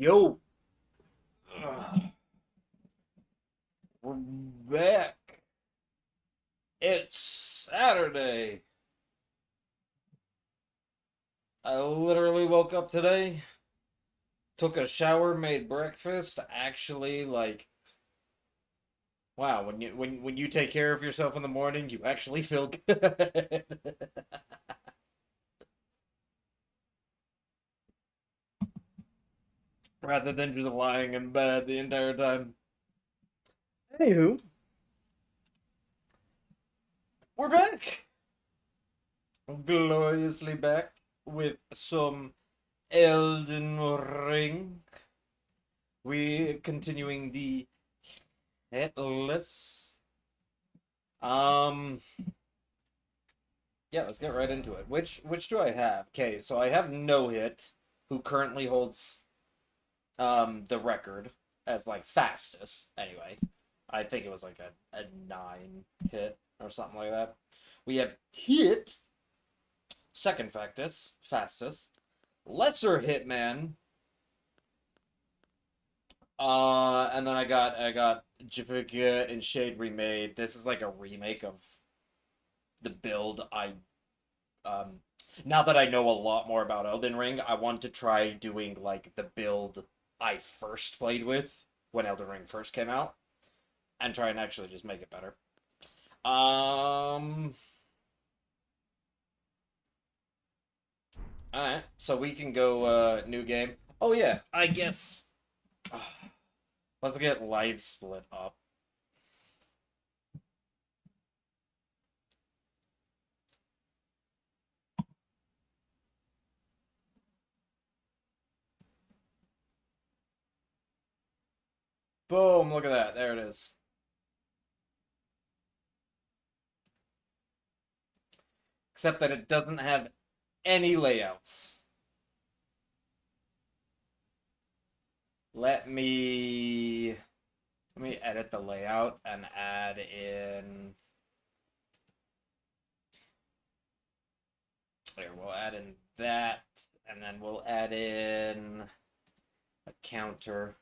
Yo, Ugh. We're back. It's Saturday. I literally woke up today, took a shower, made breakfast. Actually, wow, when you take care of yourself in the morning, you actually feel good. Rather than just lying in bed the entire time. Anywho, we're back. Gloriously back with some Elden Ring. We continuing the Hitless. Um, yeah, let's get right into it. Which do I have? Okay, so I have No Hit, who currently holds the record as like fastest. Anyway, I think it was like a 9 hit or something like that. We have Hit, second fastest. Lesser Hitman. And then I got Javika and Shade remade. This is like a remake of the build I um now that I know a lot more about Elden Ring, I want to try doing like the build I first played with when Elden Ring first came out and try and actually just make it better. Um Alright, so we can go new game. Oh yeah, I guess let's get live split up. Boom, look at that. There it is. Except that it doesn't have any layouts. Let me edit the layout and add in there. We'll add in that, and then we'll add in a counter.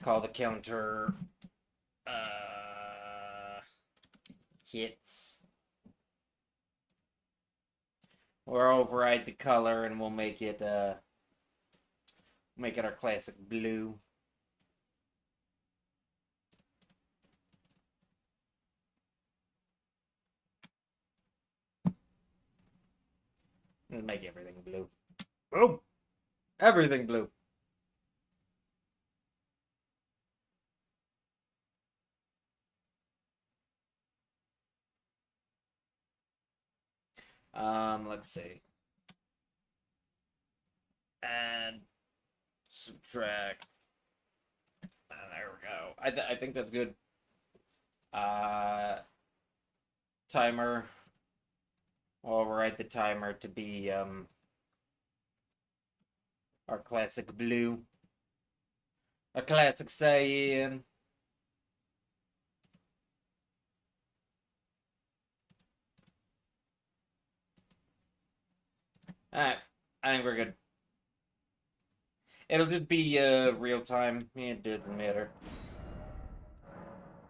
Call the counter hits. We'll override the color and we'll make it our classic blue. And make everything blue. Boom! Everything blue. Let's see. Add, subtract. There we go. I think that's good. Uh, timer. We'll override the timer to be our classic blue. A classic cyan. Alright, I think we're good. It'll just be real time. It doesn't matter.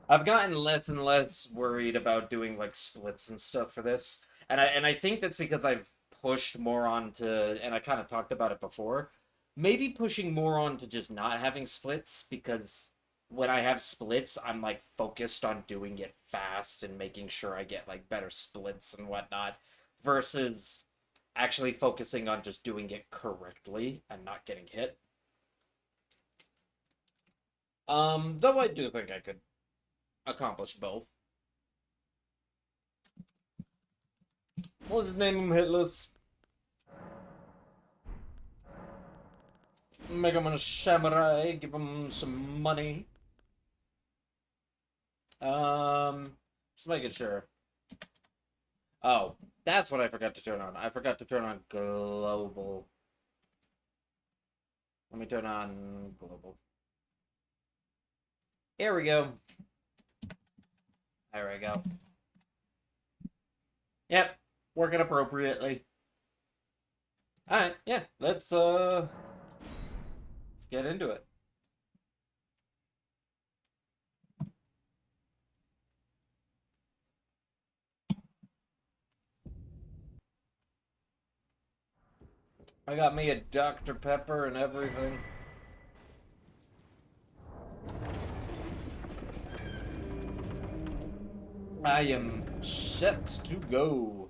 I've gotten less and less worried about doing like splits and stuff for this. And I think that's because I've pushed more onto, and I kind of talked about it before, maybe pushing more on to just not having splits, because when I have splits, I'm like focused on doing it fast and making sure I get like better splits and whatnot, versus actually focusing on just doing it correctly and not getting hit. Though I do think I could accomplish both. We'll just name him Hitless. Make him a samurai. Give him some money. Just making sure. Oh, that's what I forgot to turn on. I forgot to turn on global. Let me turn on global. Here we go. There we go. Yep, working appropriately. Alright, yeah, let's get into it. I got me a Dr. Pepper and everything. I am set to go.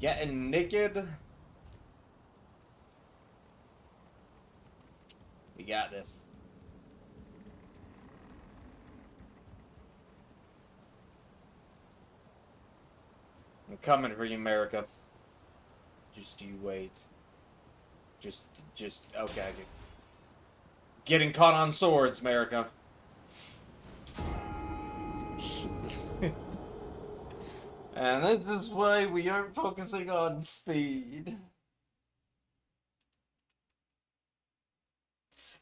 Getting naked. We got this. I'm coming for you, America. Just you wait. Just, okay. Getting caught on swords, America. And this is why we aren't focusing on speed.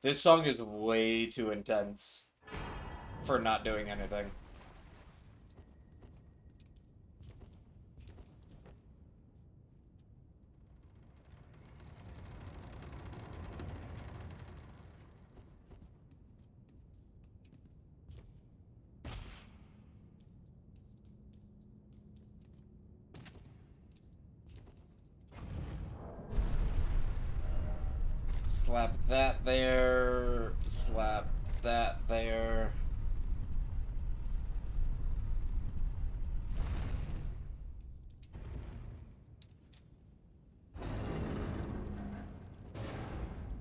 This song is way too intense for not doing anything. Slap that there. Slap that there.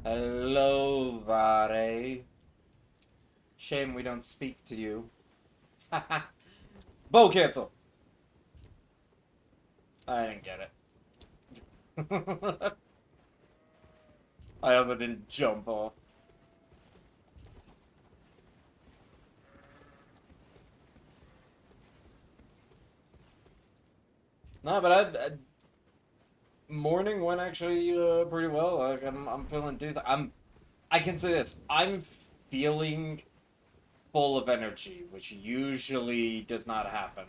Hello, Vare. Shame we don't speak to you. Bow cancel! I didn't get it. I also didn't jump off. No, but morning went actually pretty well. Like I'm feeling decent. I can say this. I'm feeling full of energy, which usually does not happen.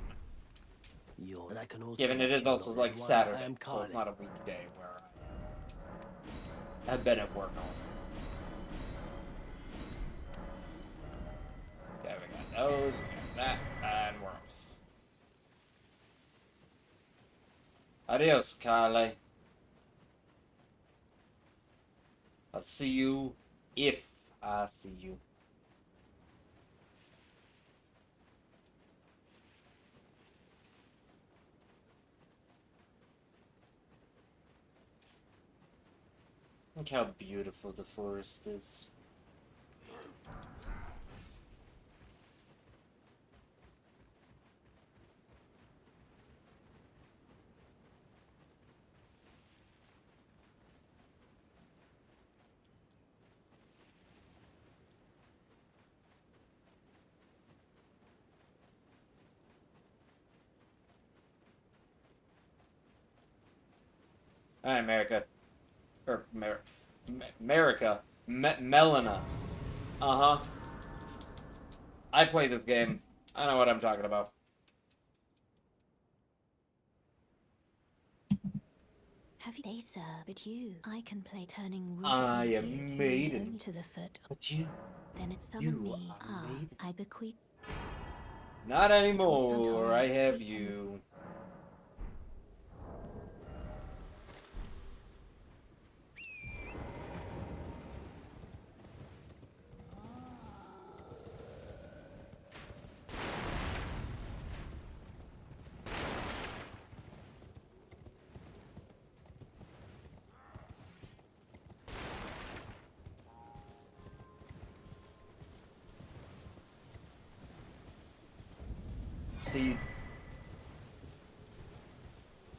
Given it is also like Saturday, so it's not a weekday where I've been at work all day. Okay, we got those, we got that, and we're off. Adios, Carly. I'll see you if I see you. Look how beautiful the forest is. Alright, America. Or, America. Melina. Uh-huh. I play this game. I know what I'm talking about. Have they, sir? But you, I can play turning rude I am maiden. to the foot. But you, Then it summon me. maiden. I bequeath. Not anymore. I have you.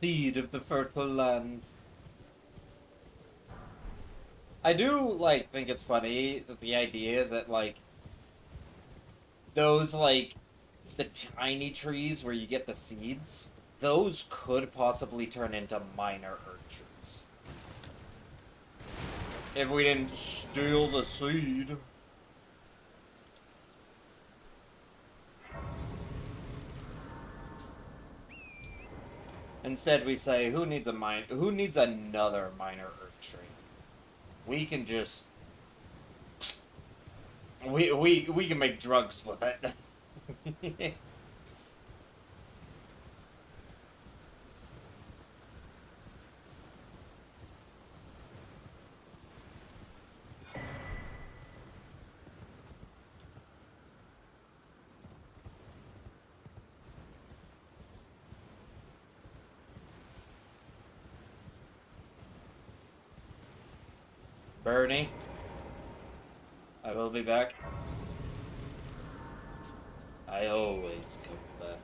Seed of the fertile land. I do, like, think it's funny that the idea that, like, those, like, the tiny trees where you get the seeds, those could possibly turn into minor earth trees. If we didn't steal the seed. Instead, we say, who needs who needs another minor Earth tree? We can just we can make drugs with it. Bernie, I will be back. I always come back.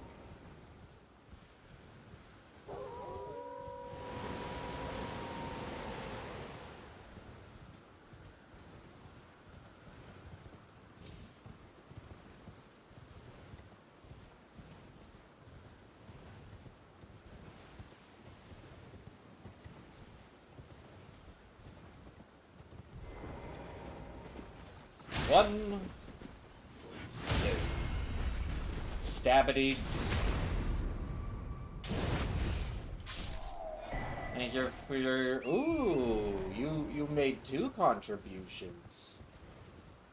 One, two, stabbity. And you're for your ooh, you made 2 contributions.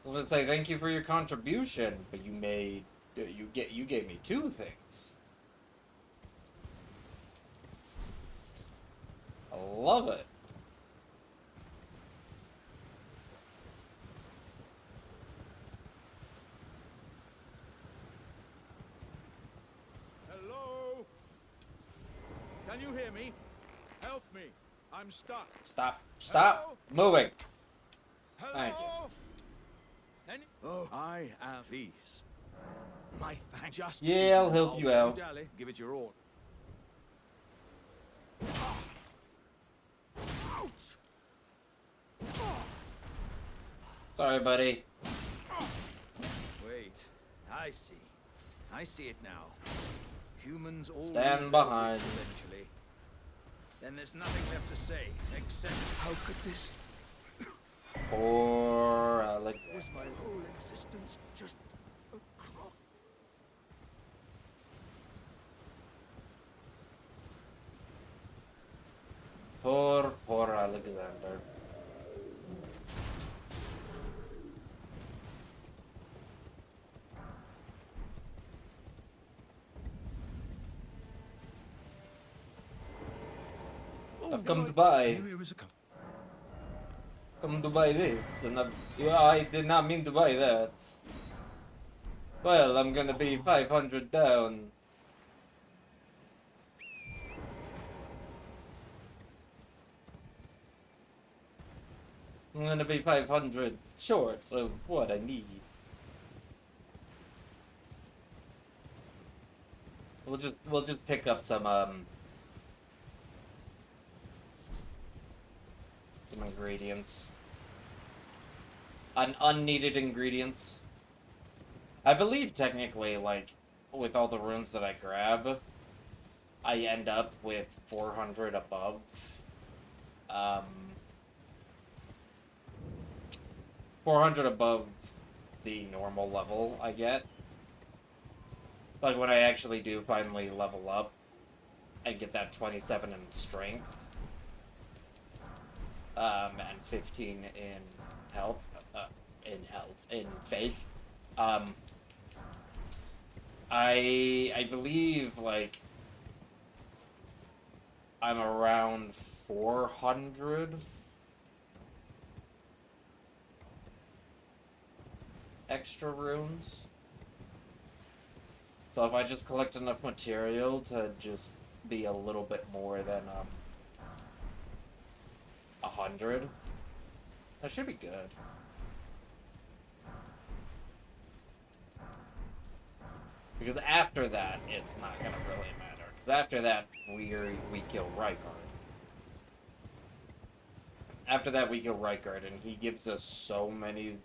I was gonna say thank you for your contribution, but you made you gave me 2 things. I love it. Hello? Can you hear me? Help me. I'm stuck. Stop Hello? moving. Hello? Thank you. Oh, I am pleased. My thanks. Just Yeah, I'll help you out. Dally, give it your all. Ouch! Sorry, buddy. Wait, I see. I see it now. Humans always Stand behind. eventually. Then there's nothing left to say except how could this? Poor Alex. Was my whole existence just a crock? Poor Alexander. I've come to buy. Come to buy this, and I did not mean to buy that. Well, I'm gonna be 500 down. I'm gonna be 500 short of what I need. We'll just pick up some ingredients. Unneeded ingredients. I believe technically, like, with all the runes that I grab, I end up with 400 above. 400 above the normal level I get. Like, when I actually do finally level up and get that 27 in strength. And 15 in health, in faith. I believe, like, I'm around 400 extra runes. So if I just collect enough material to just be a little bit more than 100, that should be good. Because after that, it's not gonna really matter. Because after that, we kill Rykard. After that, we kill Rykard, and he gives us so many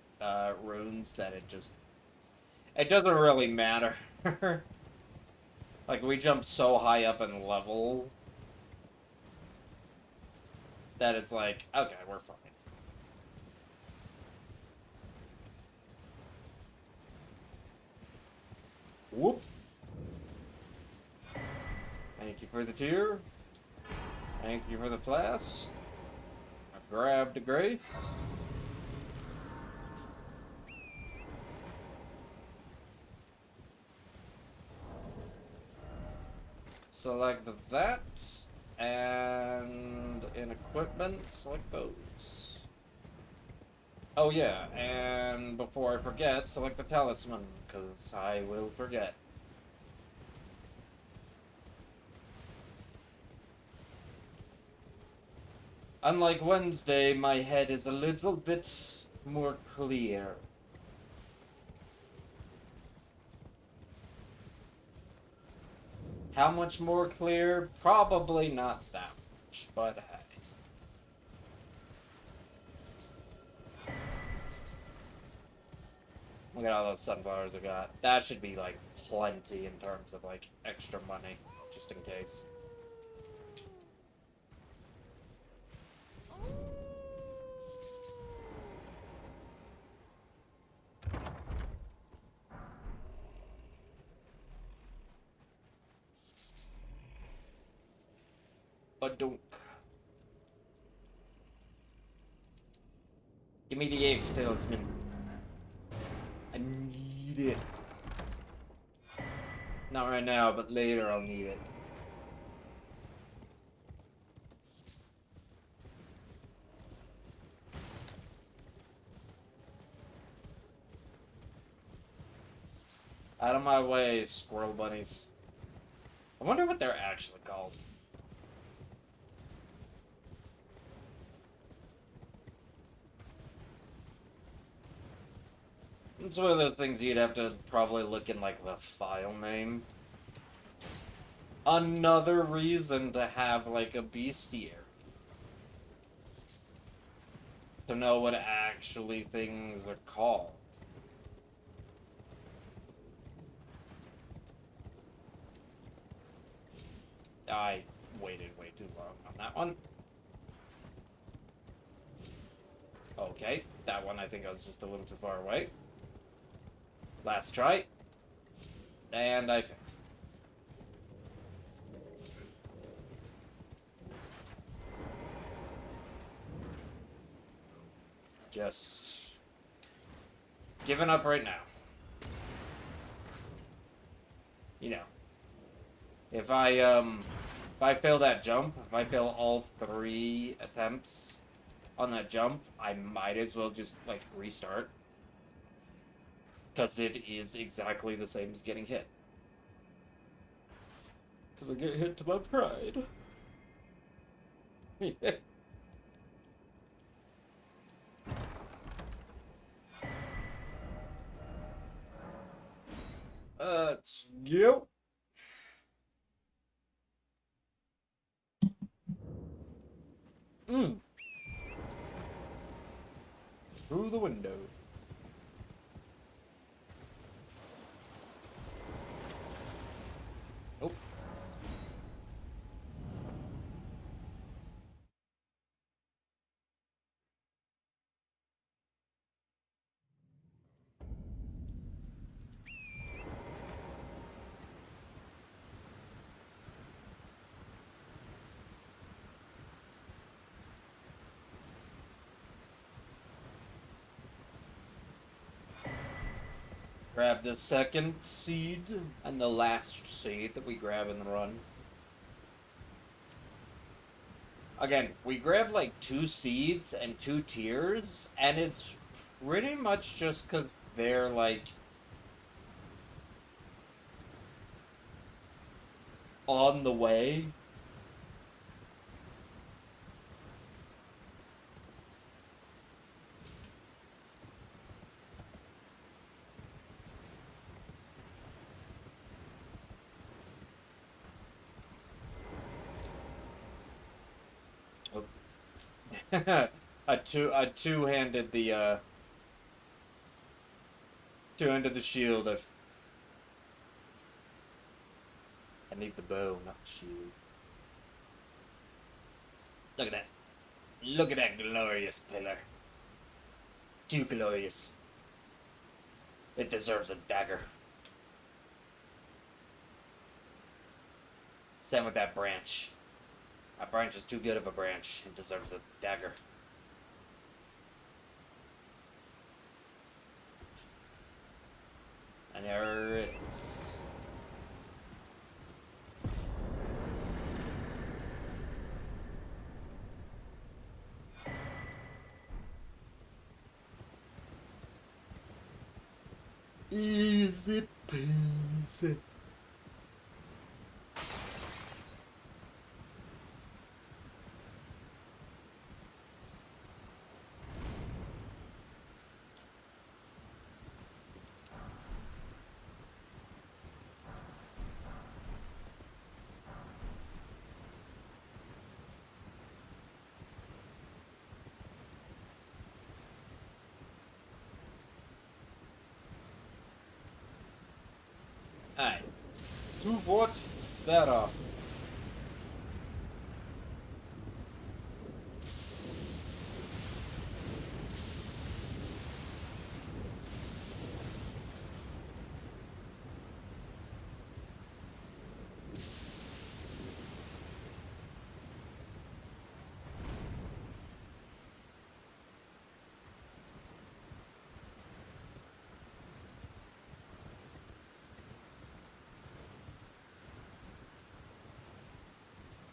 runes that it doesn't really matter. Like, we jump so high up in level that it's like, okay, we're fine. Whoop. Thank you for the tier. Thank you for the flask. I grabbed a grace. Select that. And in equipment, select those. Oh yeah, and before I forget, select the talisman, because I will forget. Unlike Wednesday, my head is a little bit more clear. How much more clear? Probably not that much, but hey. Look at all those sunflowers I got. That should be, like, plenty in terms of, like, extra money, just in case. Badunk. Give me the eggs, talisman. I need it. Not right now, but later I'll need it. Out of my way, squirrel bunnies. I wonder what they're actually called. It's one of those things you'd have to probably look in, like, the file name. Another reason to have, like, a bestiary. To know what actually things are called. I waited way too long on that one. Okay, that one I think I was just a little too far away. Last try. And I failed. Just giving up right now. You know. If I fail that jump, if I fail all 3 attempts on that jump, I might as well just, like, restart. Because it is exactly the same as getting hit. Because I get hit to my pride. Yep. Through the window. Oh. Grab the second seed and the last seed that we grab in the run. Again, we grab like 2 seeds and 2 tiers, and it's pretty much just because they're like on the way. I two-handed the two-handed the shield. I need the bow, not the shield. Look at that. Look at that glorious pillar. Too glorious. It deserves a dagger. Same with that branch. That branch is too good of a branch. It deserves a dagger. And there it is. Easy peasy. Alright. 2 fort verder.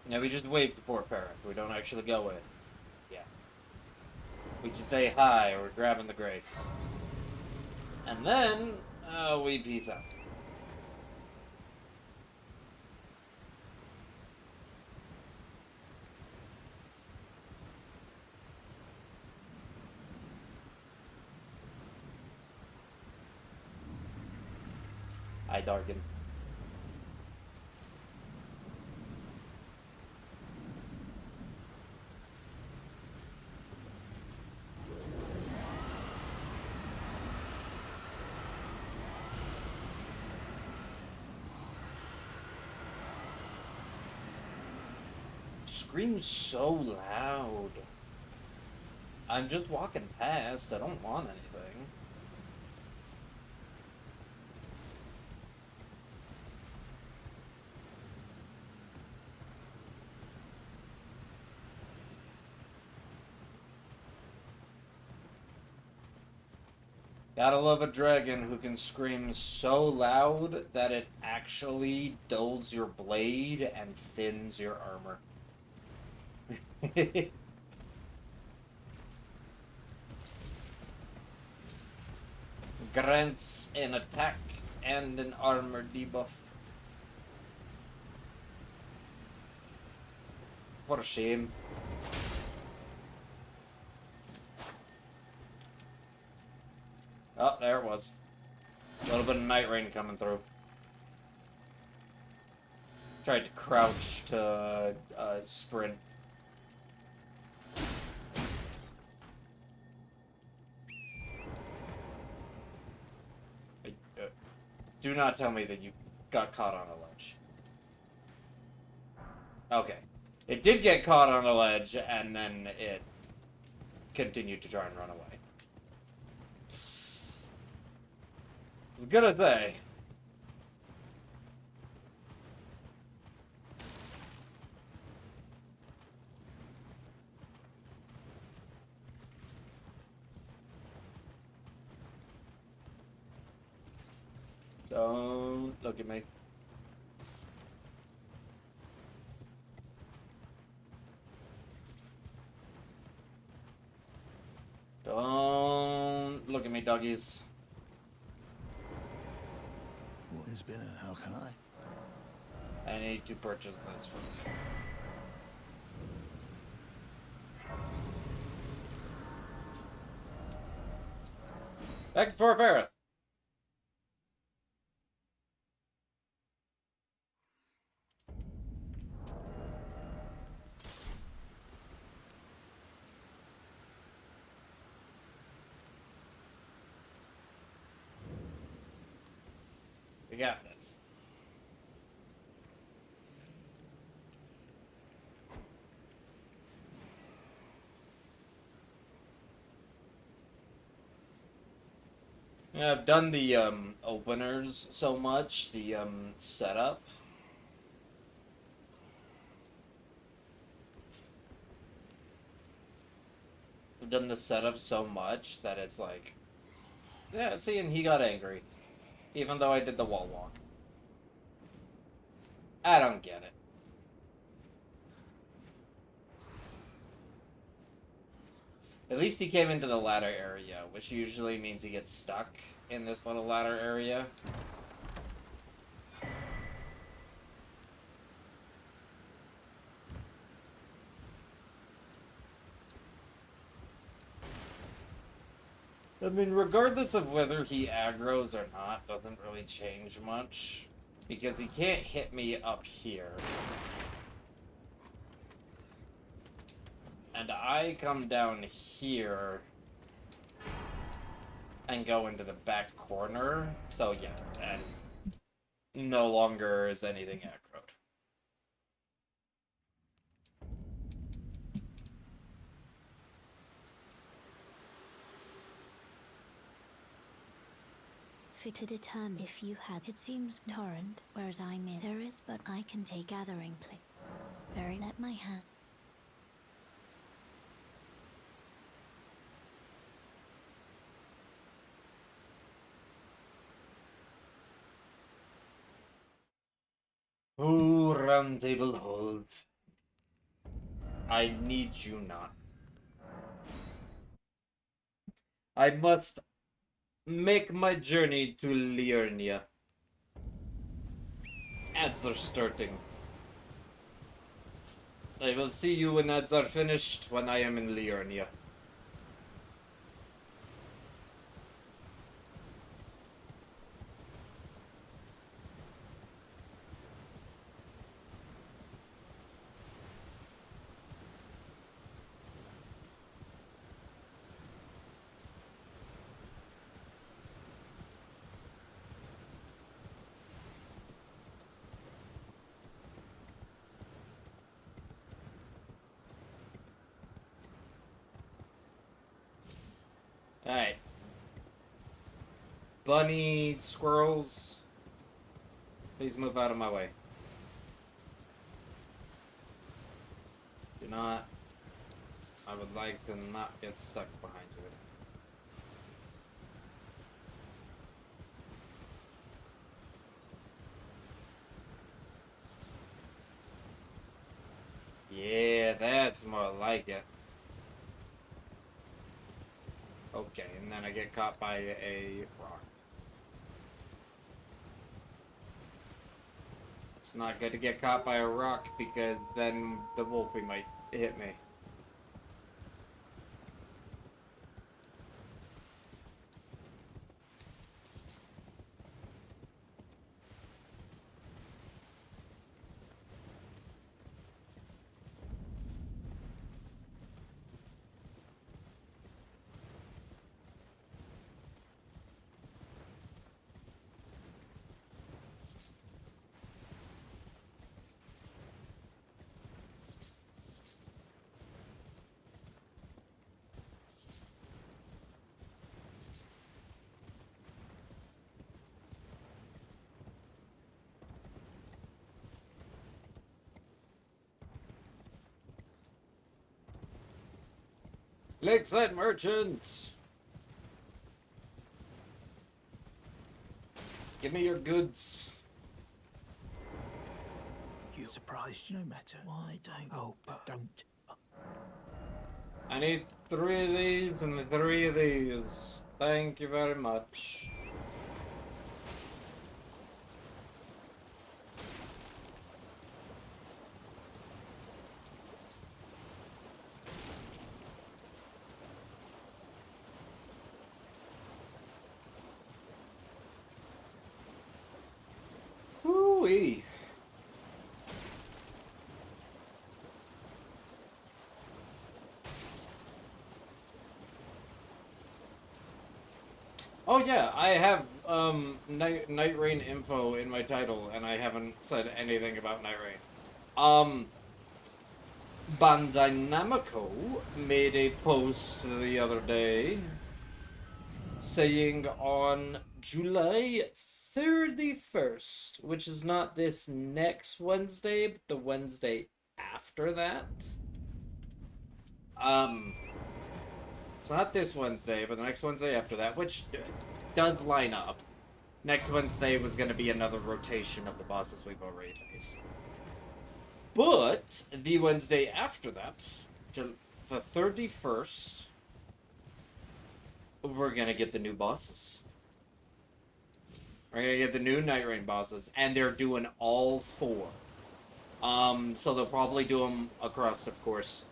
Yeah, we just wave to Port Parent. We don't actually go in. Yeah. We just say hi, we're grabbing the grace. And then, we peace out. I darken. Screams so loud. I'm just walking past. I don't want anything. Gotta love a dragon who can scream so loud that it actually dulls your blade and thins your armor. Grants an attack and an armor debuff. What a shame. Oh, there it was. A little bit of Nightreign coming through. Tried to crouch to sprint. Do not tell me that you got caught on a ledge. Okay. It did get caught on a ledge, and then it continued to try and run away. I was gonna say. Don't look at me. Don't look at me, doggies. What has been and how can I? I need to purchase this from you. Back for Fareth. We got this. Yeah, I've done the openers so much, the setup. I've done the setup so much that it's like, yeah, see, and he got angry. Even though I did the wall walk. I don't get it. At least he came into the ladder area, which usually means he gets stuck in this little ladder area. I mean, regardless of whether he aggroes or not, doesn't really change much. Because he can't hit me up here. And I come down here and go into the back corner. So yeah, and no longer is anything aggroed. Fit to determine if you had. It seems torrent, whereas I'm in. There is, but I can take gathering place. Very let my hand. Ooh, round table hold. I need you not. I must make my journey to Liurnia. Ads are starting. I will see you when ads are finished when I am in Liurnia. Alright. Bunny, squirrels, please move out of my way. Do not. I would like to not get stuck behind you. Yeah, that's more like it. Okay, and then I get caught by a rock. It's not good to get caught by a rock because then the wolfie might hit me. Lakeside merchant! Give me your goods. You surprised? No matter. Why don't? Oh, but don't. I need 3 of these and 3 of these. Thank you very much. Woo-wee. Oh yeah, I have Nightreign info in my title, and I haven't said anything about Nightreign. Bandai Namco made a post the other day saying on July 31st, which is not this next Wednesday, but the Wednesday after that, It's not this Wednesday, but the next Wednesday after that, which does line up. Next Wednesday was going to be another rotation of the bosses we've already faced. But the Wednesday after that, the 31st, we're going to get the new bosses. We're going to get the new Nightreign bosses, and they're doing all 4. So they'll probably do them across, of course,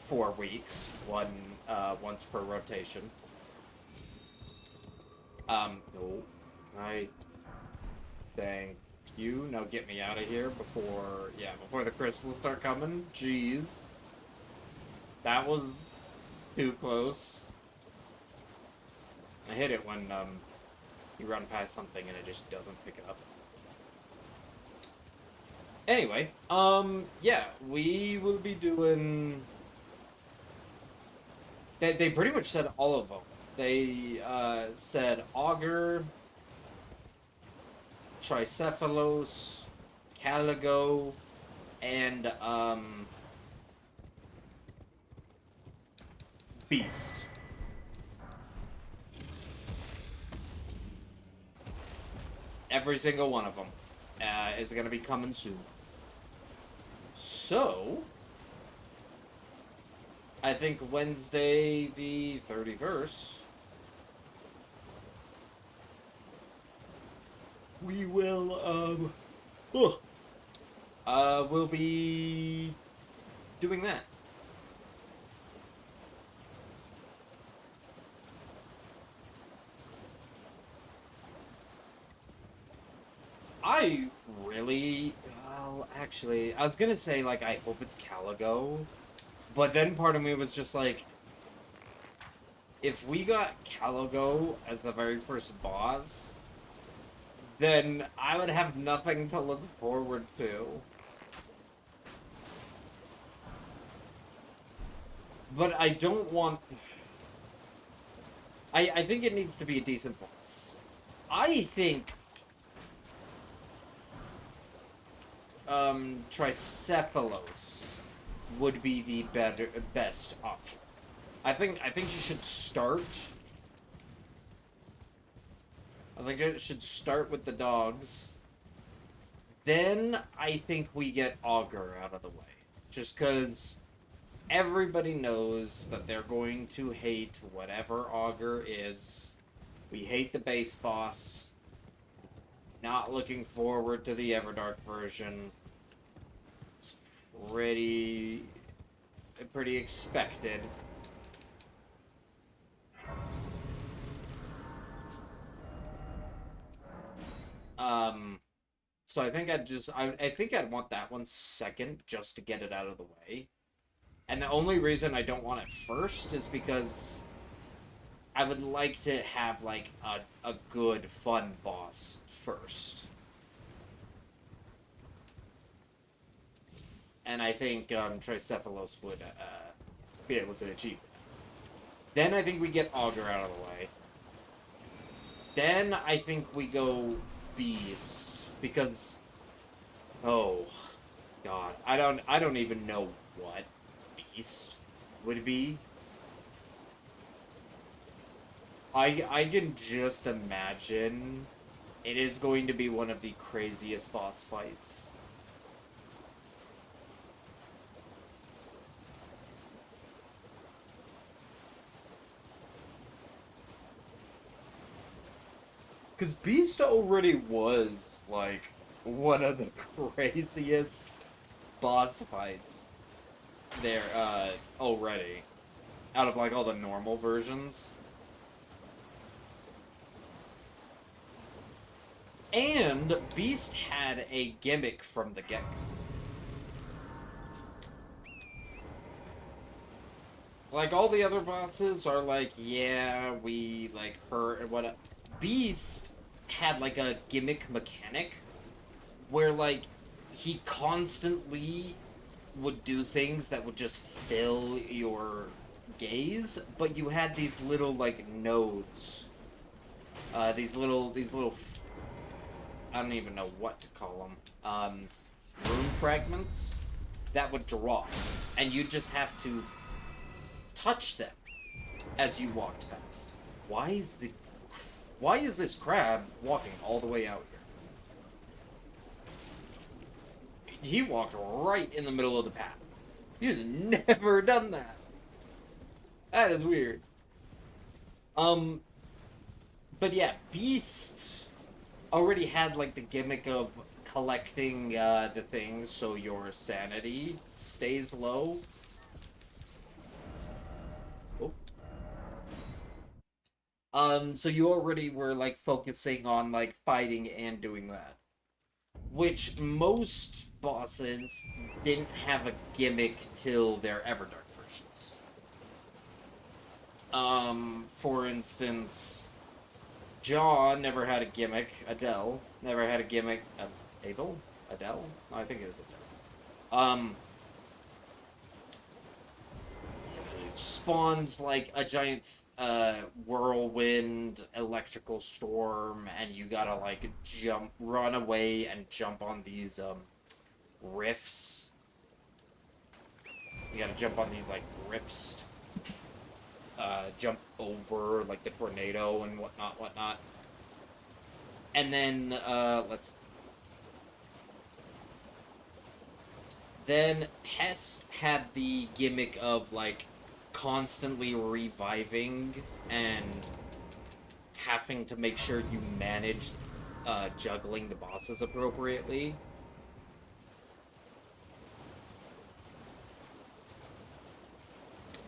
4 weeks, once per rotation. Oh, thank you. Now get me out of here before the crystals start coming. Jeez. That was too close. I hate it when, you run past something and it just doesn't pick it up. Anyway, yeah, we will be doing... They pretty much said all of them. They, said Augur, Tricephalos, Caligo, and, Beast. Every single one of them is going to be coming soon. So, I think Wednesday the 31st, we will, we'll be doing that. I really... Well, actually, I was gonna say, like, I hope it's Caligo. But then part of me was just like... If we got Caligo as the very first boss, then I would have nothing to look forward to. But I don't want... I think it needs to be a decent boss. I think... Tricephalos would be the best option. I think you should start... I think it should start with the dogs. Then I think we get Augur out of the way. Just because everybody knows that they're going to hate whatever Augur is. We hate the base boss. Not looking forward to the Everdark version. It's pretty expected. So I think I think I'd want that one second just to get it out of the way. And the only reason I don't want it first is because I would like to have, like, a good, fun boss first. And I think Tricephalos would be able to achieve that. Then I think we get Augur out of the way. Then I think we go Beast. Because, oh, God. I don't even know what Beast would be. I can just imagine it is going to be one of the craziest boss fights. Because Beast already was, like, one of the craziest boss fights there, already. Out of, like, all the normal versions. And Beast had a gimmick from the get-go. Like, all the other bosses are like, yeah, we, like, hurt and what. Beast had, like, a gimmick mechanic where, like, he constantly would do things that would just fill your gaze, but you had these little, like, nodes. These little I don't even know what to call them. Rune fragments that would drop, and you just have to touch them. as you walked past. Why is this crab walking all the way out here? He walked right in the middle of the path. He's never done that. That is weird. But yeah, Beast already had like the gimmick of collecting the things so your sanity stays low. So you already were like focusing on like fighting and doing that. Which most bosses didn't have a gimmick till their Everdark versions. For instance, John never had a gimmick. Adele never had a gimmick. Abel? Adele? No, I think it was Adele. Spawns like a giant whirlwind electrical storm, and you gotta like run away and jump on these rifts. You gotta jump on these like rifts, jump over like the tornado and whatnot. And then then Pest had the gimmick of like constantly reviving and having to make sure you manage juggling the bosses appropriately.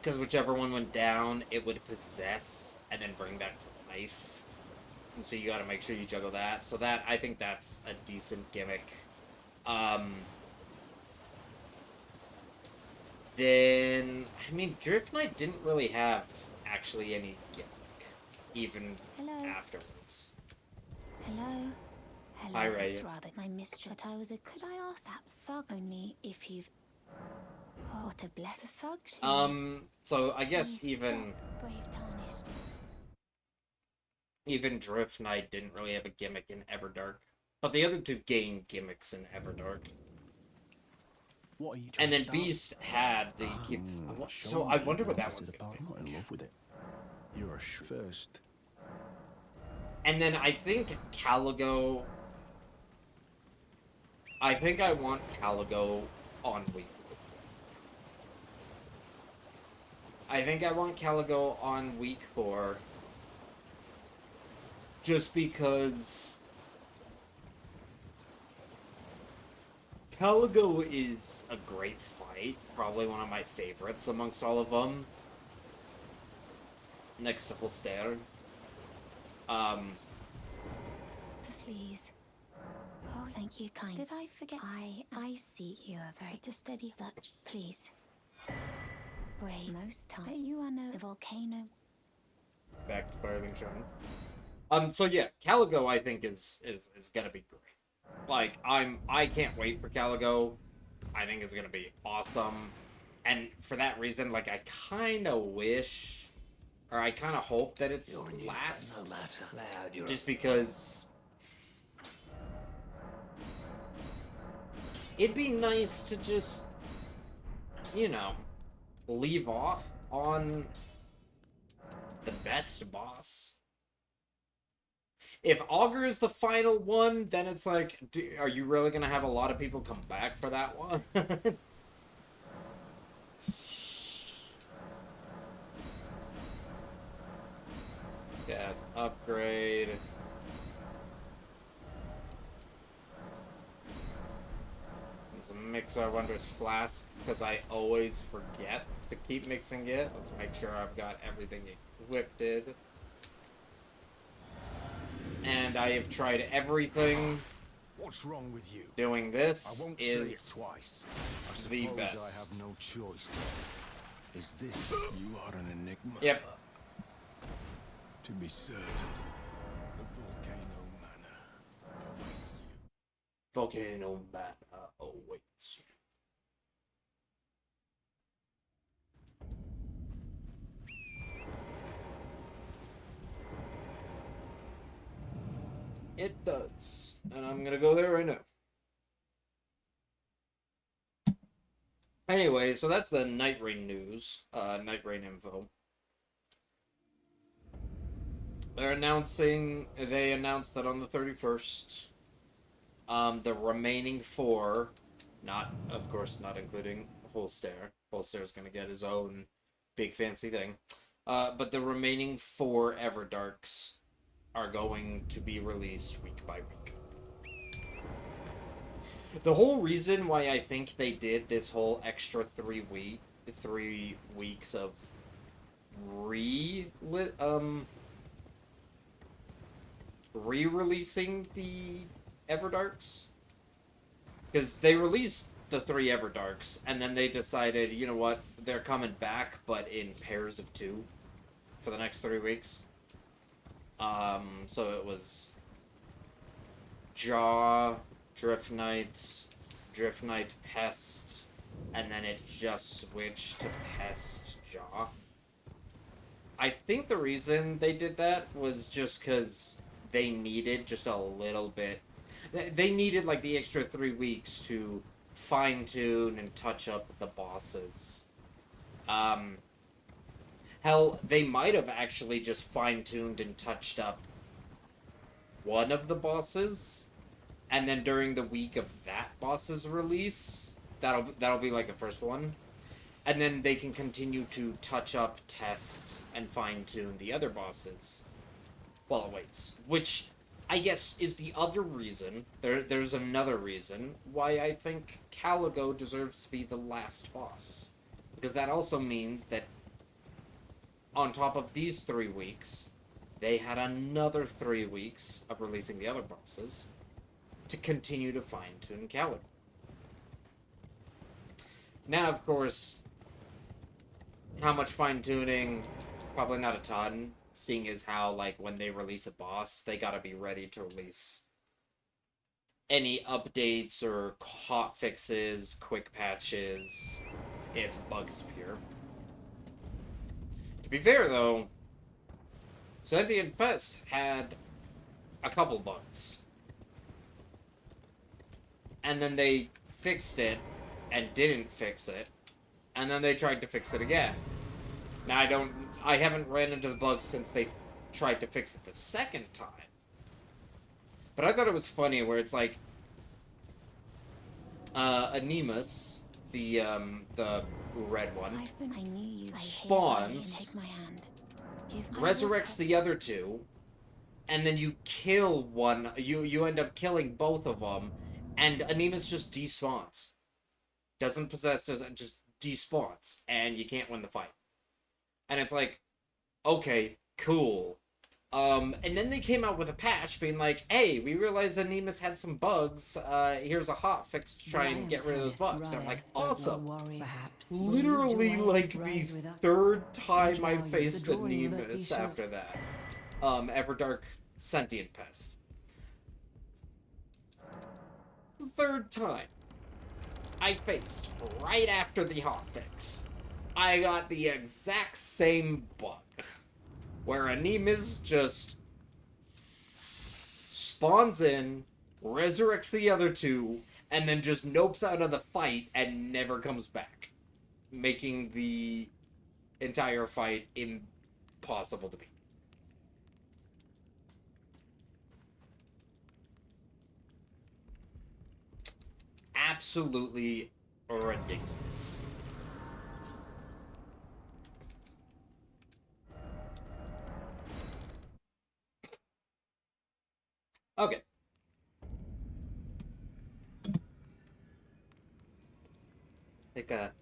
Because whichever one went down, it would possess and then bring back to life. And so you gotta make sure you juggle that. So that, I think that's a decent gimmick. Then, I mean, Drift Knight didn't really have actually any gimmick, even afterwards. Hello? Hello, Hi, Ray. that's rather my mistress. But I was a... Could I ask that thug only if you've... Oh, what a blessed thug she is. So I guess Please even... stop, brave tarnished. Even Drift Knight didn't really have a gimmick in Everdark. But the other two gained gimmicks in Everdark. What are you And then to start? Beast had the... So I wonder what that one's going to be. I'm not in love with it. You're a first. And then I think Caligo... I think I want Caligo on week 4. I think I want Caligo on week 4. Just because... Caligo is a great fight. Probably one of my favorites amongst all of them. Next to Holster. Please. Oh, thank you, kind. Did I forget? I see you are very to steady such. Please. Brave most time. But you are no the volcano. Back to Firing Shine. So yeah, Caligo I think is gonna be great. Like, I can't wait for Caligo. I think it's gonna be awesome. And for that reason, like, I kinda wish, or I kinda hope that it's last. No matter loud, just because it'd be nice to just, you know, leave off on the best boss. If Augur is the final one, then it's like, are you really gonna have a lot of people come back for that one? Yeah, it's upgrade. Let's mix our Wondrous Flask, because I always forget to keep mixing it. Let's make sure I've got everything equipped. And I have tried everything. What's wrong with you? Doing this I won't is say it twice. I the suppose best. I have no choice. Is this? You are an enigma. Yep. To be certain, the volcano manor awaits you. Volcano Manor awaits you. It does. And I'm gonna go there right now. Anyway, so that's the Nightreign news. Nightreign info. They announced that on the 31st, the remaining 4, of course, not including Holster. Holster's gonna get his own big fancy thing. But the remaining 4 Everdarks are going to be released week by week. The whole reason why I think they did this whole extra 3 weeks of re-releasing the Everdarks, because they released the 3 Everdarks and then they decided, you know what, they're coming back but in pairs of 2 for the next 3 weeks. So it was Jaw, Drift Knight, Pest, and then it just switched to Pest Jaw. I think the reason they did that was just because they needed just a little bit. They needed like the extra 3 weeks to fine-tune and touch up the bosses. Hell, they might have actually just fine-tuned and touched up one of the bosses, and then during the week of that boss's release, that'll be like the first one, and then they can continue to touch up, test, and fine-tune the other bosses while it waits. Which, I guess, is the other reason, there's another reason, why I think Caligo deserves to be the last boss. Because that also means that on top of these 3 weeks, they had another 3 weeks of releasing the other bosses to continue to fine-tune Calico. Now, of course, how much fine-tuning? Probably not a ton, seeing as how, like, when they release a boss, they gotta be ready to release any updates or hot fixes, quick patches, if bugs appear. To be fair, though, Sentient Pest had a couple bugs. And then they fixed it, and didn't fix it, and then they tried to fix it again. Now, I haven't ran into the bugs since they tried to fix it the second time. But I thought it was funny where it's like, Anemus, the red one, I knew you. spawns, Take my hand. resurrects the other 2, and then you kill one, you end up killing both of them, and Anemus just despawns. Doesn't possess, just despawns, and you can't win the fight. And it's like, okay, cool. And then they came out with a patch being like, hey, we realized Anemus had some bugs, here's a hot fix to try and get rid of those bugs. And I'm like, awesome. Literally, like, the 3rd time I faced Anemus after that. Everdark Sentient Pest. 3rd time I faced right after the hotfix, I got the exact same bug, where Anemus just spawns in, resurrects the other 2, and then just nopes out of the fight and never comes back, making the entire fight impossible to beat. Absolutely ridiculous. Okay. Take a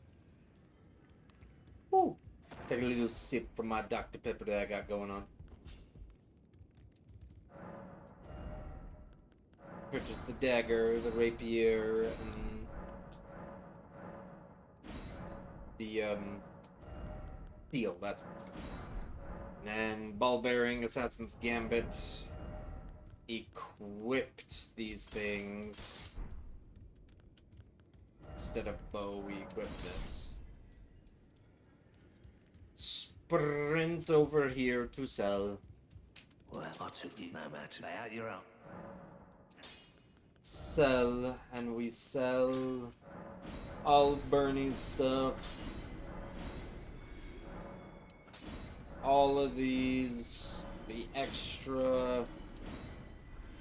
little sip from my Dr. Pepper that I got going on. Purchase the dagger, the rapier, and the steel. That's what it's called. And then ball bearing, assassin's gambit. Equipped these things. Instead of bow, we equip this. Sprint over here to sell. Well, I took you no matter. Lay out your own. Sell, and we sell all Bernie's stuff. All of these the extra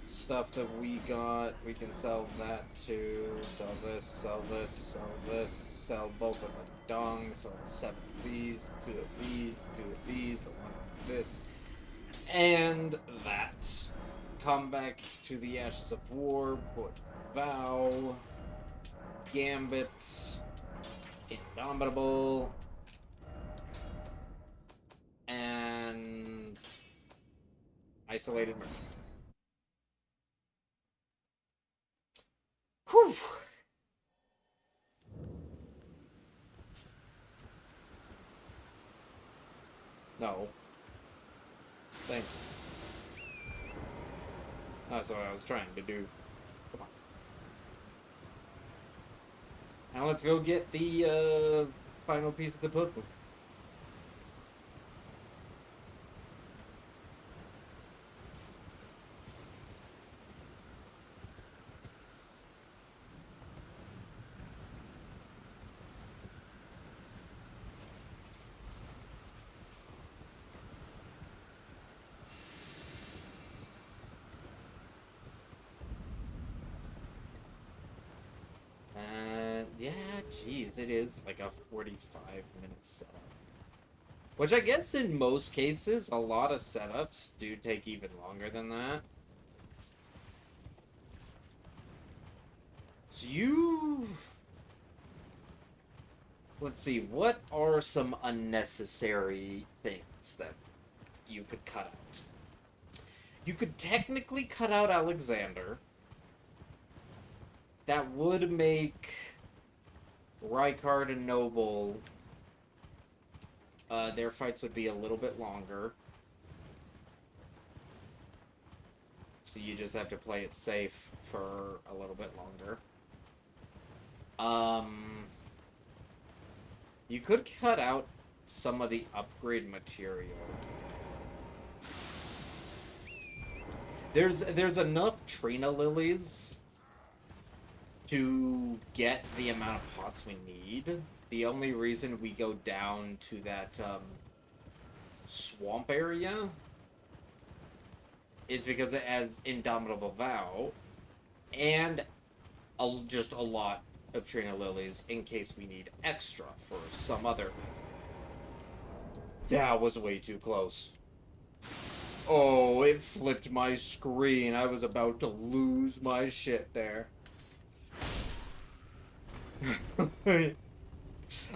stuff that we got, we can sell that too. Sell this, sell this, sell this, sell both of the dung, sell the 7 of these, the 2 of these, the 2 of these, the 1 of this, and that. Come back to the Ashes of War, put Vow, Gambit, Indomitable, and Isolated Merchant. Whew! No. Thank you. That's what I was trying to do. Come on. Now let's go get the final piece of the puzzle. Yeah, geez, it is like a 45-minute setup. Which I guess in most cases, a lot of setups do take even longer than that. So let's see, what are some unnecessary things that you could cut out? You could technically cut out Alexander. That would make Rykard and Noble, their fights would be a little bit longer. So you just have to play it safe for a little bit longer. You could cut out some of the upgrade material. There's enough Trina Lilies to get the amount of pots we need. The only reason we go down to that swamp area is because it has Indomitable Vow and just a lot of Trina Lilies in case we need extra for some other. That was way too close. Oh, it flipped my screen. I was about to lose my shit there.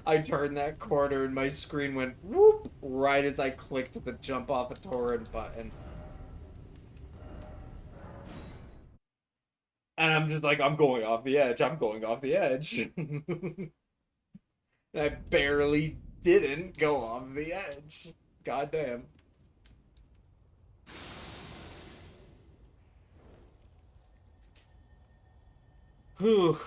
I turned that corner and my screen went whoop right as I clicked the jump off a torrent button. And I'm just like, I'm going off the edge. I'm going off the edge. I barely didn't go off the edge. Goddamn. Whew.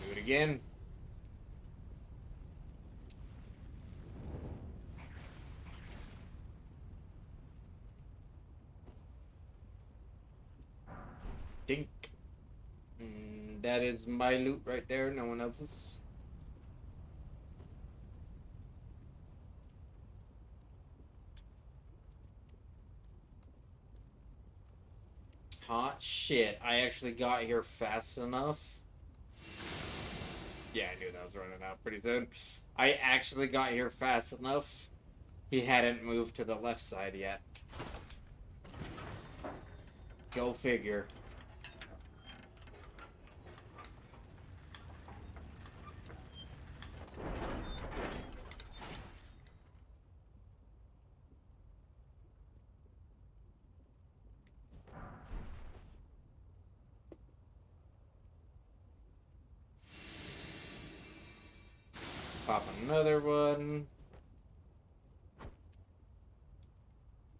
Do it again. Dink. That is my loot right there, no one else's. Hot shit, I actually got here fast enough. Yeah, I knew that was running out pretty soon. I actually got here fast enough. He hadn't moved to the left side yet. Go figure. Pop another one.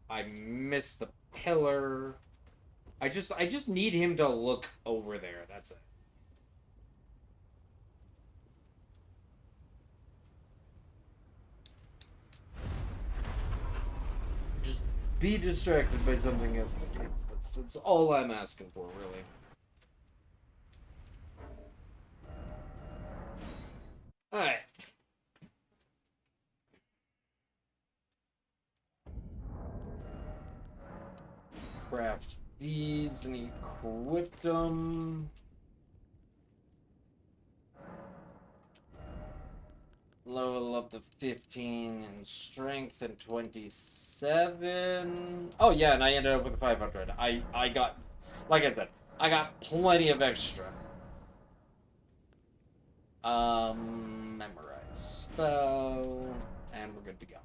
I missed the pillar. I just need him to look over there. That's it. Just be distracted by something else, please. That's all I'm asking for, really. Alright. Craft these and equip them. Level up to 15 in strength and 27. Oh yeah, and I ended up with 500. I got, like I said, I got plenty of extra. Memorize spell, and we're good to go.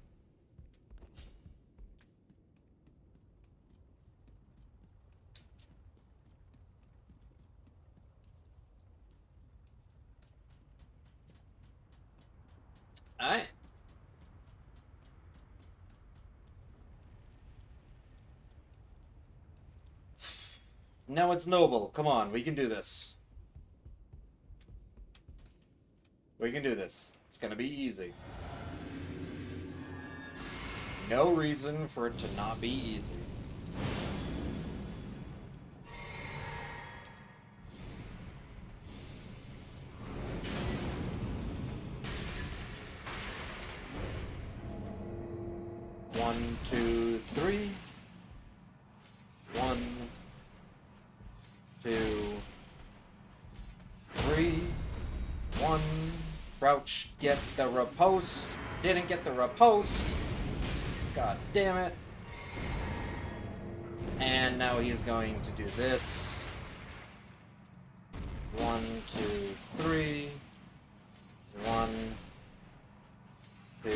Alright. Now it's noble. Come on, we can do this. We can do this. It's gonna be easy. No reason for it to not be easy. One, two, three. 1, 2, 3. 1. Crouch, get the riposte. Didn't get the riposte. God damn it. And now he's going to do this. 1, 2, 3. 1, 2,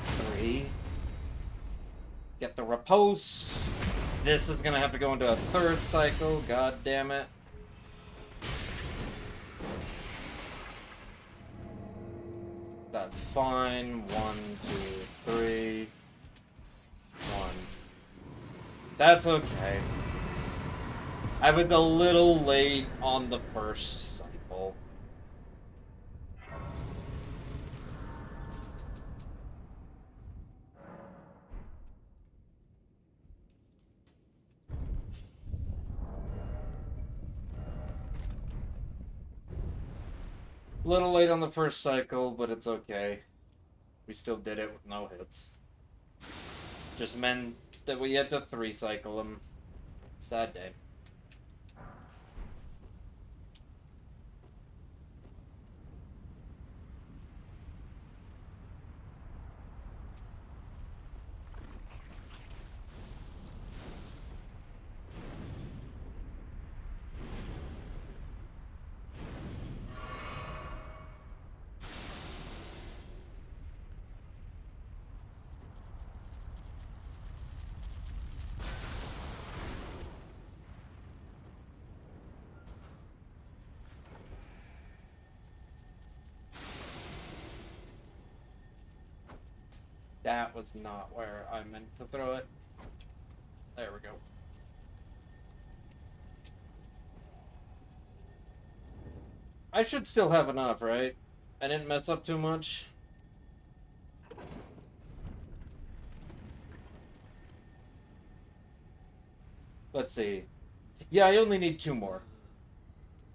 3. Get the riposte. This is gonna have to go into a third cycle. God damn it. That's fine. 1, 2, 3. 1. That's okay. I was a little late on the first cycle. Little late on the first cycle, but it's okay. We still did it with no hits. Just meant that we had to 3-cycle them. Sad day. That was not where I meant to throw it. There we go. I should still have enough, right? I didn't mess up too much. Let's see. Yeah, I only need 2 more.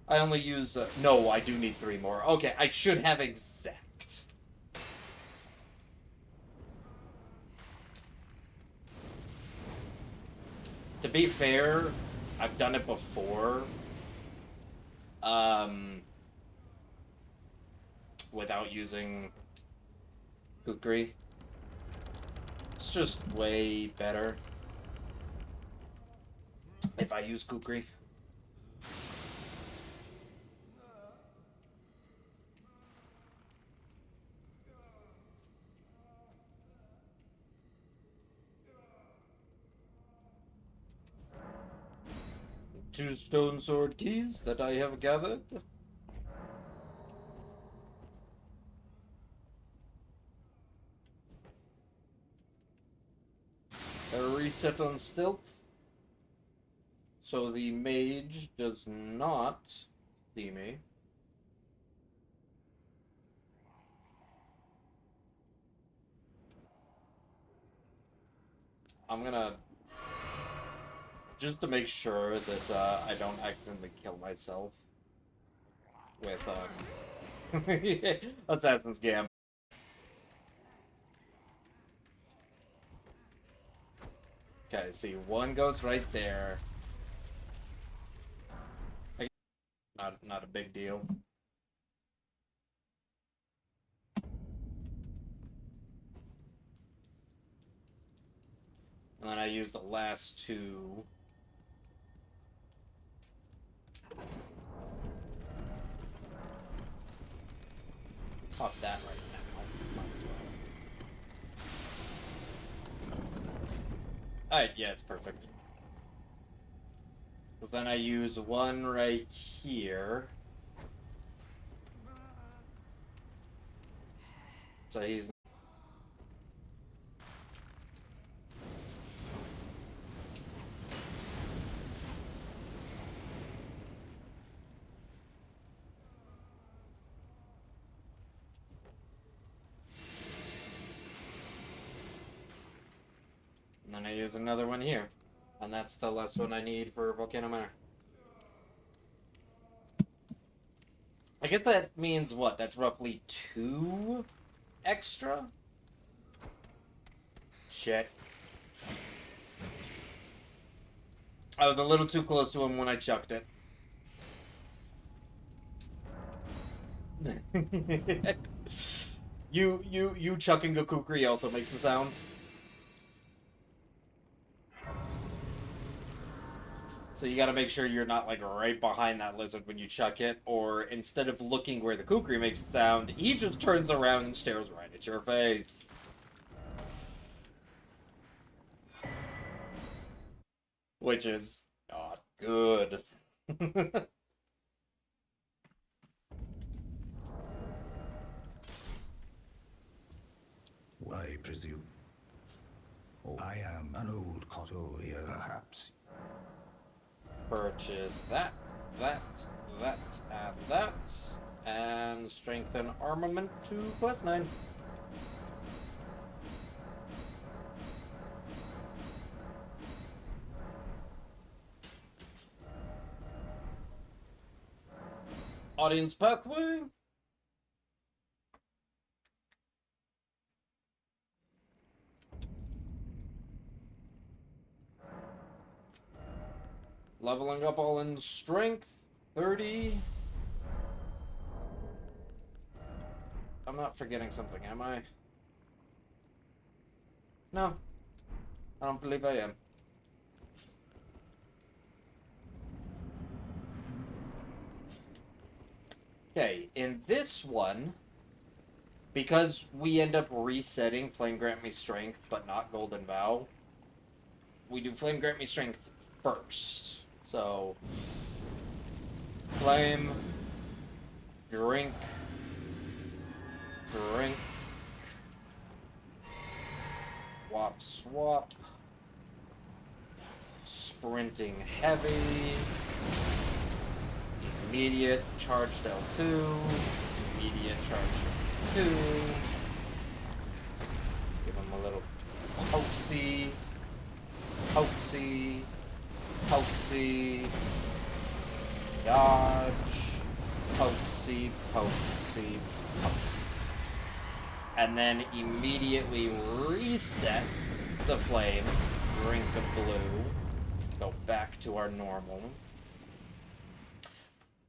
I only use... no, I do need 3 more. Okay, I should have exact. To be fair, I've done it before. Without using kukri. It's just way better if I use kukri. Two stone sword keys that I have gathered. reset on stealth, so the mage does not see me. I'm gonna, just to make sure that I don't accidentally kill myself with Assassin's Gambit. Okay, see, one goes right there. Not a big deal. And then I use the last two. Pop that right now. Might as well. Alright, yeah, it's perfect. Because then I use one right here. So he's... And then I use another one here. And that's the last one I need for Volcano Manor. I guess that means what? That's roughly 2 extra? Shit. I was a little too close to him when I chucked it. you chucking a kukri also makes a sound. So you gotta make sure you're not, like, right behind that lizard when you chuck it, or instead of looking where the kukri makes a sound, he just turns around and stares right at your face. Which is not good. I presume. Oh, I am an old coto here, perhaps. Purchase that, and that, and strengthen armament to +9. Audience pathway. Leveling up all in strength, 30. I'm not forgetting something, am I? No. I don't believe I am. Okay, in this one, because we end up resetting Flame Grant Me Strength, but not Golden Vow, we do Flame Grant Me Strength first. So, flame, drink, swap, sprinting heavy, immediate charged L2, immediate charged L2, give him a little hoaxy, dodge, hoaxy. And then immediately reset the flame, drink of blue, go back to our normal.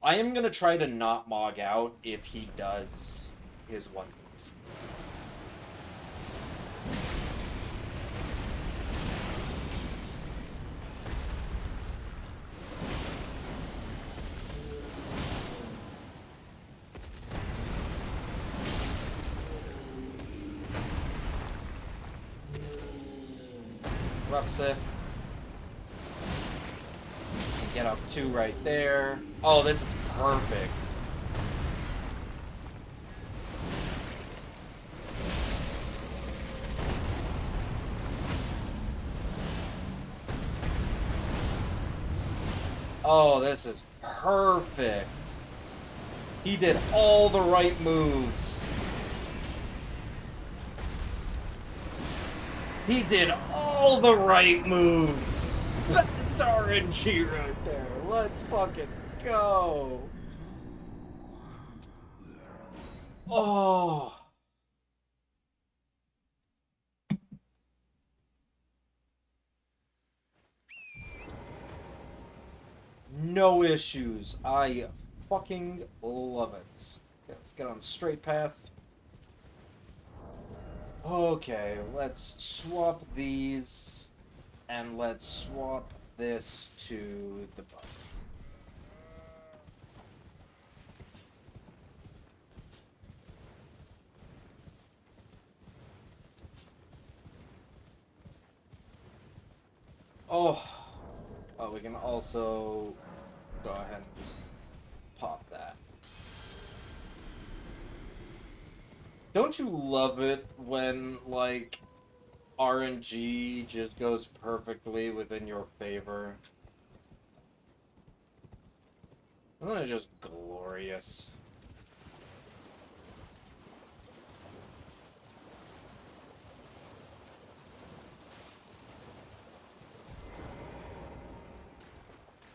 I am gonna try to not mog out if he does his one move. It. Get up 2 right there. Oh, this is perfect. Oh, this is perfect. He did all the right moves. He did all the right moves. That's RNG right there. Let's fucking go. Oh. No issues. I fucking love it. Okay, let's get on the straight path. Okay, let's swap these, and let's swap this to the button. Oh, we can also go ahead and just pop that. Don't you love it when, like, RNG just goes perfectly within your favor? Isn't it just glorious?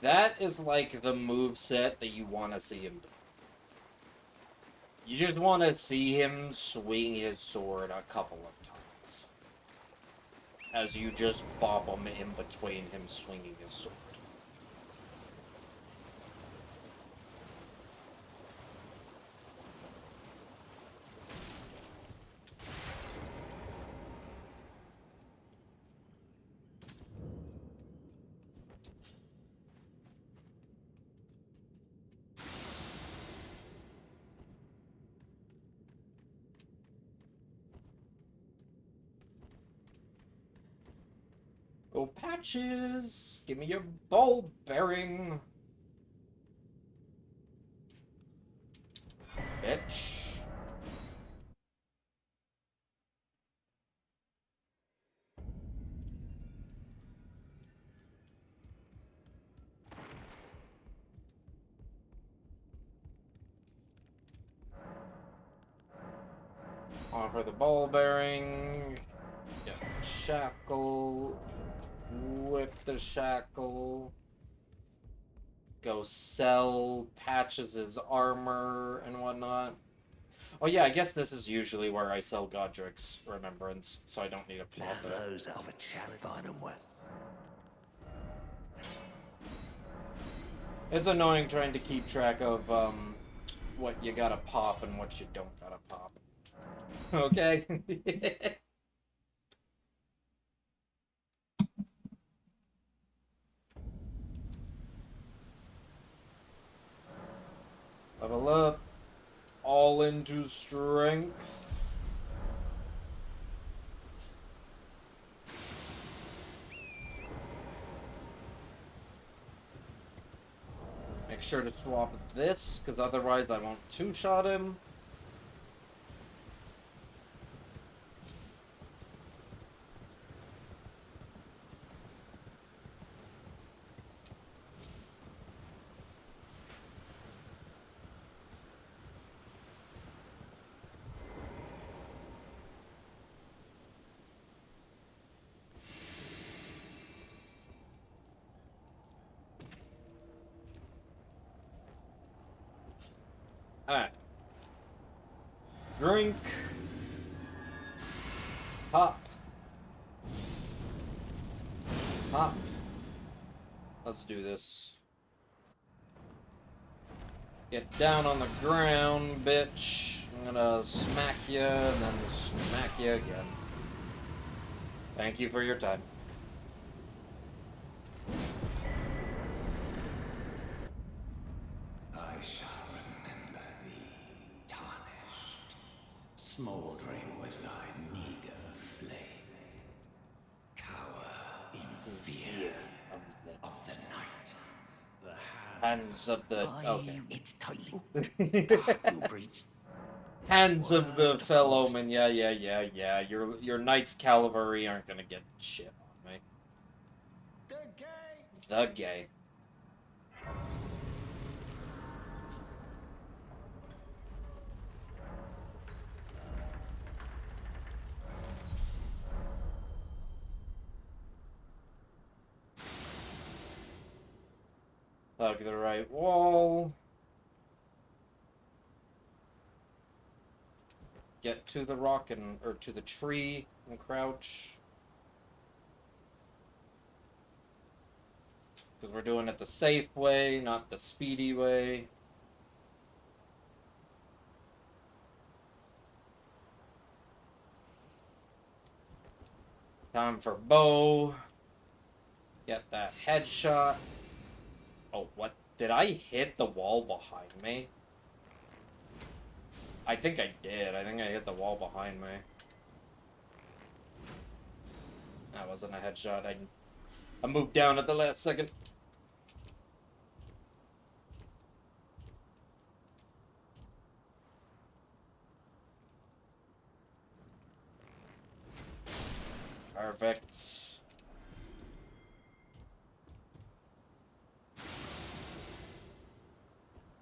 That is like the moveset that you want to see him do. You just want to see him swing his sword a couple of times. As you just bop him in between him swinging his sword. Oh, Patches! Give me your ball bearing! Bitch. Offer the ball bearing. Get the shackle. Whip the shackle. Go sell Patches' armor and whatnot. Oh yeah, I guess this is usually where I sell Godric's Remembrance, so I don't need a plot there. Those of a challenge them well. It's annoying trying to keep track of what you gotta pop and what you don't gotta pop. Okay? Level up. All into strength. Make sure to swap this, because otherwise I won't two-shot him. Alright. Drink. Pop. Pop. Let's do this. Get down on the ground, bitch. I'm gonna smack you and then smack you again. Thank you for your time. I shall remember thee, tarnished, smouldering with thy meager flame. Cower in fear of the night. The Hands of the... Okay. It's tightly. You breached. Hands of the fell omen. Yeah. Your Knights Cavalry aren't gonna get shit on me. The gate! The gay. Hug the right wall. Get to the rock or to the tree and crouch. Because we're doing it the safe way, not the speedy way. Time for bow. Get that headshot. Oh, what? Did I hit the wall behind me? I think I did. I think I hit the wall behind me. That wasn't a headshot. I moved down at the last second. Perfect.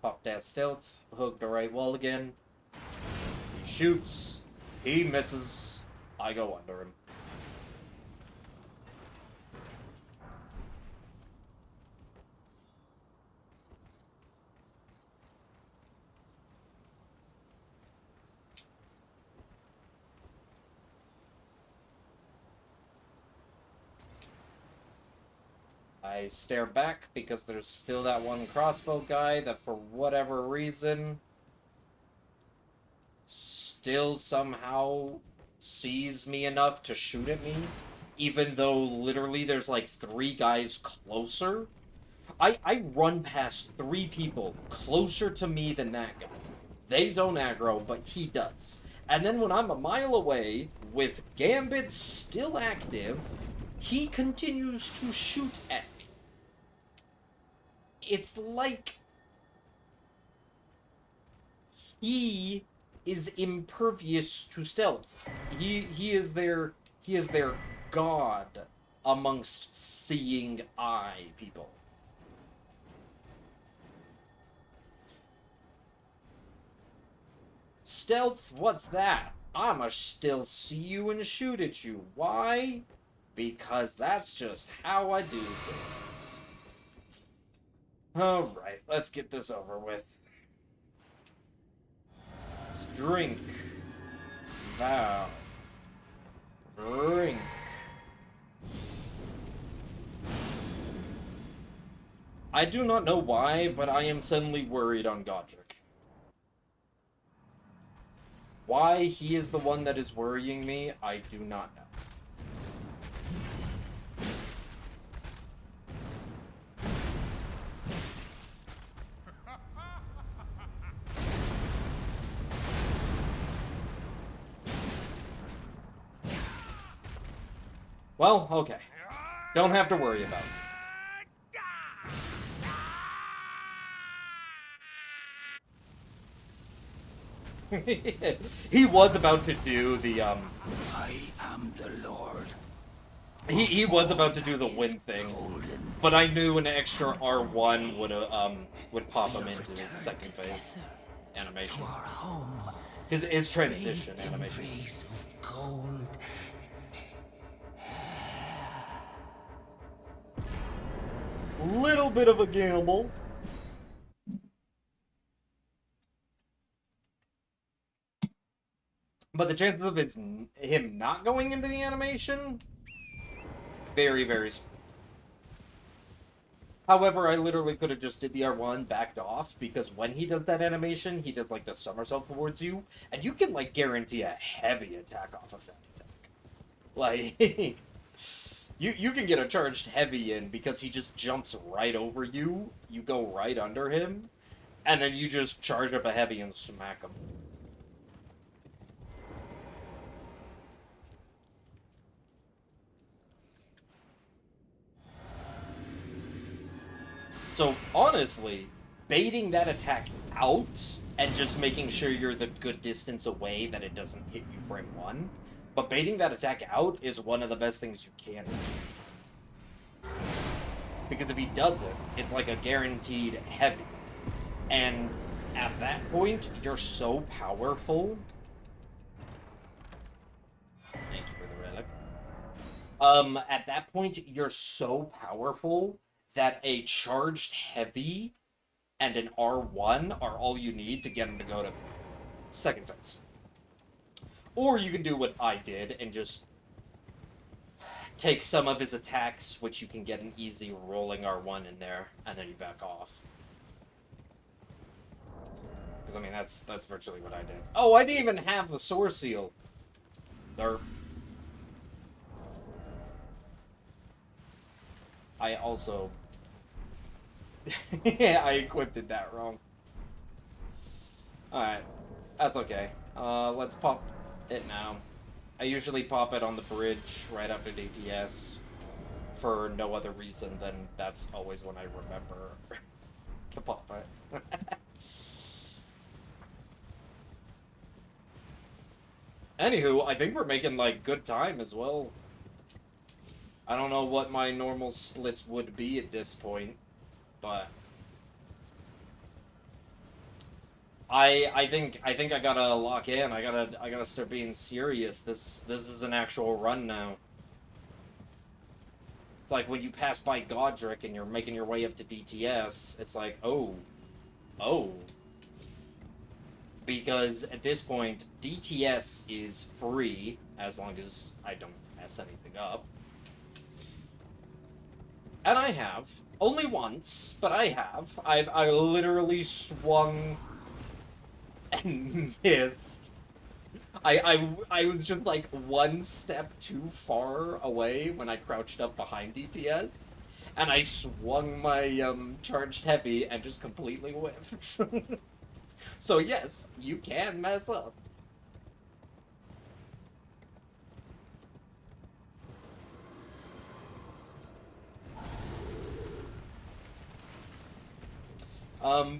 Pop that stealth. Hook the right wall again. He shoots. He misses. I go under him. I stare back because there's still that one crossbow guy that for whatever reason still somehow sees me enough to shoot at me, even though literally there's like 3 guys closer. I run past 3 people closer to me than that guy. They don't aggro, but he does. And then when I'm a mile away, with Gambit still active, he continues to shoot at me. It's like he is impervious to stealth. He is their god amongst seeing eye people. Stealth? What's that? I'ma still see you and shoot at you. Why? Because that's just how I do things. Alright, let's get this over with. Let's drink. Vow. Drink. I do not know why, but I am suddenly worried on Godric. Why he is the one that is worrying me, I do not know. Well, okay. Don't have to worry about it. He was about to do the, I am the Lord. He was about to do the win thing, but I knew an extra R1 would pop him into his second phase animation. Our home. His transition Bathed in animation. rays of gold. Little bit of a gamble. But the chances of him not going into the animation, very, very small. However, I literally could have just did the R1, backed off, because when he does that animation, he does, like, the somersault towards you, and you can, like, guarantee a heavy attack off of that attack. Like, you can get a charged heavy in because he just jumps right over you, you go right under him, and then you just charge up a heavy and smack him. So, honestly, baiting that attack out and just making sure you're the good distance away that it doesn't hit you frame 1, but baiting that attack out is one of the best things you can do. Because if he doesn't, it's like a guaranteed heavy. And at that point, you're so powerful. Thank you for the relic. At that point, you're so powerful that a charged heavy and an R1 are all you need to get him to go to second phase. Or you can do what I did and just take some of his attacks, which you can get an easy rolling R1 in there, and then you back off. Because, I mean, that's virtually what I did. Oh, I didn't even have the Source Seal. Derp. I also... yeah, I equipped it that wrong. Alright. That's okay. Let's pop it now. I usually pop it on the bridge right after DTS for no other reason than that's always when I remember to pop it. Anywho, I think we're making, like, good time as well. I don't know what my normal splits would be at this point, but I think I gotta lock in. I gotta start being serious. This is an actual run now. It's like when you pass by Godric and you're making your way up to DTS, it's like, oh. Because at this point, DTS is free, as long as I don't mess anything up. And I have. Only once, but I have. I literally swung and missed. I was just like one step too far away when I crouched up behind DTS, and I swung my charged heavy and just completely whiffed. So yes, you can mess up.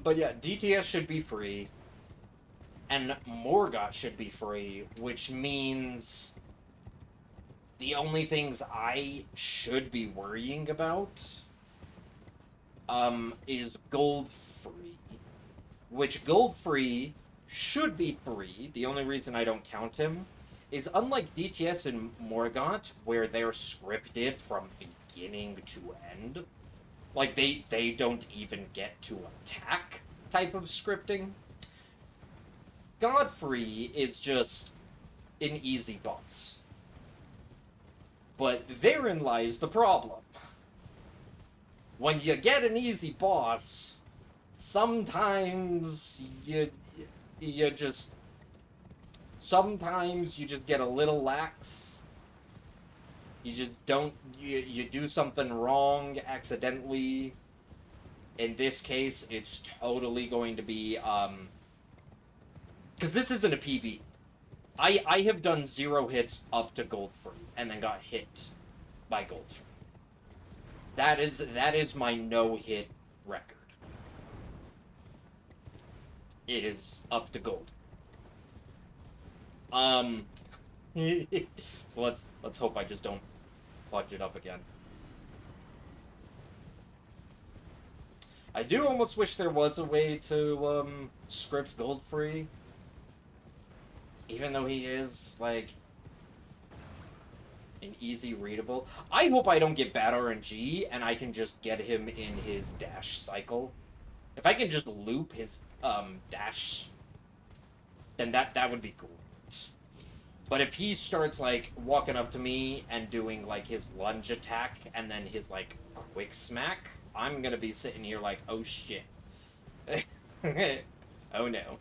But yeah, DTS should be free. And Morgott should be free, which means the only things I should be worrying about, is gold free. Which gold free should be free. The only reason I don't count him is unlike DTS and Morgott, where they're scripted from beginning to end. Like, they don't even get to attack type of scripting. Godfrey is just an easy boss. But therein lies the problem. When you get an easy boss, sometimes you just get a little lax. You just don't, you do something wrong accidentally. In this case, it's totally going to be, because this isn't a PB. I have done 0 hits up to gold free, and then got hit by gold free. That is my no-hit record. It is up to gold. So let's hope I just don't fudge it up again. I do almost wish there was a way to script gold free. Even though he is, like, an easy readable. I hope I don't get bad RNG and I can just get him in his dash cycle. If I can just loop his dash, then that would be cool. But if he starts, like, walking up to me and doing, like, his lunge attack and then his, like, quick smack, I'm gonna be sitting here like, oh shit. Oh no.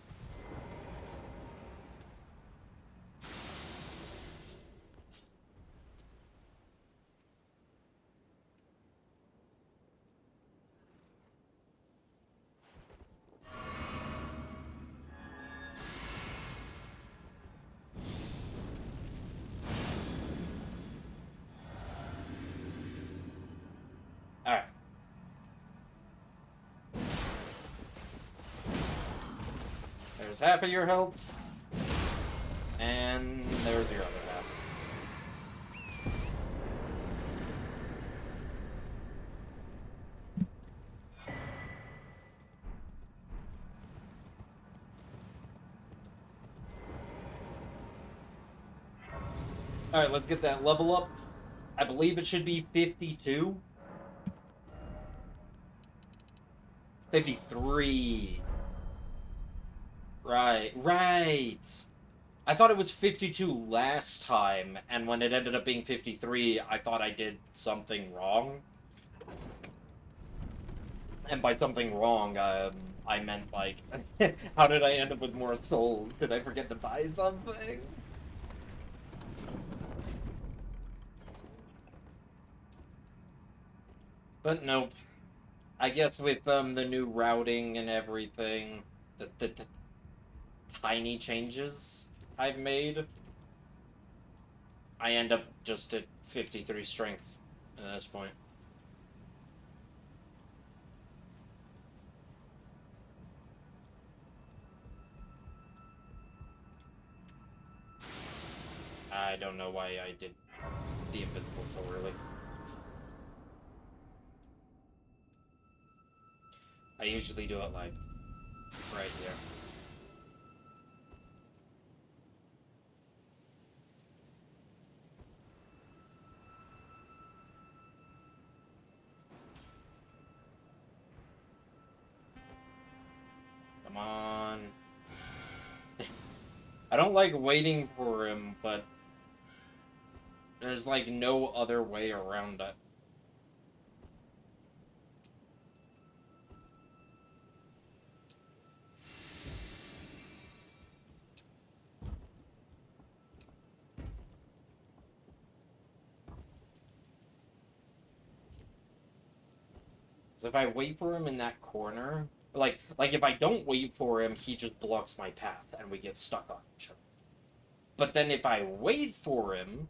Alright. There's half of your health. And there's your other half. Alright, let's get that level up. I believe it should be 52. 53. Right, right. I thought it was 52 last time, and when it ended up being 53, I thought I did something wrong. And by something wrong, I meant, like, how did I end up with more souls? Did I forget to buy something? But nope. I guess with the new routing and everything, the tiny changes I've made, I end up just at 53 strength at this point. I don't know why I did the invisible so early. I usually do it, like, right here. Come on. I don't like waiting for him, but there's, like, no other way around it. Because if I wait for him in that corner, like if I don't wait for him, he just blocks my path, and we get stuck on each other. But then if I wait for him,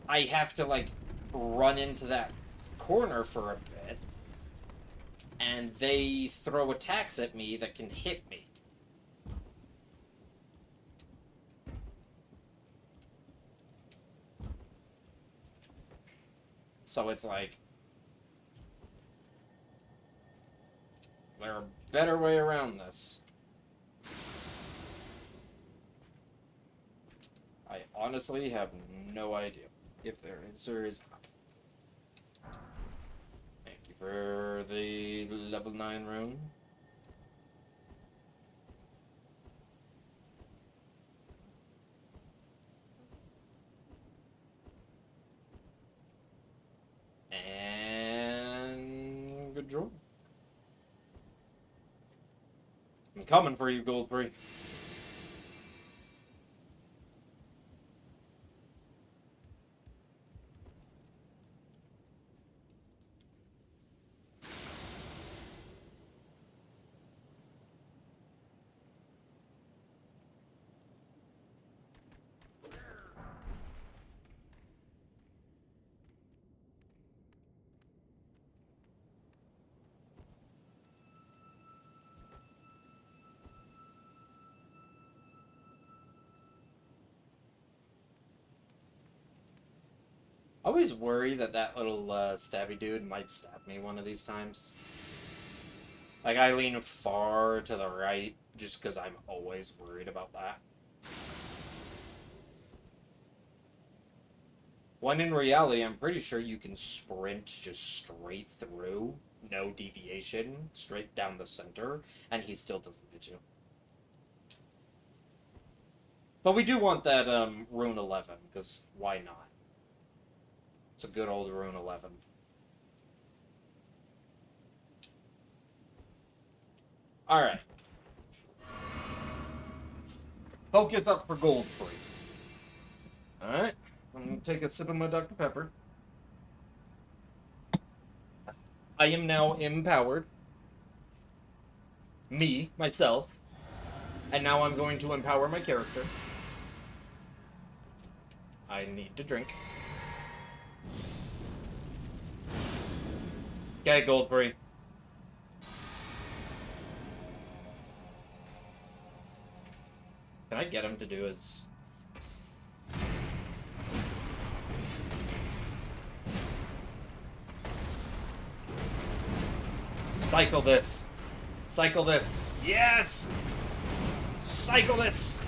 I have to, like, run into that corner for a bit, and they throw attacks at me that can hit me. So it's like, there's a better way around this. I honestly have no idea if there is or is not. Thank you for the level 9 rune. And good job. I'm coming for you, Goldfree. I always worry that that little stabby dude might stab me one of these times. Like, I lean far to the right just because I'm always worried about that. When in reality, I'm pretty sure you can sprint just straight through, no deviation, straight down the center, and he still doesn't hit you. But we do want that rune 11, because why not? It's a good old rune 11. Alright. Focus up for Goldfree. Alright. I'm going to take a sip of my Dr. Pepper. I am now empowered. Me, myself. And now I'm going to empower my character. I need to drink. Okay, Goldfree. Can I get him to do his... Cycle this. Cycle this. Yes! Cycle this!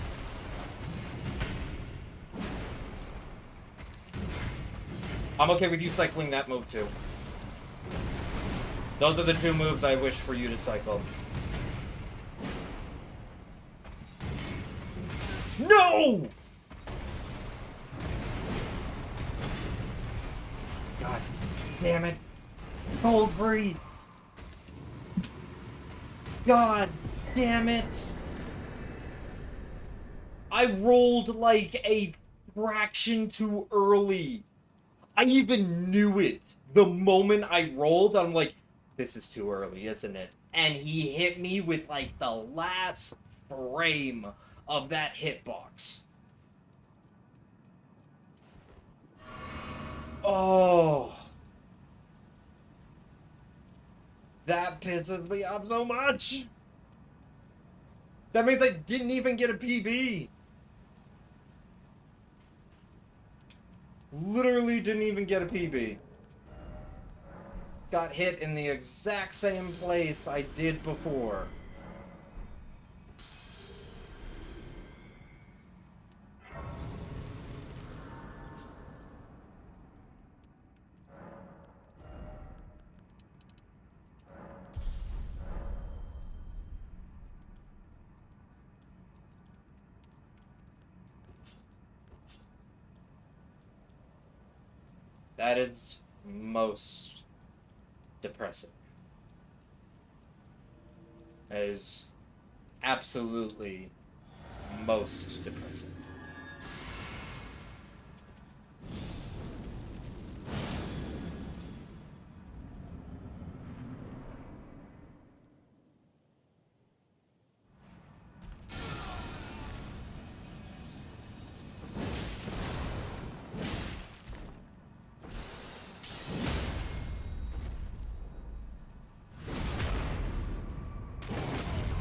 I'm okay with you cycling that move too. Those are the two moves I wish for you to cycle. No! God damn it. Cold breed. God damn it. I rolled like a fraction too early. I even knew it. The moment I rolled, I'm like, this is too early, isn't it? And he hit me with like the last frame of that hitbox. Oh. That pisses me off so much. That means I didn't even get a PB. Literally didn't even get a PB. Got hit in the exact same place I did before. That is most depressing. That is absolutely most depressing.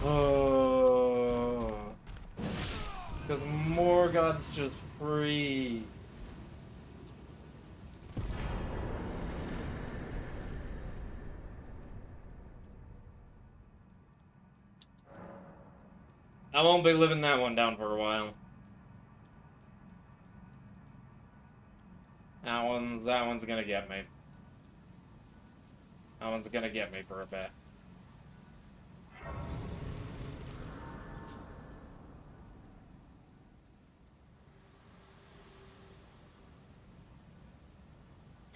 Oh, because Morgoth's just free. I won't be living that one down for a while. That one's gonna get me. That one's gonna get me for a bit.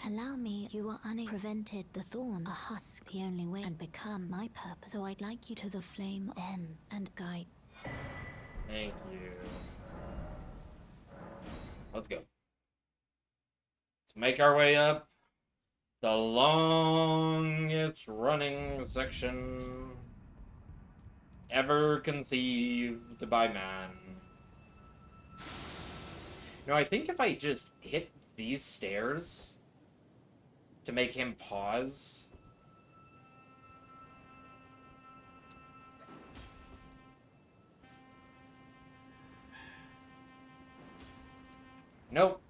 Allow me, you are prevented the thorn, a husk, the only way, and become my purpose. So I'd like you to the flame then and guide. Thank you. Let's go. Let's make our way up the longest running section ever conceived by man. You know, I think if I just hit these stairs to make him pause. Nope.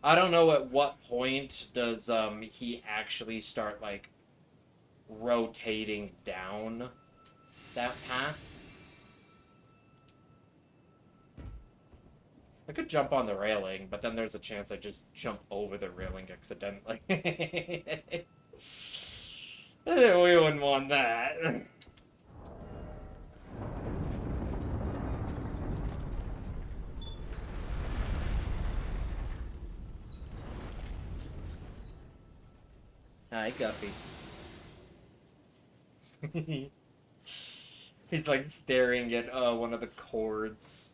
I don't know at what point does he actually start like rotating down that path. I could jump on the railing, but then there's a chance I just jump over the railing accidentally. We wouldn't want that. Hi, Guppy. He's like staring at one of the cords.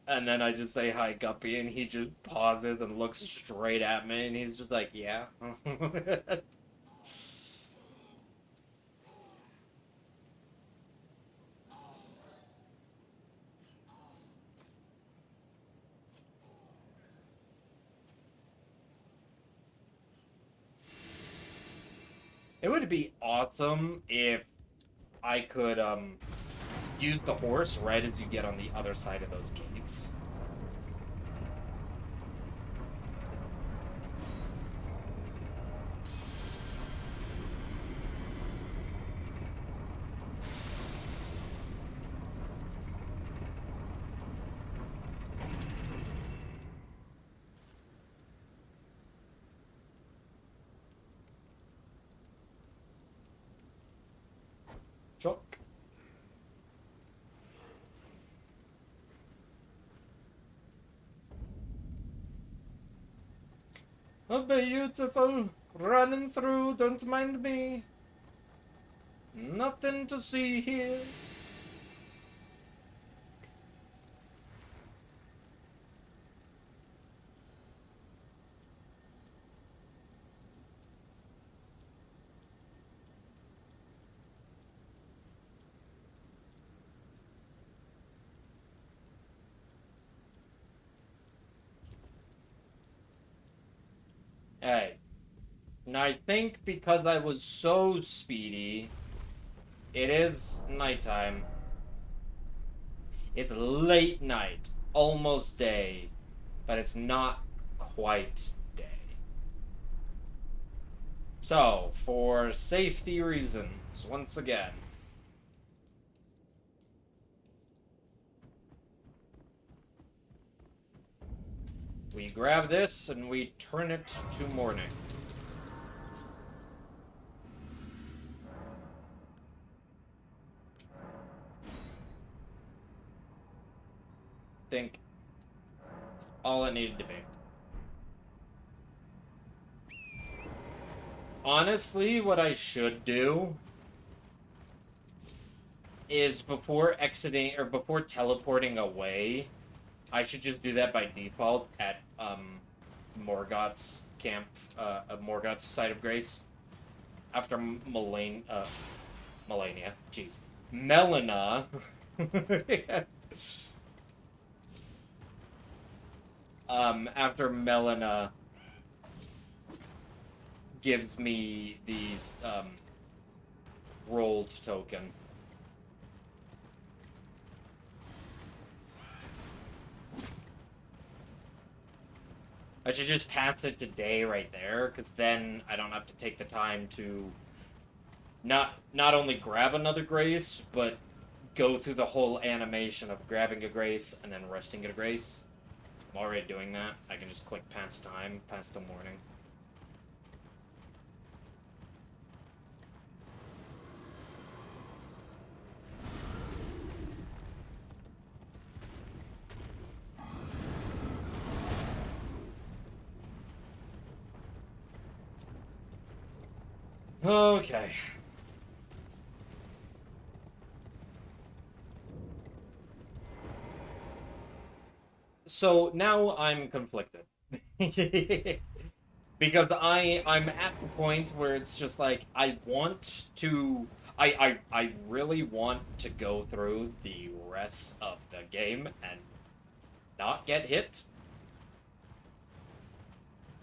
And then I just say hi, Guppy, and he just pauses and looks straight at me, and he's just like, yeah. It would be awesome if I could use the horse right as you get on the other side of those gates. Oh, beautiful. Running through, don't mind me. Nothing to see here. Hey. And I think because I was so speedy, it is nighttime. It's late night, almost day, but it's not quite day. So, for safety reasons, once again, we grab this and we turn it to morning. Think that's all it needed to be. Honestly, what I should do is before exiting or before teleporting away, I should just do that by default at Morgoth's camp, Morgoth's site of grace. After Melania, jeez, Melina. After Melina gives me these rolled token. I should just pass it today right there, because then I don't have to take the time to not only grab another grace, but go through the whole animation of grabbing a grace and then resting a grace. I'm already doing that. I can just click past time, past the morning. Okay. So now I'm conflicted. Because I'm at the point where it's just like I want to I really want to go through the rest of the game and not get hit.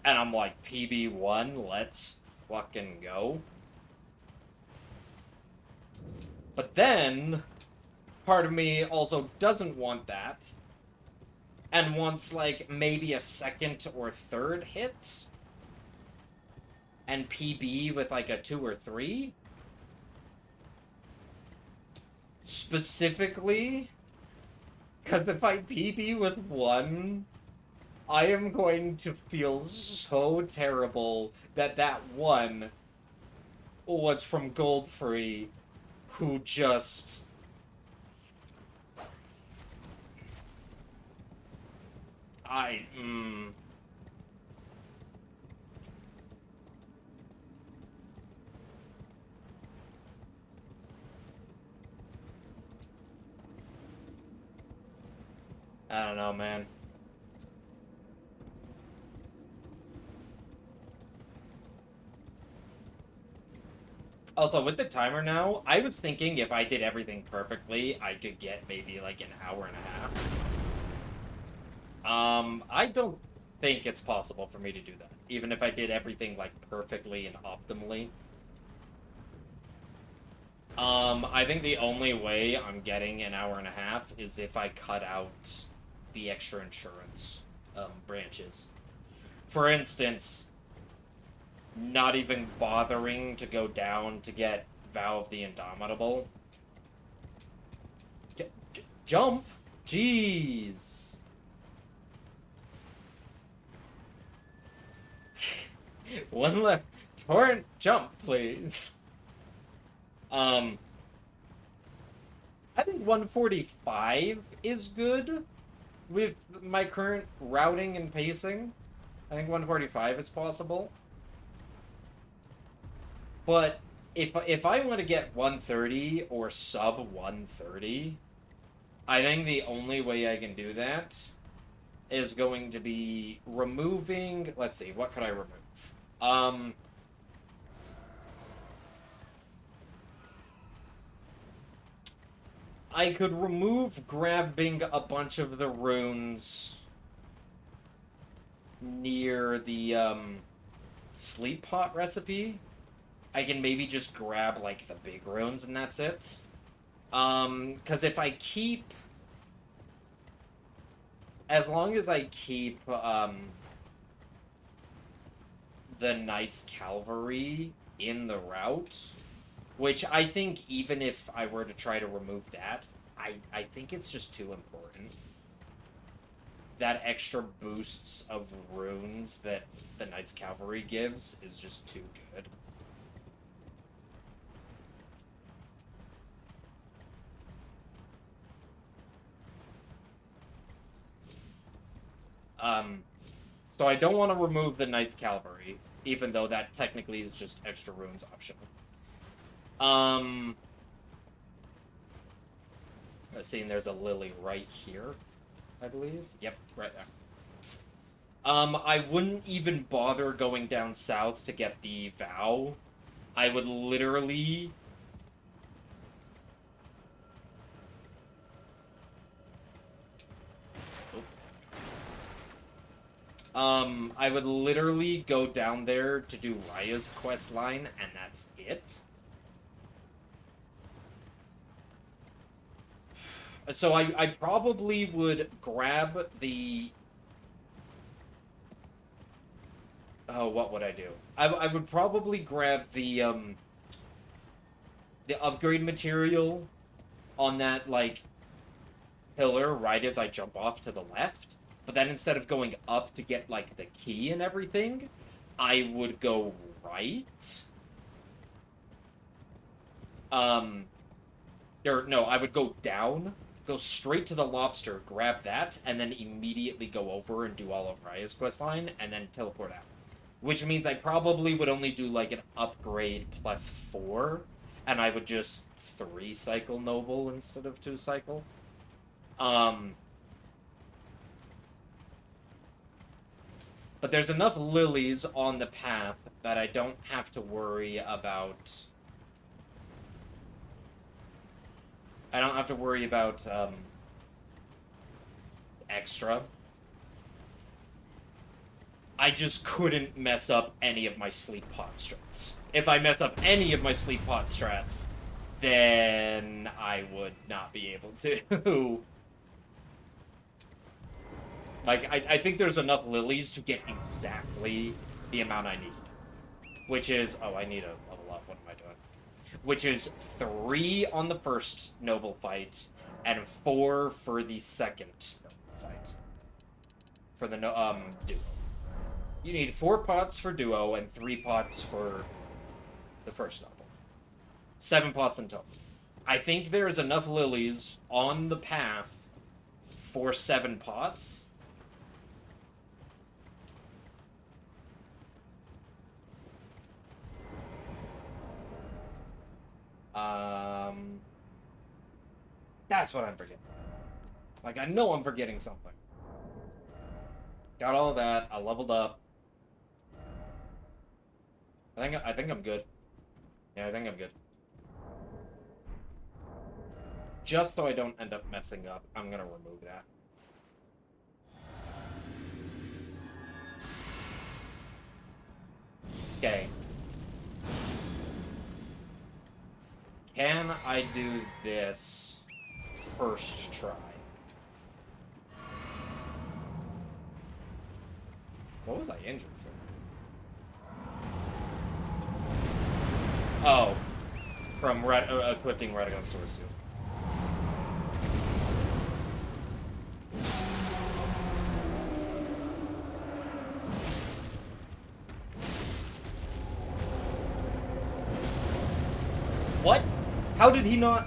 And I'm like, PB1, let's fucking go. But then, part of me also doesn't want that. And wants, like, maybe a second or third hit. And PB with, like, a 2 or 3. Specifically, because if I PB with 1, I am going to feel so terrible that that 1 was from Goldfree, who just... I don't know, man. Also, with the timer now, I was thinking if I did everything perfectly, I could get maybe like an hour and a half. I don't think it's possible for me to do that, even if I did everything like perfectly and optimally. I think the only way I'm getting an hour and a half is if I cut out the extra insurance branches. For instance, not even bothering to go down to get Vow of the Indomitable. Jump? Jeez. One left. Torrent, jump, please. I think 145 is good with my current routing and pacing. I think 145 is possible. But if I want to get 130 or sub 130, I think the only way I can do that is going to be removing... Let's see, what could I remove? I could remove grabbing a bunch of the runes near the, sleep pot recipe. I can maybe just grab, like, the big runes and that's it. Because if I keep... As long as I keep, the Knight's Cavalry in the route, which I think even if I were to try to remove that, I think it's just too important. That extra boosts of runes that the Knight's Cavalry gives is just too good. So I don't want to remove the Knight's Cavalry, even though that technically is just extra runes optional. Seeing there's a lily right here, I believe. Yep, right there. I wouldn't even bother going down south to get the vow. I would literally... I would literally go down there to do Raya's quest line, and that's it. So I probably would grab the... Oh, what would I do? I would probably grab the upgrade material on that, like, pillar right as I jump off to the left. But then instead of going up to get, like, the key and everything, I would go right. No, I would go down, go straight to the lobster, grab that, and then immediately go over and do all of Raya's questline, and then teleport out. Which means I probably would only do, like, an upgrade plus 4, and I would just 3-cycle Noble instead of 2-cycle. But there's enough lilies on the path that I don't have to worry about... I don't have to worry about, extra. I just couldn't mess up any of my sleep pot strats. If I mess up any of my sleep pot strats, then I would not be able to. Like, I think there's enough lilies to get exactly the amount I need. Which is... Oh, I need a level up. What am I doing? Which is 3 on the first noble fight, and 4 for the second noble fight. For the, duo. You need 4 pots for duo, and 3 pots for the first noble. 7 pots in total. I think there's enough lilies on the path for 7 pots. That's what I'm forgetting. Like, I know I'm forgetting something. Got all of that. I leveled up. I think I'm good. Yeah, I think I'm good. Just so I don't end up messing up, I'm gonna remove that. Okay. Can I do this first try? What was I injured for? Oh. From equipping Radagon Sword Seal. What? How did he not...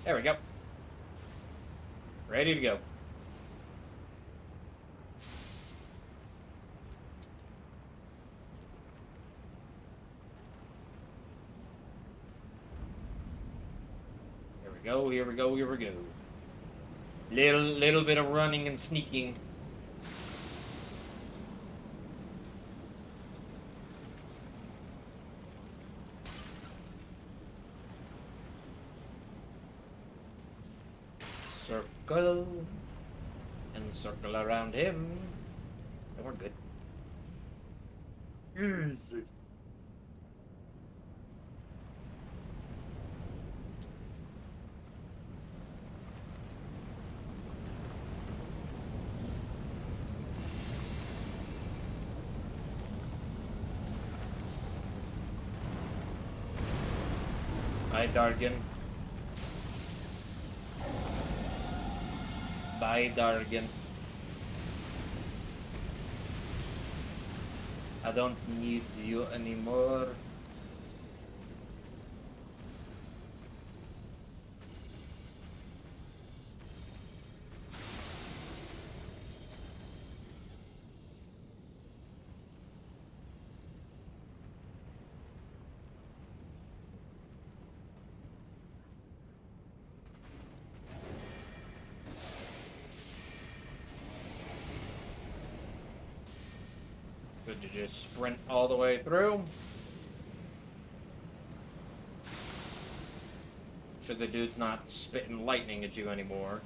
There we go. Ready to go. Here we go, here we go, here we go. Little bit of running and sneaking. Circle and circle around him. And we're good. Easy. Hi, Dargan. Bye, Dargan. I don't need you anymore. Could you just sprint all the way through? Sure the dude's not spitting lightning at you anymore.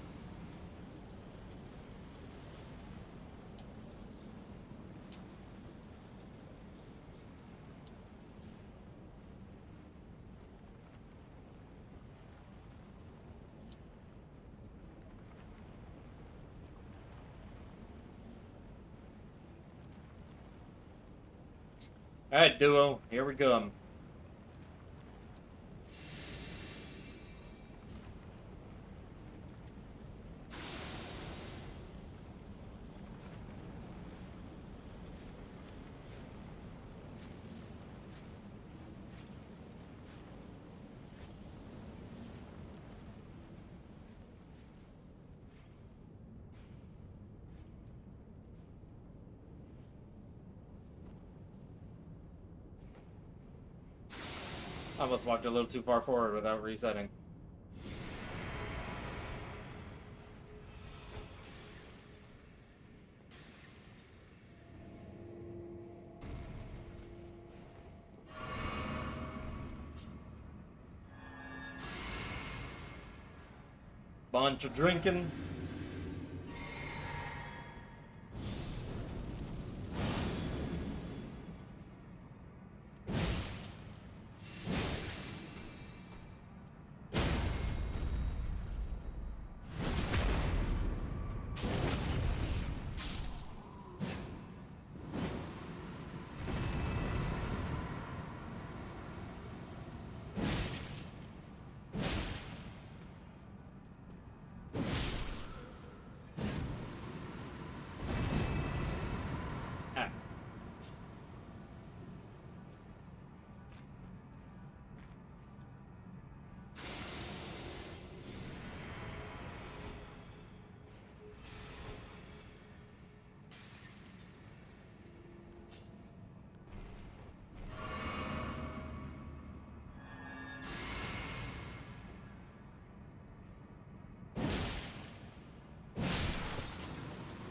Alright, duo, here we come. I almost walked a little too far forward without resetting. Bunch of drinking. Ah.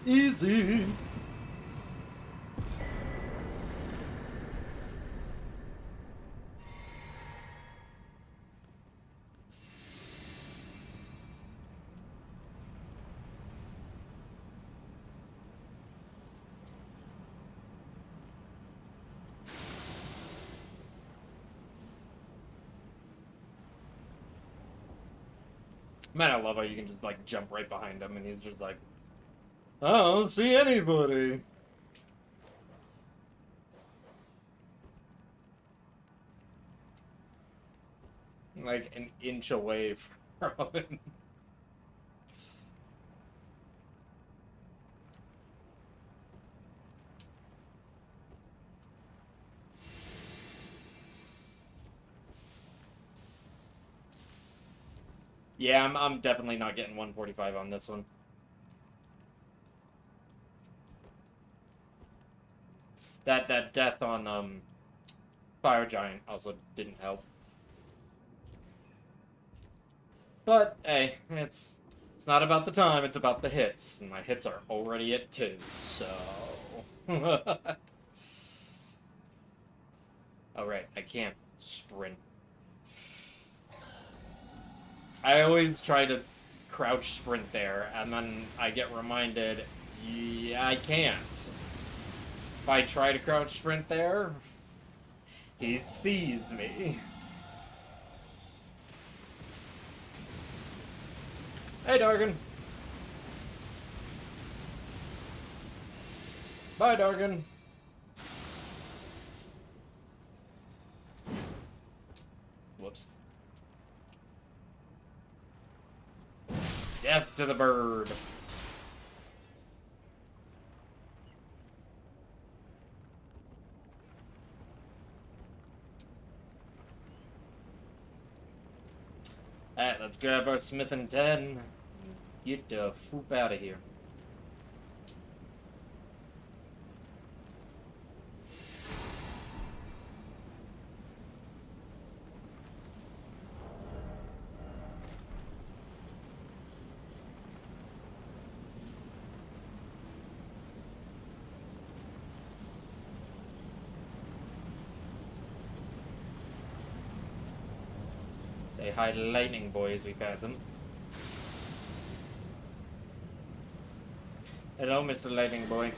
Easy. Man, I love how you can just like jump right behind him and he's just like, I don't see anybody. Like an inch away from him. Yeah, I'm definitely not getting 145 on this one. That death on Fire Giant also didn't help. But hey, it's not about the time, it's about the hits. And my hits are already at 2, so alright, I can't sprint. I always try to crouch sprint there, and then I get reminded, yeah, I can't. If I try to crouch sprint there, he sees me. Hey, Dargan. Bye, Dargan. Whoops. Death to the bird. Alright, let's grab our Smith and 10. Get the foop out of here. Say hi to Lightning Boy as we pass him. Hello, Mr. Lightning Boy.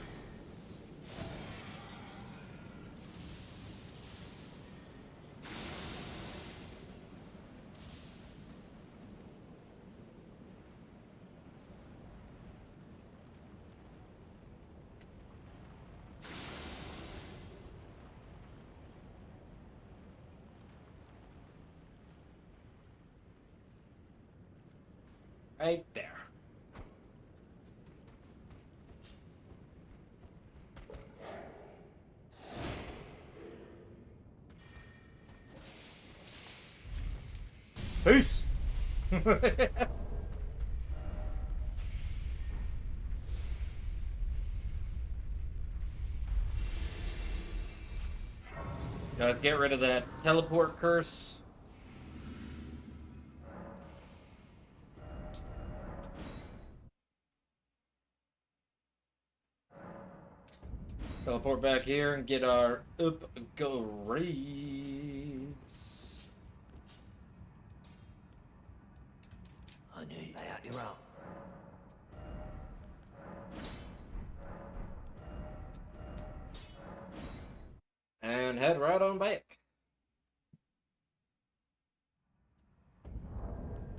Right there. Peace! Gotta get rid of that teleport curse. Teleport back here and get our upgrades. Honey, lay out your arm. And head right on back.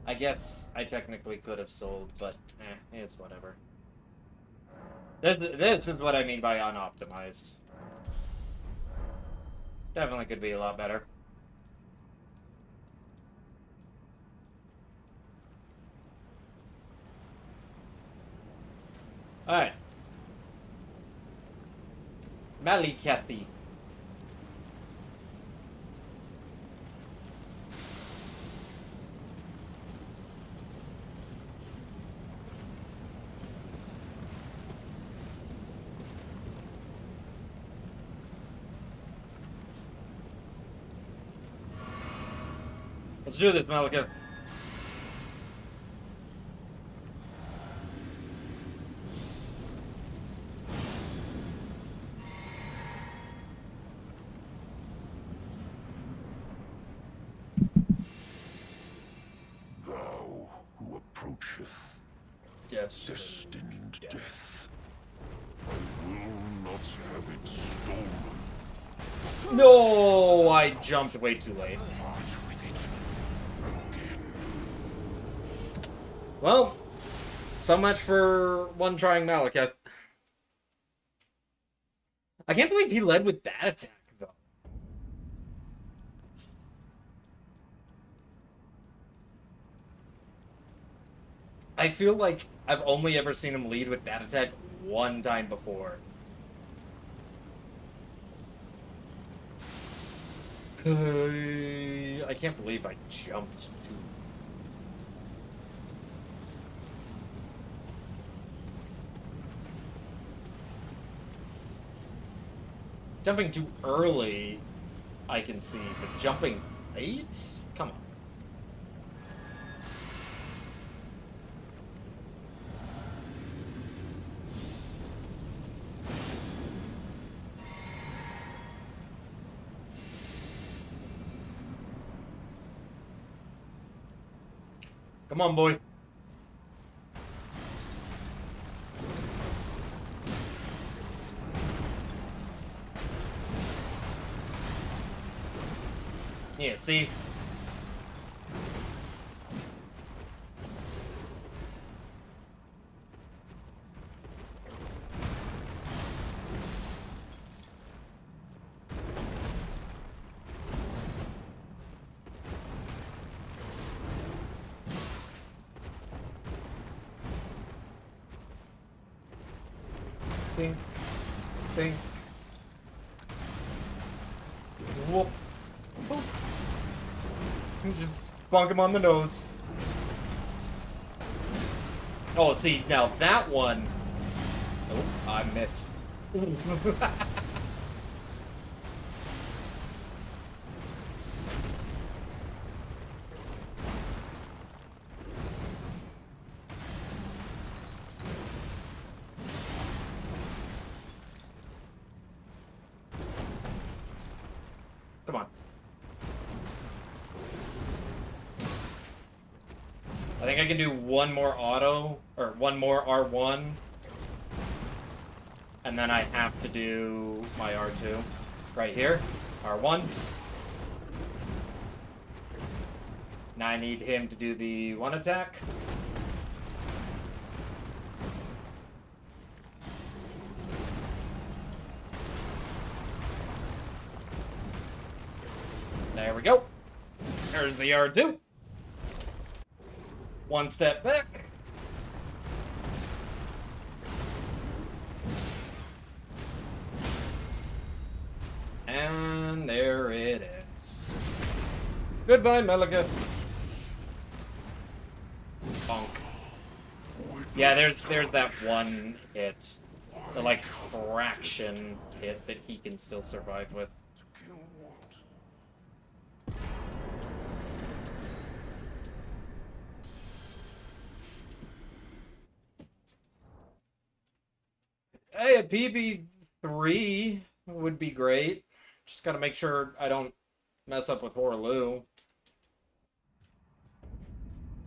I guess I technically could have sold, but it's whatever. This is what I mean by unoptimized. Definitely could be a lot better. Alright. Malikathy. Let's do this, Malakath. Thou who approacheth destined death, I will not have it stolen. No, I jumped way too late. Part with it again. Well, so much for one trying Malakath. I can't believe he led with that attack, though. I feel like I've only ever seen him lead with that attack one time before. I can't believe I jumped too. Jumping too early, I can see, but jumping late? Come on. Come on, boy. Yeah, see? Think. Think. Whoop. Boop. Just bonk him on the nose. Oh, see, now that one... Oh, I missed. Come on. I think I can do one more auto, or one more R1. And then I have to do my R2. Right here. R1. Now I need him to do the one attack. There we go. There's the R2. One step back. And there it is. Goodbye, Melica. Bonk. Yeah, there's that one hit. The, like, fraction hit that he can still survive with. Hey, a PB3 would be great. Just gotta make sure I don't mess up with Horaloo.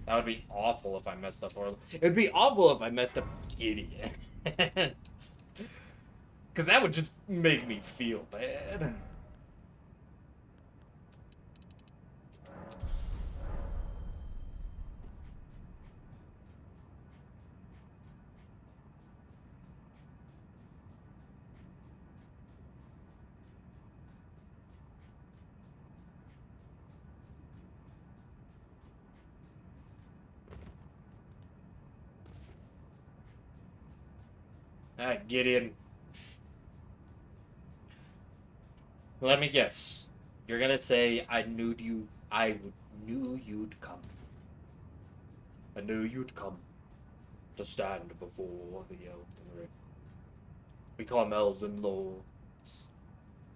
That would be awful if I messed up Horaloo. It would be awful if I messed up Gideon. Because that would just make me feel bad. Alright, get in. Let me guess. You're gonna say, I knew you'd come. I knew you'd come to stand before the Elden Ring. We call them Elden Lords.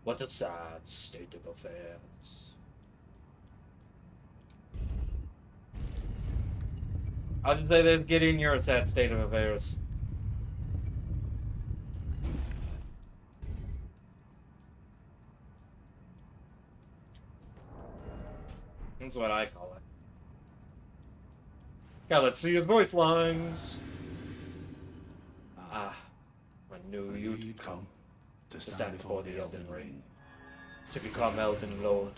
What a sad state of affairs. I'll just say that Gideon, you're a sad state of affairs. That's what I call it. God, let's see his voice lines. I knew you'd come to stand before the Elden Ring. To become Elden Lord.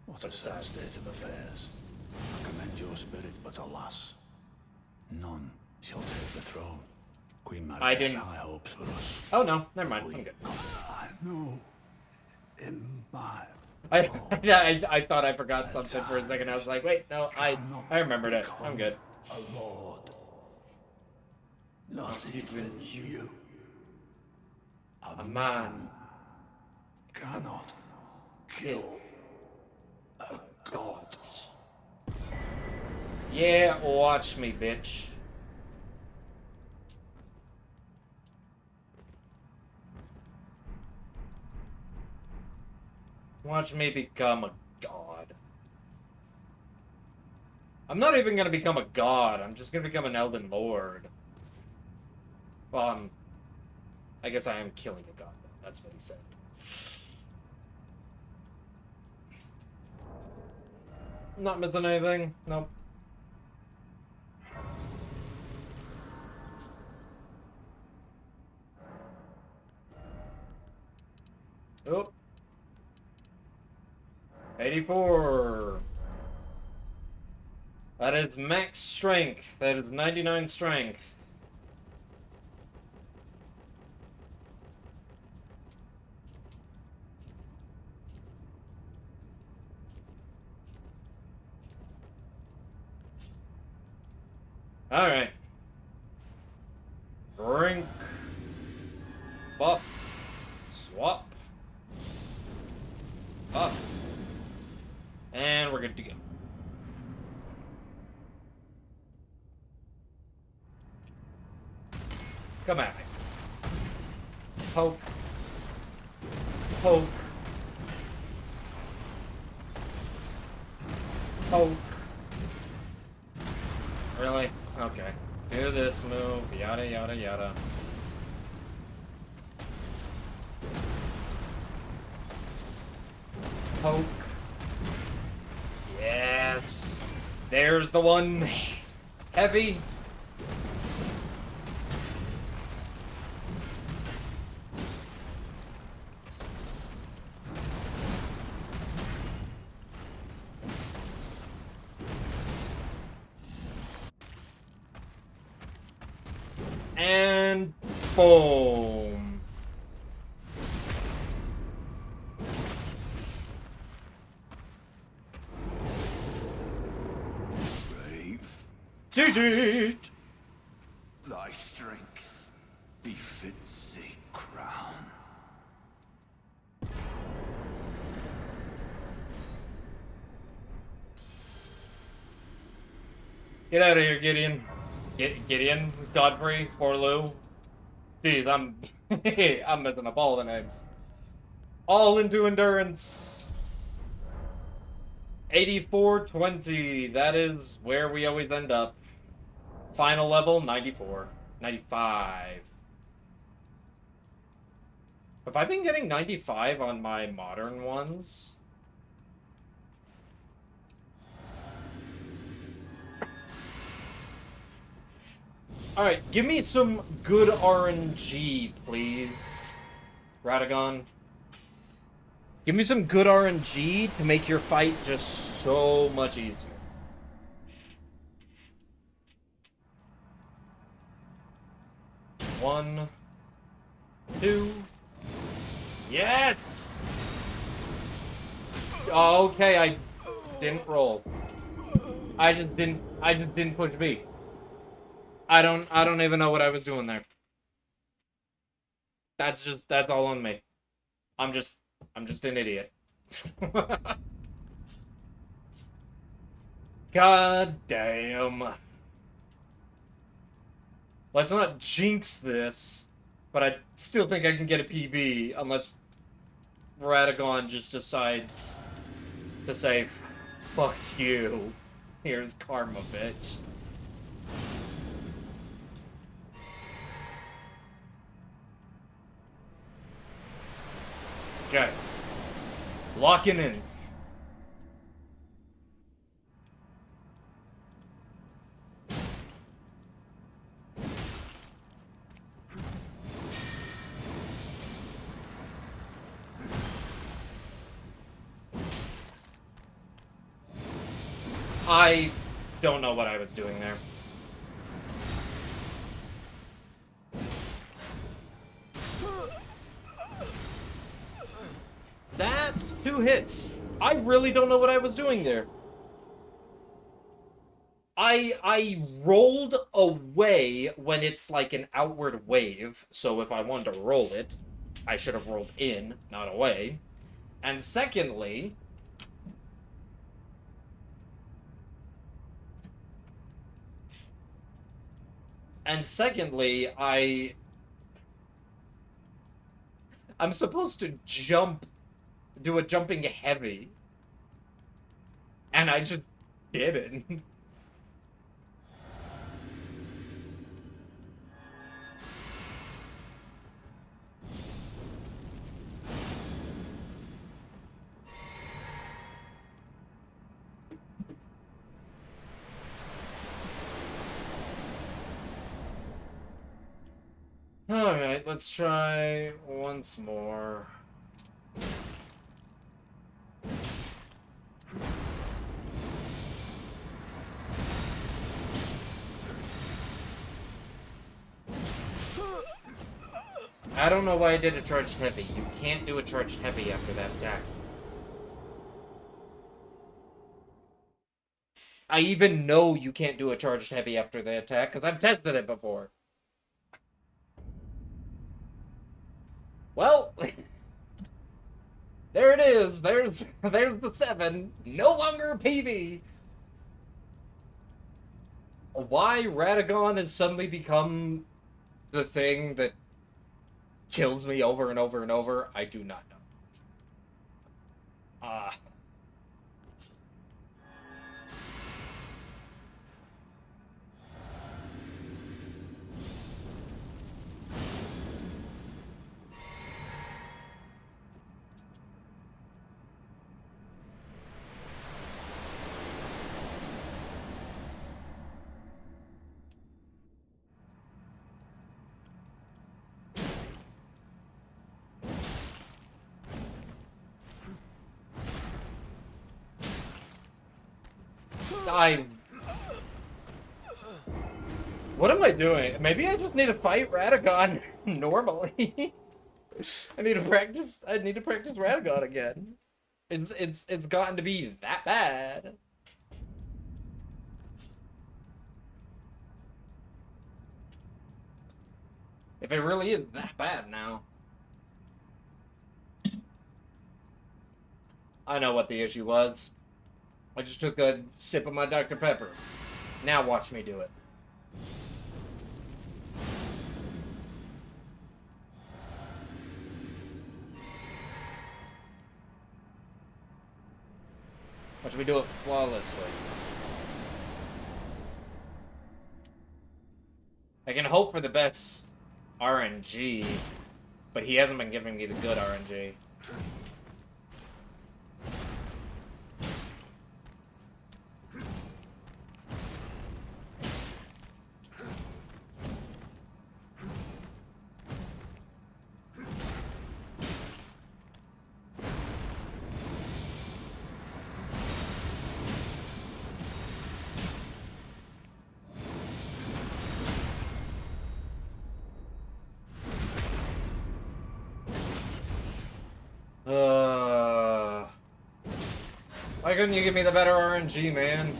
What a sad state of affairs. I commend your spirit, but alas, none shall take the throne. Queen Mary has high hopes for us. Oh no, never mind. I'm good. I know in my I thought I forgot something for a second. I was like, wait, no, I remembered it. I'm good. a lord. Not even you. A man Cannot kill a god. Yeah, watch me, bitch. Watch me become a god. I'm not even gonna become a god. I'm just gonna become an Elden Lord. Well, I guess I am killing a god, though. That's what he said. Not missing anything. Nope. Oh. 84. That is max strength. That is 99 strength. Alright. Drink. Buff. Swap. Buff. And we're good to go. Come at me. Poke. Poke. Poke. Really? Okay. Do this move, yada yada yada. Poke. Yes. There's the one. Heavy. And boom. Brave. GG. Thy strength befits a crown. Get out of here, Gideon. Gideon, Godfrey, Orlu. Jeez, I'm I'm messing up all the names. All into endurance. 8420. That is where we always end up. Final level 94. 95. Have I been getting 95 on my modern ones? Alright, give me some good RNG, please. Radagon. Give me some good RNG to make your fight just so much easier. One. Two. Yes! Oh, okay, I didn't roll. I just didn't push B. I don't even know what I was doing there. That's all on me. I'm just an idiot. God damn. Let's not jinx this, but I still think I can get a PB unless Radagon just decides to say, fuck you. Here's karma, bitch. Okay. Locking in. I don't know what I was doing there. That's 2 hits. I really don't know what I was doing there. I rolled away when it's like an outward wave, so if I wanted to roll it, I should have rolled in, not away. And secondly, I'm supposed to jump do a jumping heavy. And I just didn't. Alright, let's try once more. I don't know why I did a charged heavy. You can't do a charged heavy after that attack. I even know you can't do a charged heavy after the attack, because I've tested it before. Well, there it is. There's the 7. No longer PV. Why Radagon has suddenly become the thing that kills me over and over and over, I do not know. What am I doing? Maybe I just need to fight Radagon normally. I need to practice Radagon again. It's gotten to be that bad. If it really is that bad now. I know what the issue was. I just took a sip of my Dr. Pepper. Now watch me do it. Watch me do it flawlessly. I can hope for the best RNG, but he hasn't been giving me the good RNG. Why couldn't you give me the better RNG, man?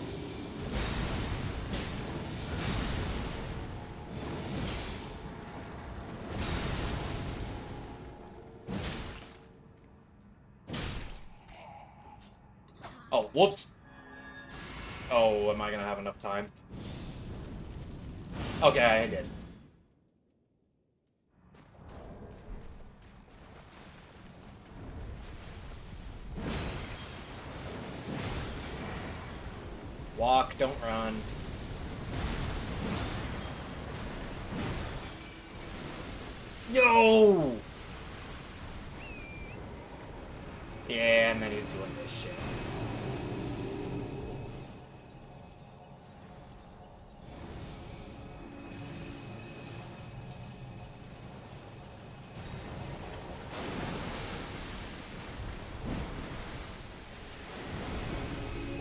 Oh, whoops. Oh, am I gonna have enough time? Okay, I did. Walk, don't run. Yo! Yeah, and then he's doing this shit.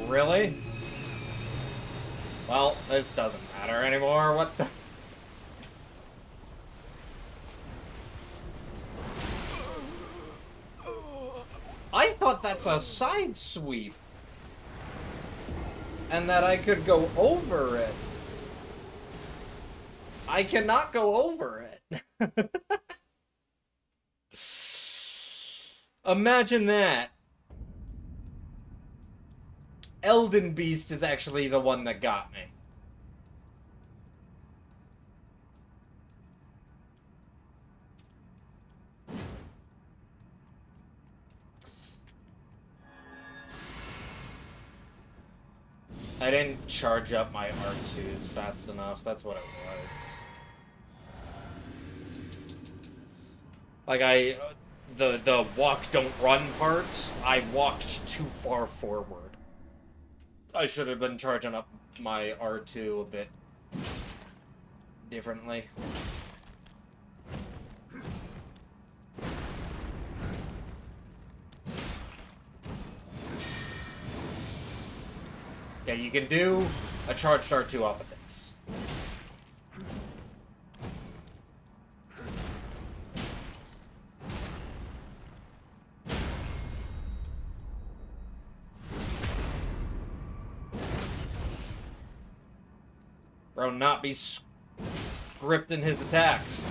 Really? Well, this doesn't matter anymore. What the? I thought that's a side sweep. And that I could go over it. I cannot go over it. Imagine that. Elden Beast is actually the one that got me. I didn't charge up my R2s fast enough. That's what it was. Like, the walk, don't run part, I walked too far forward. I should have been charging up my R2 a bit differently. Okay, you can do a charged R2 off of this. Bro, not be scripting his attacks.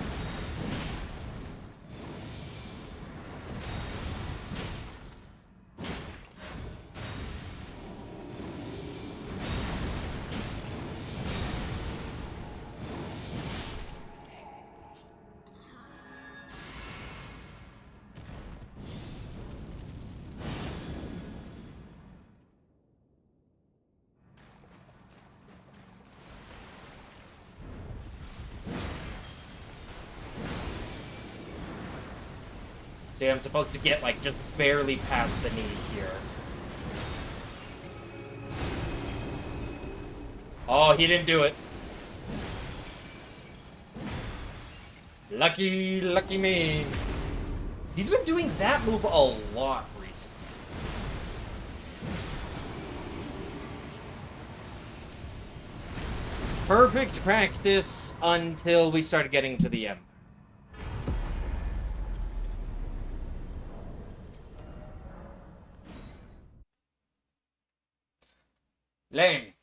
See, I'm supposed to get, like, just barely past the knee here. Oh, he didn't do it. Lucky, lucky me. He's been doing that move a lot recently. Perfect practice until we started getting to the end. Lame.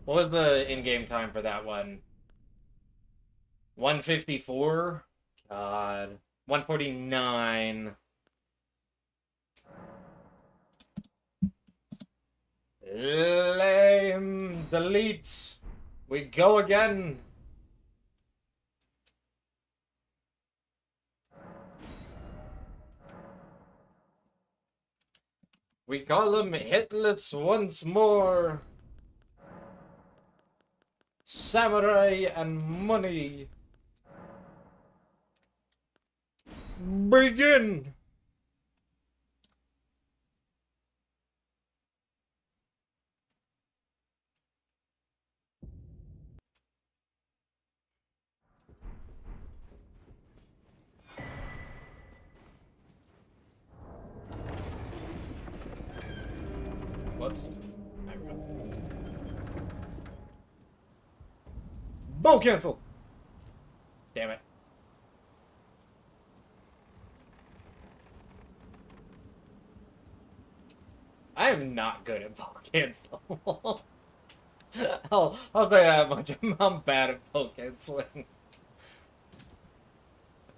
What was the in-game time for that one? 154? God. 149. Lame. Delete. We go again. We call him Hitless once more. Samurai and money. Begin. Whoops. Bow cancel. Damn it. I am not good at bow cancel. I'll say that much. I'm bad at bow canceling.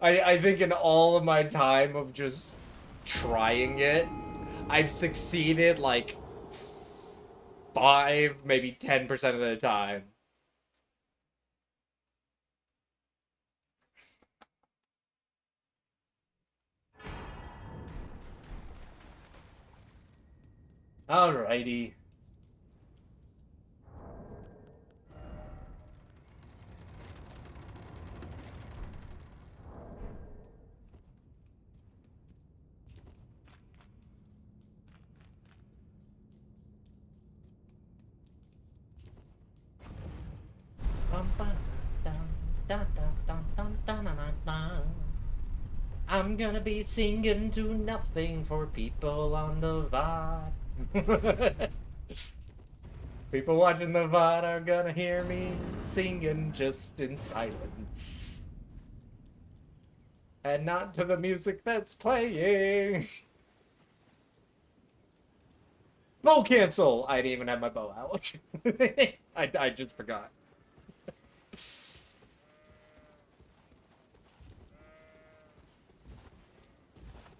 I think in all of my time of just trying it, I've succeeded like 5, maybe 10% of the time. Alrighty. I'm gonna be singing to nothing for people on the VOD. People watching the VOD are gonna hear me singing just in silence. And not to the music that's playing. Bow cancel! I didn't even have my bow out. I just forgot.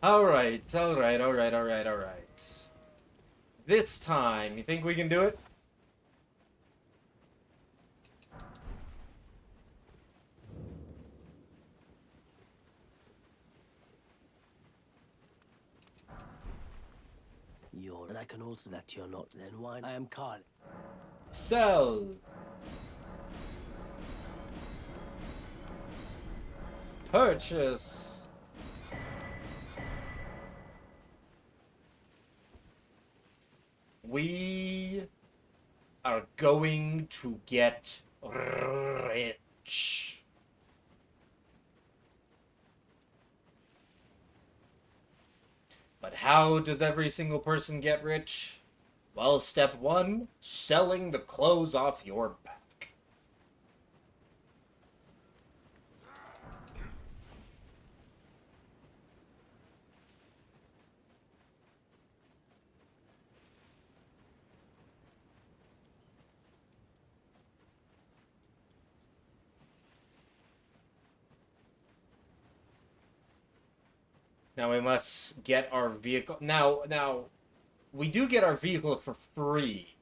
Alright. This time, you think we can do it? And I can also that you're not. Then why? I am Carl. Sell. Purchase. We are going to get rich. But how does every single person get rich? Well, step one, selling the clothes off your back. Now we must get our vehicle. Now, we do get our vehicle for free.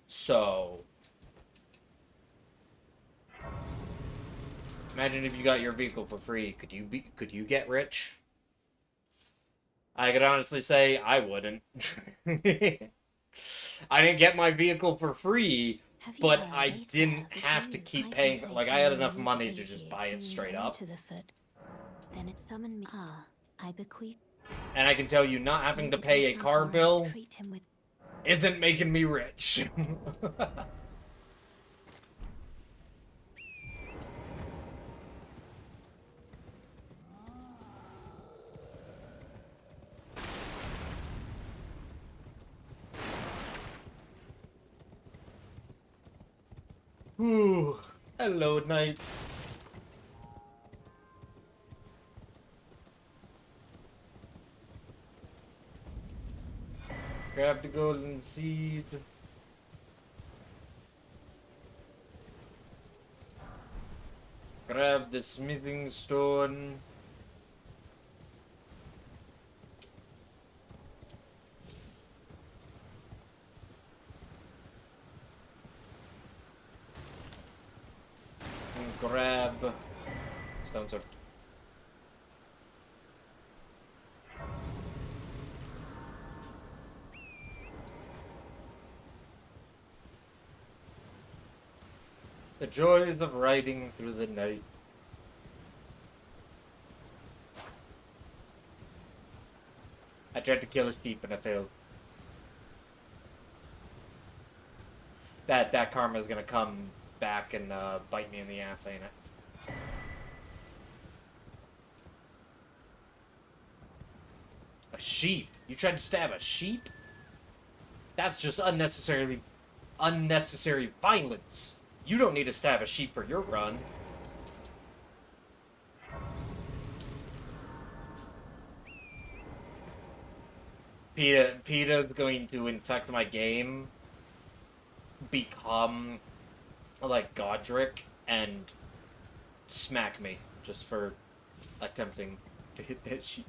So, imagine if you got your vehicle for free. Could you get rich? I could honestly say I wouldn't. I didn't get my vehicle for free, but I didn't have to keep paying. Like, I had enough money to just buy it straight up. Then it summoned me. I bequeath. And I can tell you, not having to pay a car bill isn't making me rich. Ooh, hello, knights. Grab the golden seed. Grab the smithing stone. And grab stone sword. The joys of riding through the night. I tried to kill a sheep and I failed. That karma's gonna come back and bite me in the ass, ain't it? A sheep? You tried to stab a sheep? That's just unnecessary violence. You don't need to stab a sheep for your run. PETA's going to infect my game, become like Godric, and smack me just for attempting to hit that sheep.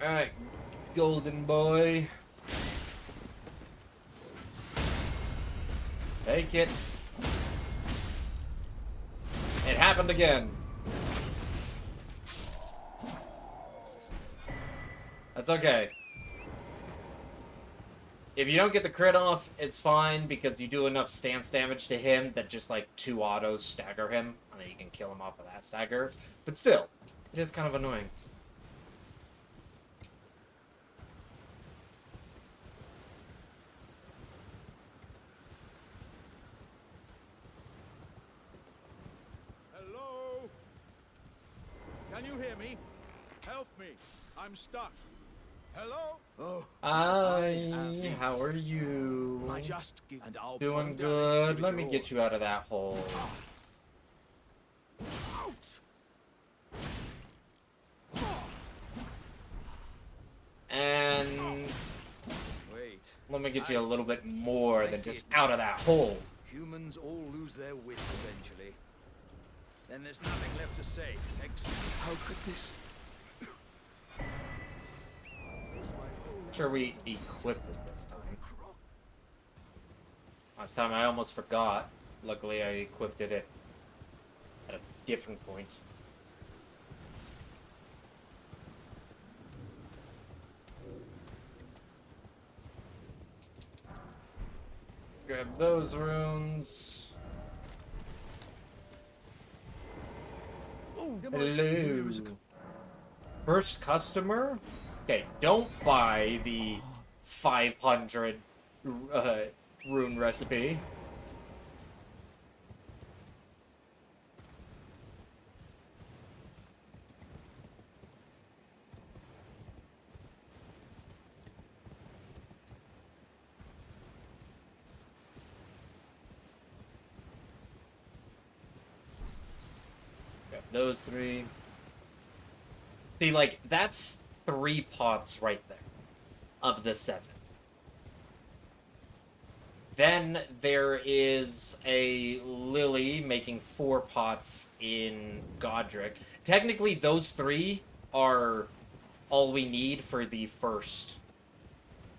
Alright, golden boy. Take it. It happened again. That's okay. If you don't get the crit off, it's fine, because you do enough stance damage to him that just, like, 2 autos stagger him, and then you can kill him off of that stagger. But still, it is kind of annoying. Hello? Can you hear me? Help me. I'm stuck. Hello? Oh, Hi, how are you? I just give and I'll Doing find out good. if Let you're me all- get you out of that hole. Ouch! And Wait. let me get you a little bit more than just out of that hole. Humans all lose their wits eventually. Then there's nothing left to say. How could this? Sure, we equipped it this time. Last time I almost forgot. Luckily, I equipped it at a different point. Grab those runes. Hello. First customer? Okay, don't buy the 500 rune recipe. Got those 3. See, like, that's 3 pots right there of the 7. Then there is a Lily making 4 pots in Godric. Technically, those 3 are all we need for the first.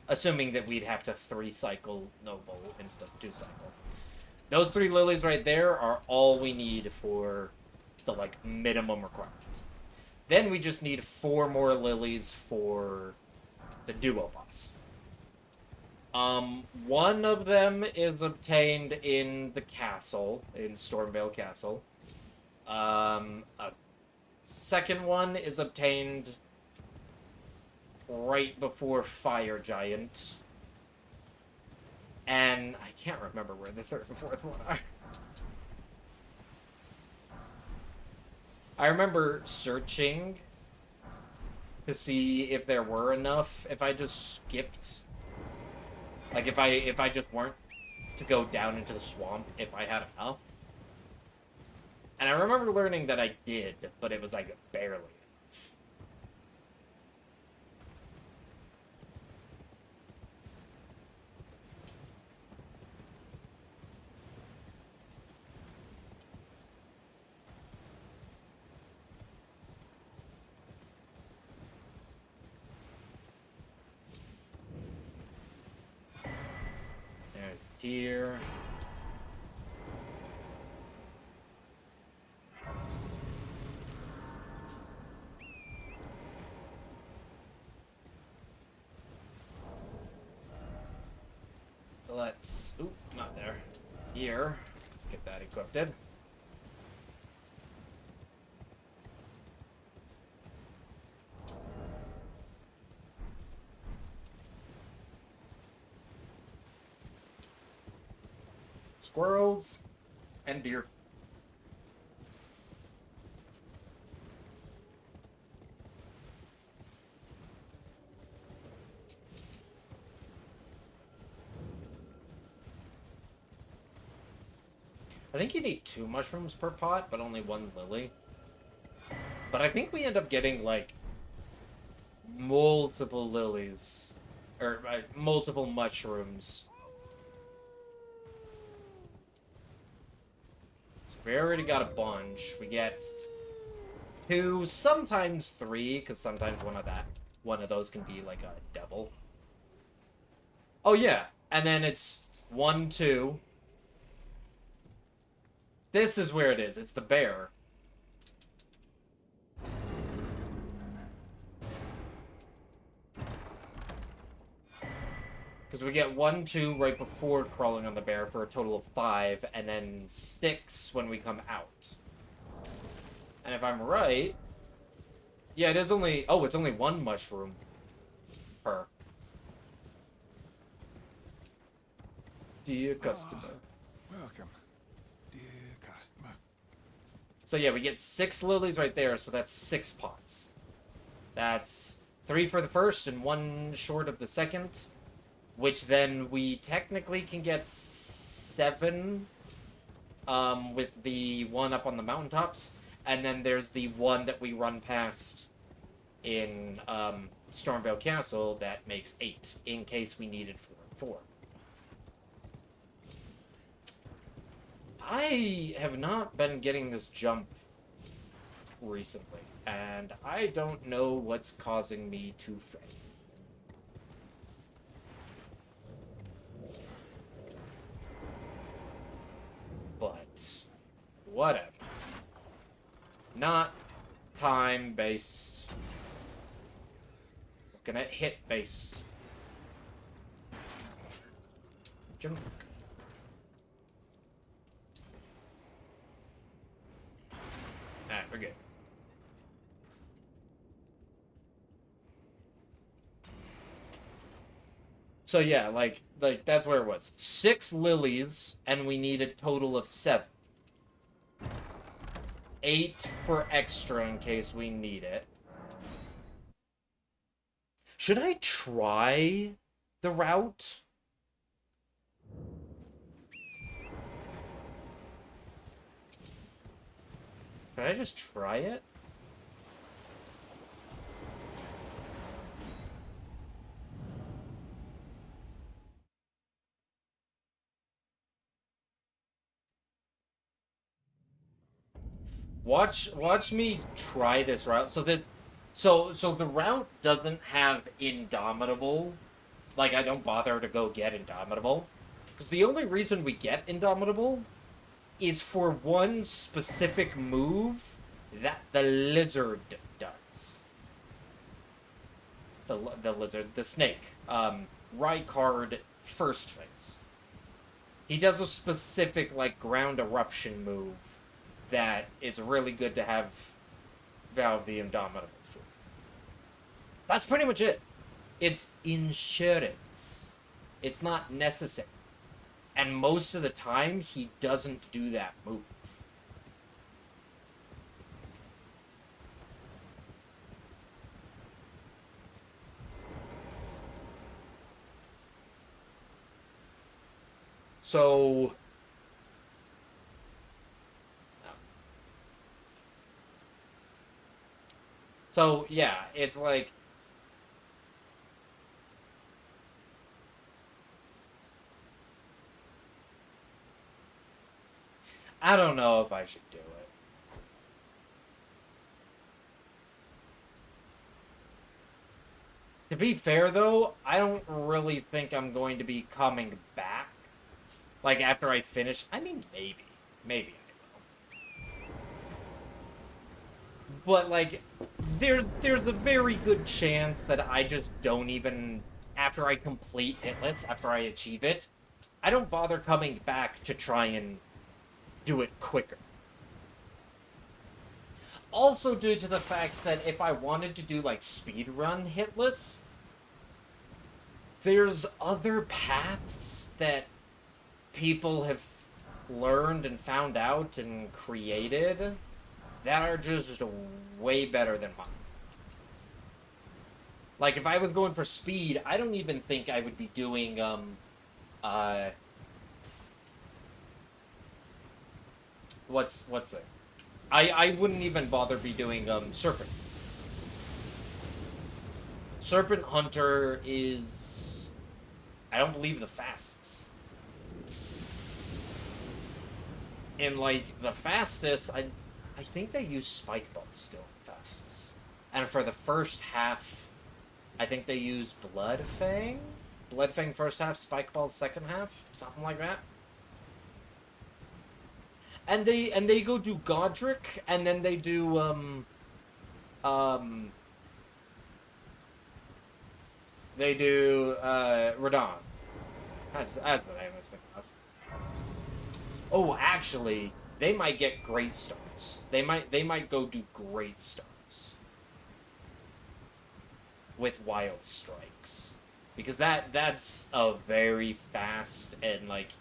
Assuming that we'd have to 3-cycle Noble instead of 2-cycle. Those 3 lilies right there are all we need for the, like, minimum requirement. Then we just need 4 more lilies for the duo boss. One of them is obtained in the castle, in Stormvale Castle. A second one is obtained right before Fire Giant. And I can't remember where the third and fourth one are. I remember searching to see if there were enough, if I just skipped. Like, if I just weren't to go down into the swamp, if I had enough. And I remember learning that I did, but it was, like, barely. There's the deer. Let's... Oop, not there. Here. Let's get that equipped. Squirrels and deer. I think you need 2 mushrooms per pot, but only 1 lily. But I think we end up getting, like, multiple lilies. Or, multiple mushrooms. So we already got a bunch. We get 2, sometimes 3, because sometimes one of those can be, like, a devil. Oh, yeah. And then it's 1, 2... This is where it is. It's the bear. Because we get 1, 2 right before crawling on the bear for a total of 5, and then 6 when we come out. And if I'm right... Yeah, it is only... Oh, it's only 1 mushroom per. Dear customer. Welcome, dear customer. So yeah, we get 6 lilies right there, so that's 6 pots. That's 3 for the first and 1 short of the second. Which then we technically can get 7 with the one up on the mountaintops. And then there's the one that we run past in Stormvale Castle that makes 8, in case we needed 4 and 4. I have not been getting this jump recently, and I don't know what's causing me to fail. Whatever. Not time-based. Looking at hit-based. Junk. Alright, we're good. So yeah, like that's where it was. 6 lilies, and we need a total of 7. 8 for extra in case we need it. Should I try the route? Should I just try it? Watch me try this route. So the route doesn't have Indomitable. Like, I don't bother to go get Indomitable. Because the only reason we get Indomitable is for one specific move that the lizard does. The lizard, the snake. Rykard first phase. He does a specific, like, ground eruption move that it's really good to have Valve the Indomitable for. That's pretty much it. It's insurance. It's not necessary. And most of the time, he doesn't do that move. So... So, yeah, it's like... I don't know if I should do it. To be fair, though, I don't really think I'm going to be coming back. Like, after I finish... I mean, maybe. Maybe I will. But, like, there's a very good chance that I just don't even... After I complete Hitless, after I achieve it, I don't bother coming back to try and do it quicker. Also due to the fact that if I wanted to do, like, speedrun Hitless, there's other paths that people have learned and found out and created that are just way better than mine. Like, if I was going for speed, I don't even think I would be doing, what's it? I wouldn't even bother be doing, Serpent. Serpent Hunter is, I don't believe, the fastest. And, like, the fastest, I think they use Spike Ball still the fastest. And for the first half, I think they use Blood Fang? Blood Fang first half, Spike Ball second half? Something like that. And they go do Godric, and then they do, they do, Radon. That's the name I was thinking of. Oh, actually, they might get Great Stars. They might go do Great Stars. With Wild Strikes. Because that's a very fast and, like,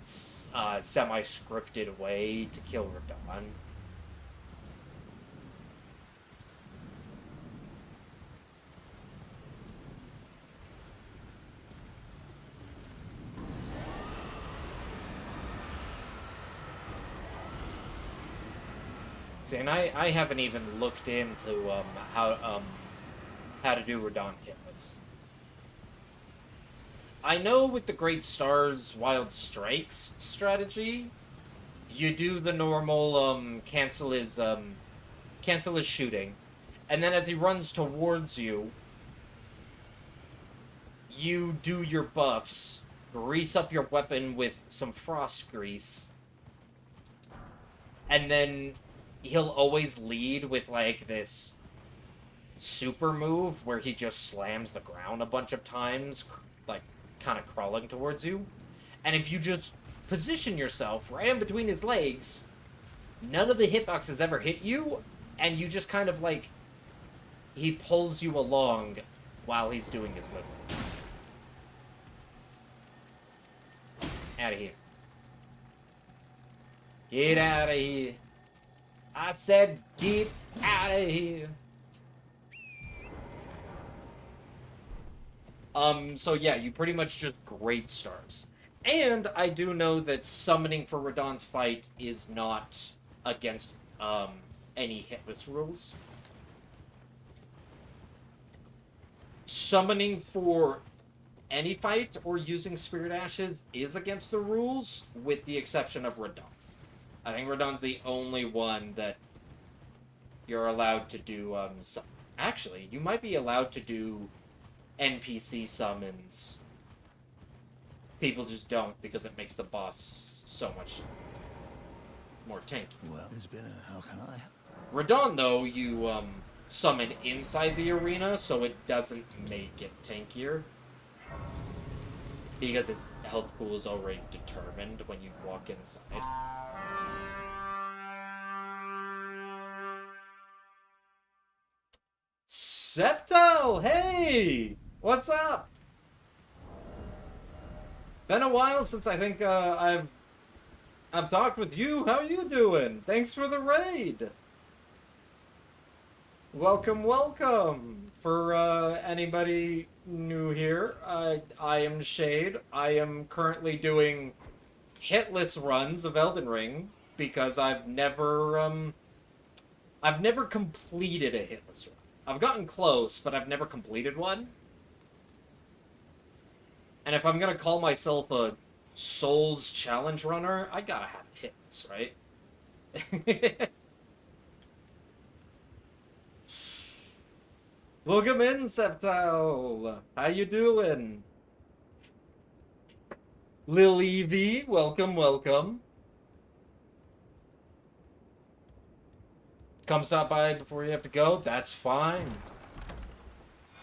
semi-scripted way to kill Radon. See, and I haven't even looked into how to do Radon Hitless. I know with the Great Stars Wild Strikes strategy, you do the normal cancel his shooting, and then as he runs towards you, you do your buffs, grease up your weapon with some frost grease, And then he'll always lead with, like, this super move where he just slams the ground a bunch of times, like, kind of crawling towards you. And if you just position yourself right in between his legs, none of the hitboxes ever hit you, and you just kind of, like, he pulls you along while he's doing his move. Out of here. Get out of here. I said get out of here. So yeah, you pretty much just great stars. And I do know that summoning for Radahn's fight is not against, any hitless rules. Summoning for any fight or using Spirit Ashes is against the rules, with the exception of Radahn. I think Radahn's the only one that you're allowed to do, actually, you might be allowed to do NPC summons. People just don't, because it makes the boss so much more tanky. Well, it's been a... how can I... Radahn, though, you, summon inside the arena, so it doesn't make it tankier. Because its health pool is already determined when you walk inside. Septal! Hey! What's up? Been a while since I think I've talked with you. How are you doing? Thanks for the raid. Welcome, welcome. For anybody new here, I am Shade. I am currently doing Hitless Runs of Elden Ring because I've never completed a Hitless Run. I've gotten close, but I've never completed one. And if I'm gonna call myself a Souls challenge runner, I gotta have Hitless, right? Welcome in, Septal. How you doing? Lil Evie, welcome, welcome. Come stop by before you have to go. That's fine.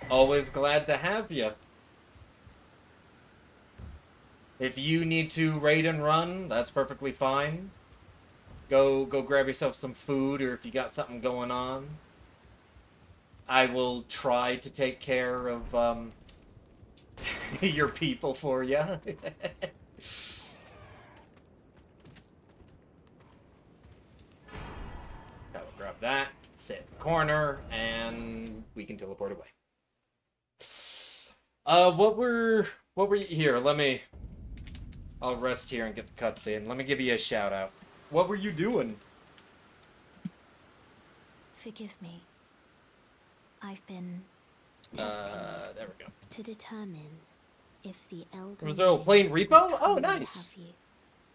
Always glad to have you. If you need to raid and run, that's perfectly fine. Go grab yourself some food, or if you got something going on. I will try to take care of your people for you. I will grab that, sit in the corner, and we can teleport away. What were you here? I'll rest here and get the cutscene. Let me give you a shout out. What were you doing? Forgive me. I've been testing there we go. to determine if the elder. Was there playing Repo? Oh, nice.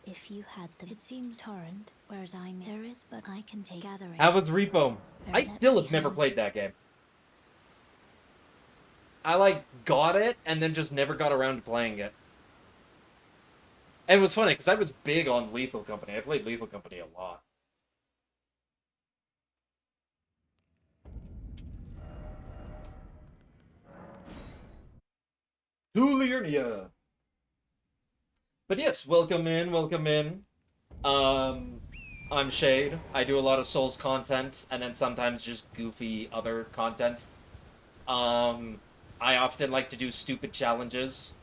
If you had them, it seems torrent, whereas there is, but I can take gathering. How was Repo? I still have never played that game. I, like, got it, and then just never got around to playing it. And it was funny, because I was big on Lethal Company. I played Lethal Company a lot. Tuliernia. But yes, welcome in, welcome in. I'm Shade. I do a lot of Souls content, and then sometimes just goofy other content. I often like to do stupid challenges.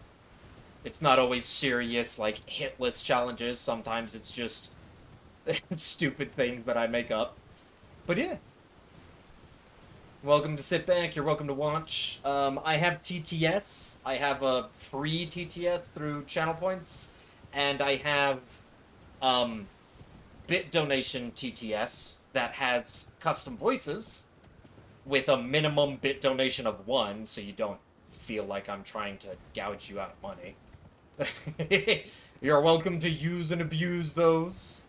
It's not always serious, like, hitless challenges. Sometimes it's just stupid things that I make up. But yeah. Welcome to sit back. You're welcome to watch. I have TTS. I have a free TTS through channel points. And I have bit donation TTS that has custom voices with a minimum bit donation of 1, so you don't feel like I'm trying to gouge you out of money. You're welcome to use and abuse those.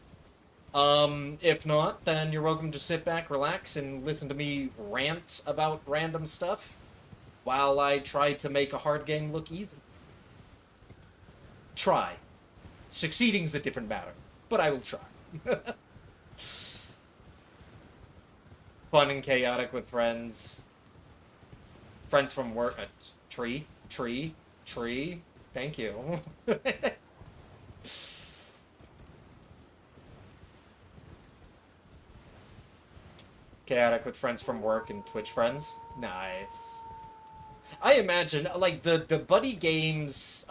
If not, then you're welcome to sit back, relax, and listen to me rant about random stuff while I try to make a hard game look easy. Try. Succeeding's a different matter, but I will try. fun and chaotic with friends. Friends from work. Tree. Thank you. Chaotic with friends from work and Twitch friends. Nice. I imagine, like, the buddy games,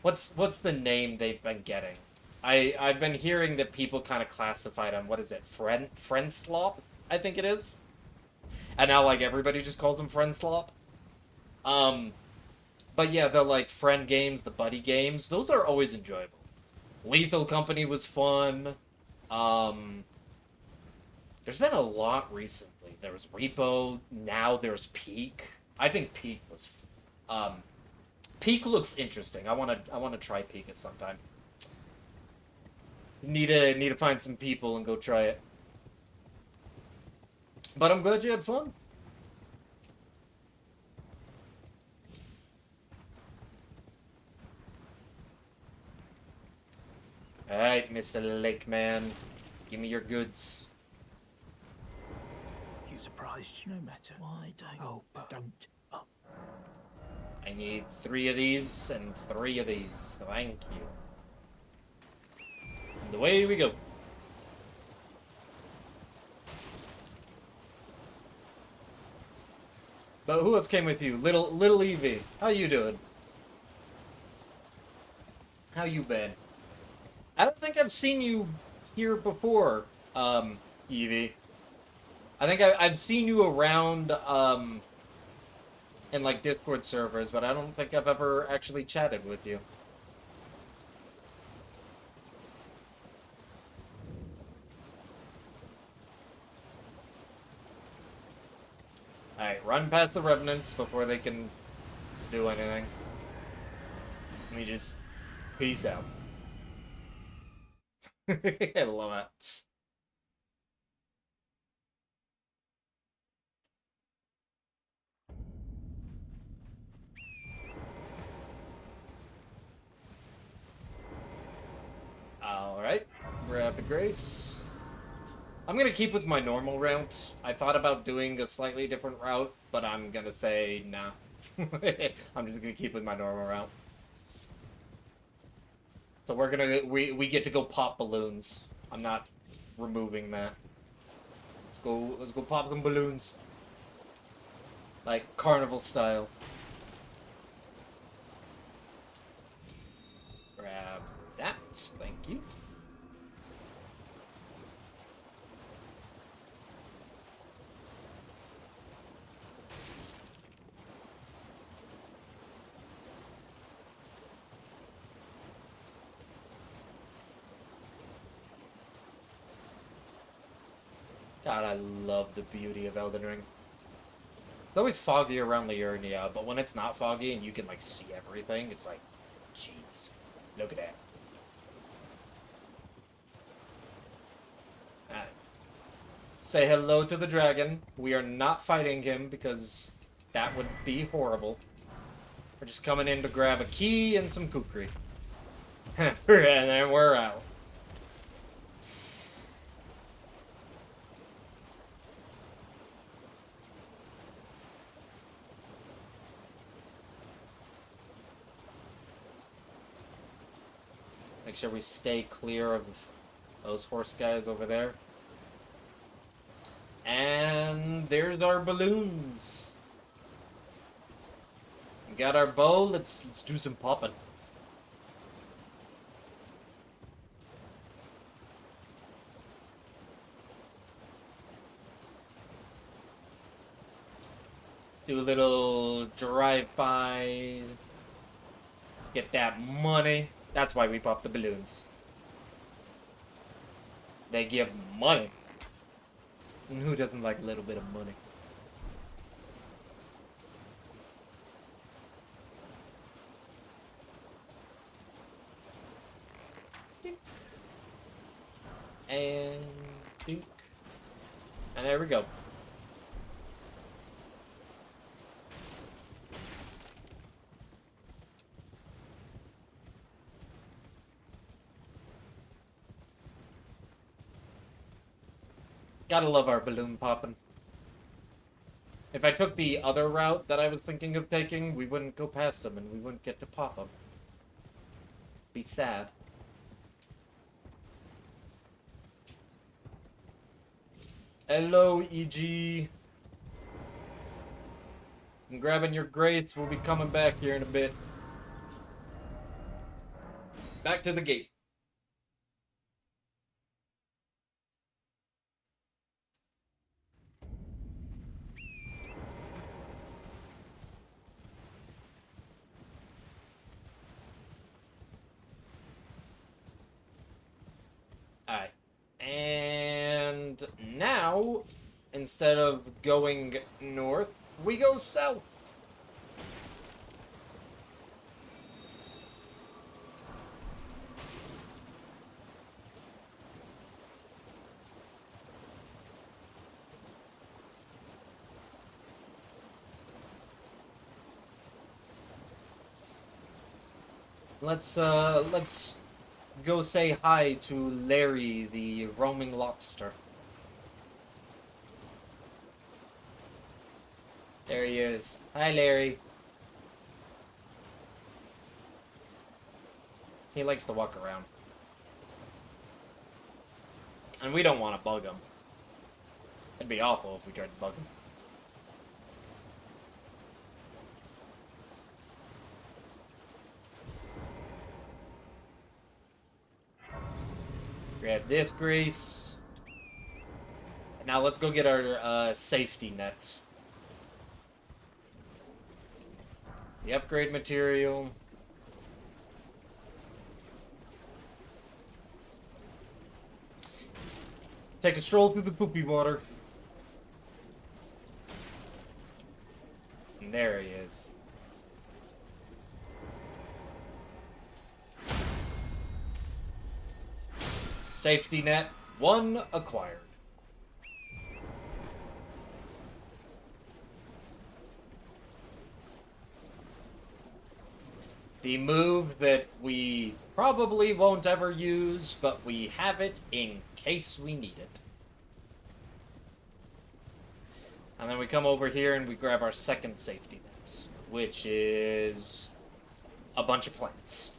what's the name they've been getting? I've been hearing that people kind of classified them, what is it, friend slop, I think it is? And now, like, everybody just calls them friend slop. But yeah, the, like, friend games, the buddy games, those are always enjoyable. Lethal Company was fun. There's been a lot recently. There was Repo, now there's Peak. I think Peak was... Peak looks interesting. I wanna try Peak at some time. Need to find some people and go try it. But I'm glad you had fun. Alright, Mr. Lake Man. Give me your goods. You surprised? No matter. Why don't... Oh, don't. Oh. I need 3 of these and 3 of these. Thank you. And away we go. But who else came with you? Little Evie. How you doing? How you been? I don't think I've seen you here before, Evie. I think I've seen you around, in, like, Discord servers, but I don't think I've ever actually chatted with you. Alright, run past the Revenants before they can do anything. Let me just... peace out. I love it. Alright. Rapid Grace. I'm gonna keep with my normal route. I thought about doing a slightly different route, but I'm gonna say nah. I'm just gonna keep with my normal route. So we get to go pop balloons. I'm not removing that. Let's go pop some balloons. Like carnival style. Grab that, thank you. God, I love the beauty of Elden Ring. It's always foggy around Liurnia, but when it's not foggy and you can, like, see everything, it's like, jeez, look at that. Alright. Say hello to the dragon. We are not fighting him because that would be horrible. We're just coming in to grab a key and some kukri. And then we're out. Make sure we stay clear of those horse guys over there. And there's our balloons. We got our bow. Let's do some popping. Do a little drive-by. Get that money. That's why we pop the balloons. They give money. And who doesn't like a little bit of money? Dink. And dink. And there we go. Gotta love our balloon popping. If I took the other route that I was thinking of taking, we wouldn't go past them and we wouldn't get to pop them. Be sad. Hello, EG. I'm grabbing your grace. We'll be coming back here in a bit. Back to the gate. Alright. And now, instead of going north, we go south. Let's go say hi to Larry, the roaming lobster. There he is. Hi, Larry. He likes to walk around. And we don't want to bug him. It'd be awful if we tried to bug him. Grab this grease. And now let's go get our safety net. The upgrade material. Take a stroll through the poopy water. And there he is. Safety net 1 acquired. The move that we probably won't ever use, but we have it in case we need it. And then we come over here and we grab our second safety net, which is a bunch of plants.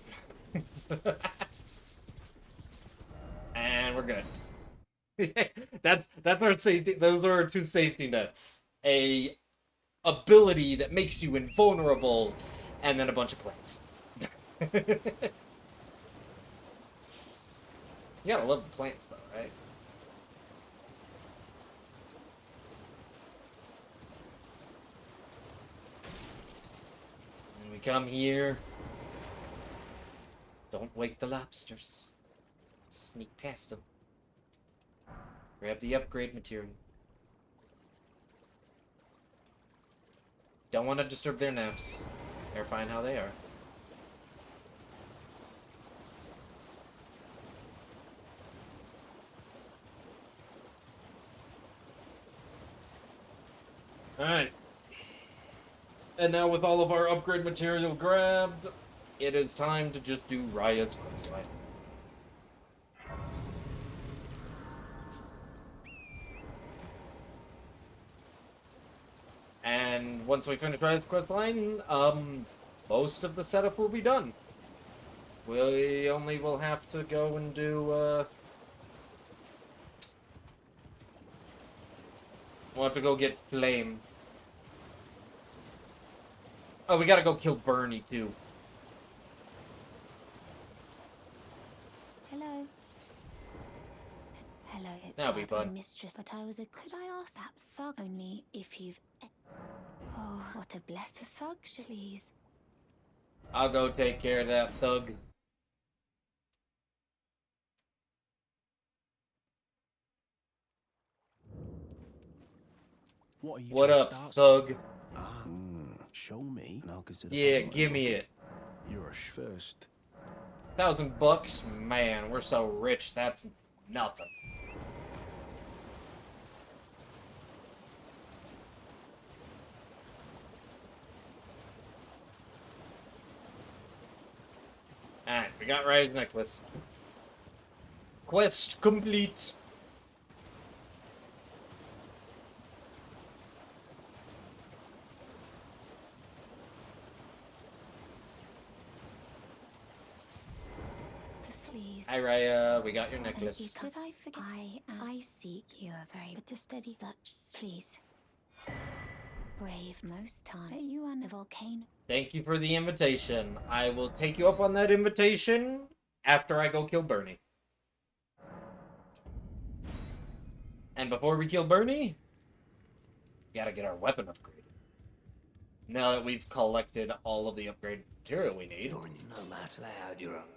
And we're good. That's our safety. Those are our 2 safety nets. A ability that makes you invulnerable, and then a bunch of plants. You gotta love the plants, though, right? And we come here. Don't wake the lobsters. Sneak past them. Grab the upgrade material. Don't want to disturb their naps. They're fine how they are. Alright. And now with all of our upgrade material grabbed, it is time to just do Raya's questline. And once we finish Raya's questline, most of the setup will be done. We only will have to go and do, we'll have to go get Flame. Oh, we gotta go kill Bernie, too. Hello. Hello, it's That'll be fun. my mistress. But I was a... Could I ask that thug only if you've... Oh, what a blessed thug, please. I'll go take care of that thug. What up, thug? Show me, and I'll consider. Yeah, give me it. You're first. $1,000? Man, we're so rich, that's nothing. Alright, we got Raya's necklace. Quest complete. please. Hi, Raya. We got your Thank necklace. you. Did I forget? I seek you a very but to steady such please. Brave most time. You are the volcano. Thank you for the invitation. I will take you up on that invitation after I go kill Bernie. And before we kill Bernie, we gotta get our weapon upgraded. Now that we've collected all of the upgrade material we need. No matter loud, you're up.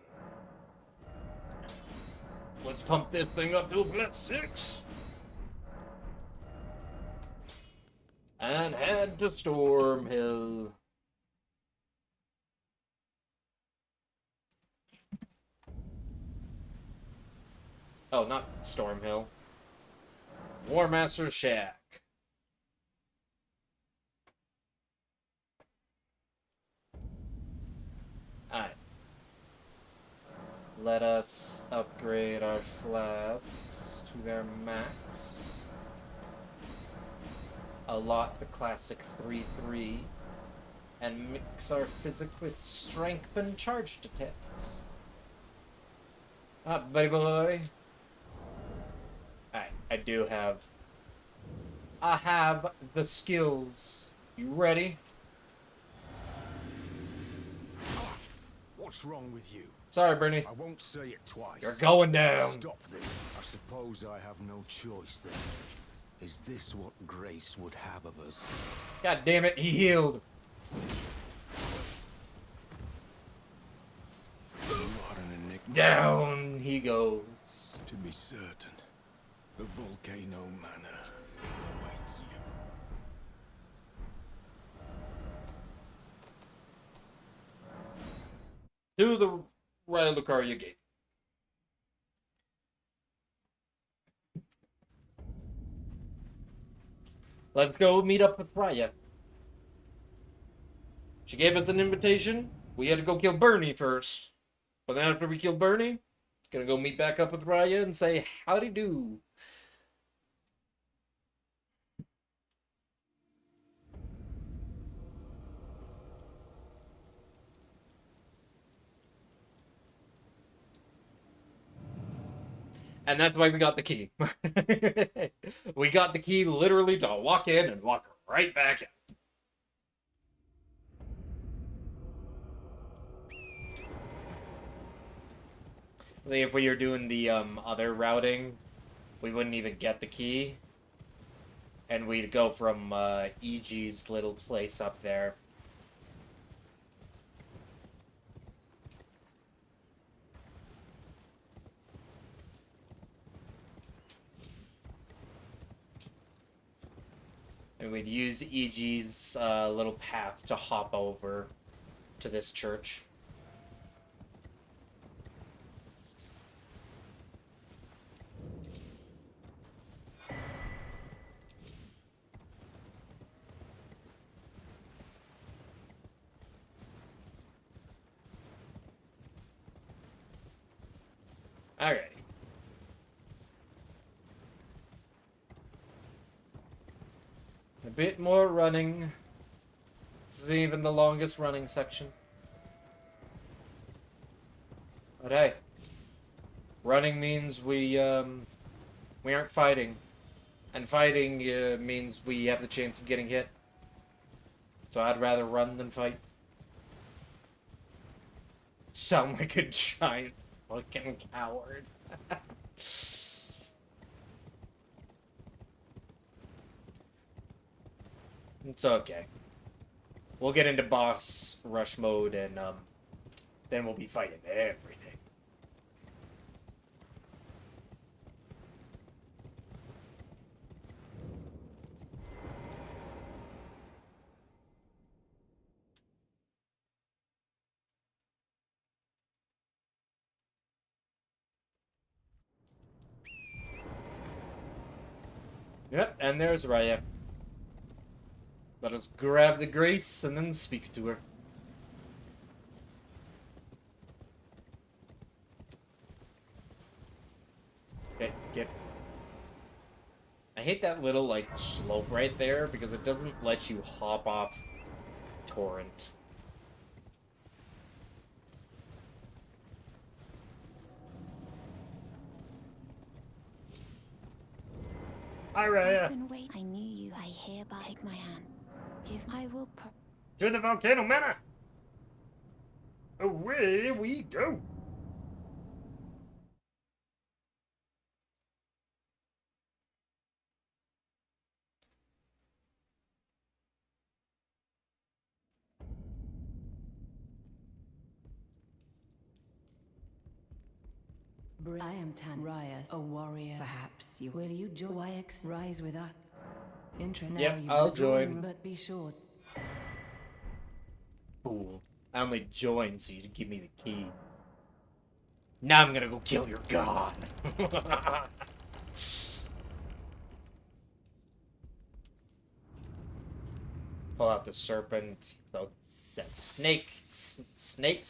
Let's pump this thing up to a +6. And head to Stormhill. Oh, not Stormhill. War Master Shack. Alright. Let us upgrade our flasks to their max. Allot the classic 3-3. And mix our physic with strength and charged attacks. Ah, buddy boy. Alright, I have the skills. You ready? What's wrong with you? Sorry, Bernie. I won't say it twice. You're going down. Stop this. I suppose I have no choice then. Is this what Grace would have of us? God damn it, he healed. You are an enigma. Down he goes. To be certain, the Volcano Manor awaits you. To the Lucaria gate. Let's go meet up with Raya. She gave us an invitation. We had to go kill Bernie first. But then after we kill Bernie, gonna go meet back up with Raya and say howdy do. And that's why we got the key. We got the key literally to walk in and walk right back out. See, if we were doing the other routing, we wouldn't even get the key. And we'd go from EG's little place up there. And we'd use EG's little path to hop over to this church. Alrighty. A bit more running. This is even the longest running section. But hey, running means we aren't fighting, and fighting means we have the chance of getting hit. So I'd rather run than fight. Sound like a giant fucking coward. It's okay. We'll get into boss rush mode and then we'll be fighting everything. Yep, and there's Raya. Let us grab the Grace and then speak to her. Okay, get. I hate that little, like, slope right there because it doesn't let you hop off Torrent. Bye, Raya. I've been waiting. I knew you. I hereby take my hand. I will To the volcano manor. Away we go. I am Tanrias, a warrior. Perhaps you will you join YX rise with us. Interest. Yep, Now you I'll will join. But be sure. Fool. I only joined so you to give me the key. Now I'm gonna go kill your god. Pull out the serpent. So that snake. Snail?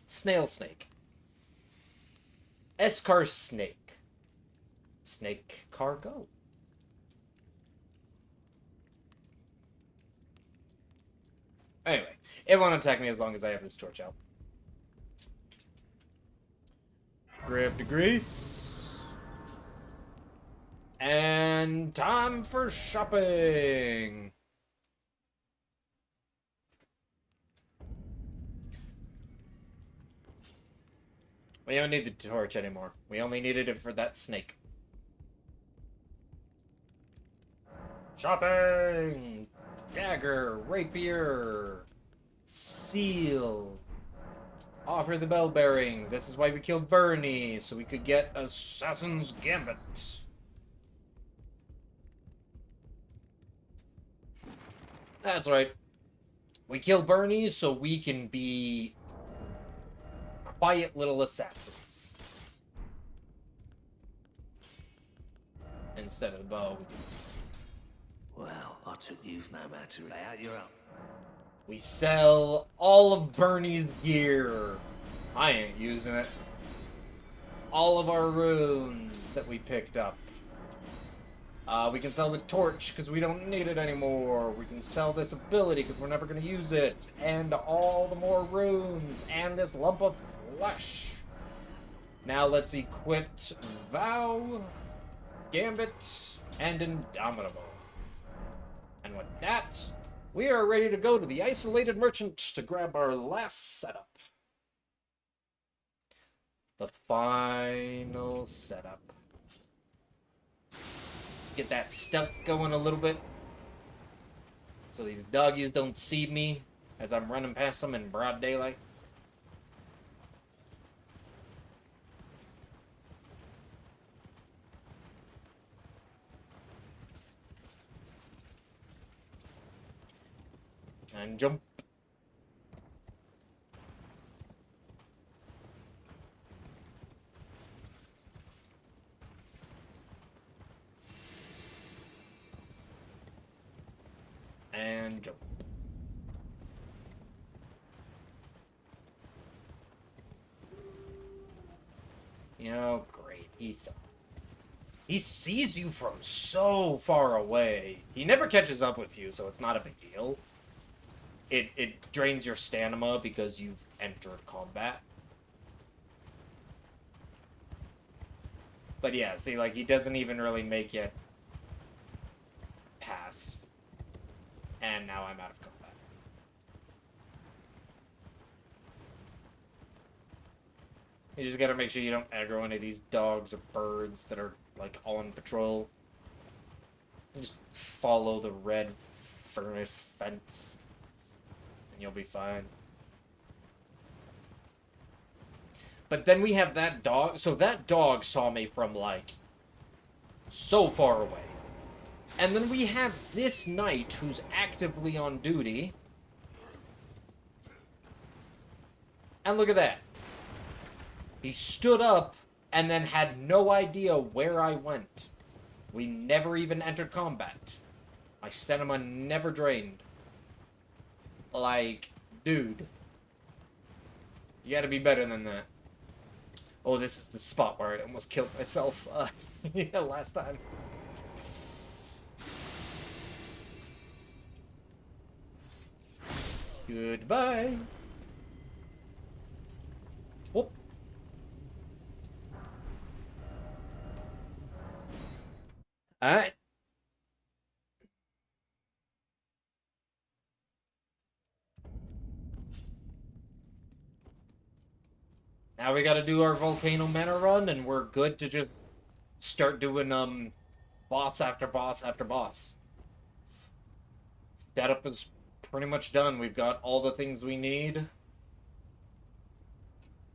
Snake. Escar snake. Snake cargo. Anyway, it won't attack me as long as I have this torch out. Grab the grease. And time for shopping. We don't need the torch anymore. We only needed it for that snake. Shopping! Dagger, rapier, seal. Offer the bell bearing. This is why we killed Bernie, so we could get Assassin's Gambit. That's right. We killed Bernie so we can be quiet little assassins. Instead of the bow, we do. Well, I took you no matter lay out your own. We sell all of Bernie's gear. I ain't using it. All of our runes that we picked up. We can sell the torch because we don't need it anymore. We can sell this ability because we're never going to use it. And all the more runes. And this lump of flesh. Now let's equip Vow, Gambit, and Indomitable. And with that, we are ready to go to the Isolated Merchant to grab our last setup. The final setup. Let's get that stealth going a little bit. So these doggies don't see me as I'm running past them in broad daylight. And jump. And jump. You know, great. He sees you from so far away. He never catches up with you, so it's not a big deal. It drains your stamina because you've entered combat. But yeah, see, like, he doesn't even really make it past. And now I'm out of combat. You just gotta make sure you don't aggro any of these dogs or birds that are, like, all on patrol. Just follow the red furnace fence. And you'll be fine. But then we have that dog. So that dog saw me from, like, so far away. And then we have this knight who's actively on duty. And look at that. He stood up and then had no idea where I went. We never even entered combat. My stamina never drained. Like, dude. You gotta be better than that. Oh, this is the spot where I almost killed myself yeah, last time. Goodbye. Whoop. Alright. Now we gotta do our Volcano Manor run, and we're good to just start doing, boss after boss after boss. Setup is pretty much done. We've got all the things we need.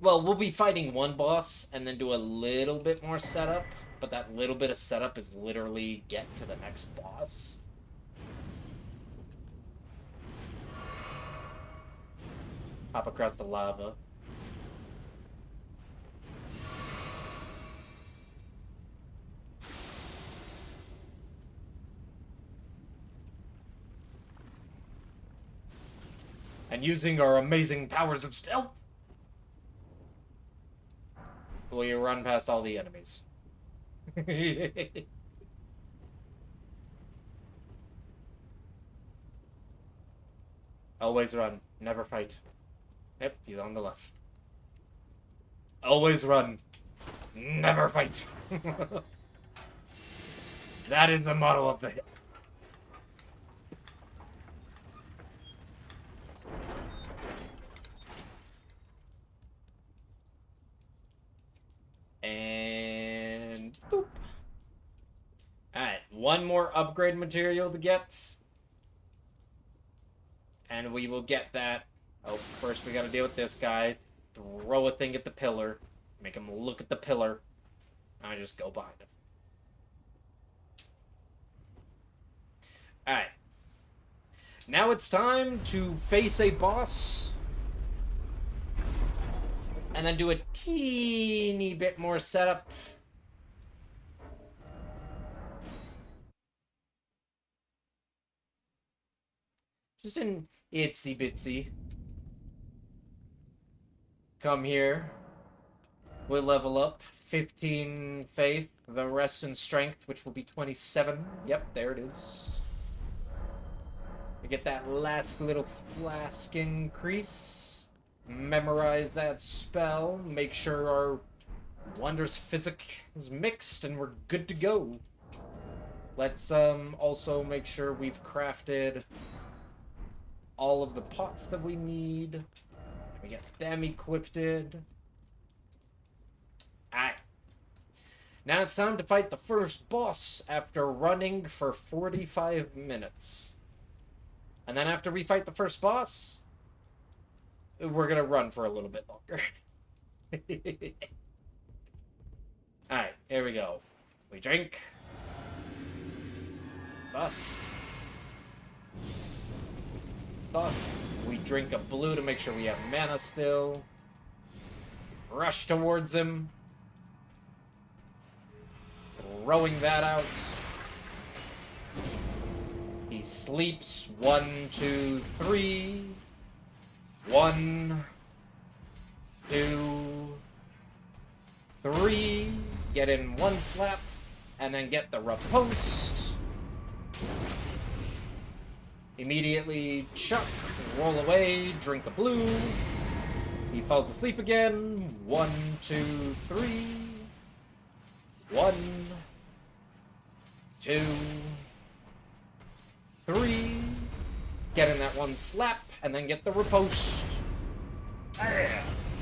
Well, we'll be fighting one boss, and then do a little bit more setup, but that little bit of setup is literally get to the next boss. Hop across the lava. And using our amazing powers of stealth, we run past all the enemies. Always run, never fight. Yep, he's on the left. Always run, never fight. That is the motto of the hit. And boop. Alright, one more upgrade material to get. And we will get that. Oh, first we gotta deal with this guy. Throw a thing at the pillar. Make him look at the pillar. I just go behind him. Alright. Now it's time to face a boss. And then do a teeny bit more setup. Just an itsy bitsy. Come here. We'll level up. 15 faith. The rest in strength, which will be 27. Yep, there it is. We get that last little flask increase. Memorize that spell. Make sure our Wondrous Physic is mixed, and we're good to go. Let's also make sure we've crafted all of the pots that we need. We get them equipped. Alright. Now it's time to fight the first boss after running for 45 minutes. And then after we fight the first boss, we're gonna run for a little bit longer. Alright, here we go. We drink. Buff. Buff. We drink a blue to make sure we have mana still. Rush towards him. Throwing that out. He sleeps. 1, 2, 3. 1, 2, 3. Get in one slap, and then get the riposte. Immediately chuck, roll away, drink a blue. He falls asleep again. 1, 2, 3. 1, 2, 3. Get in that one slap, and then get the riposte.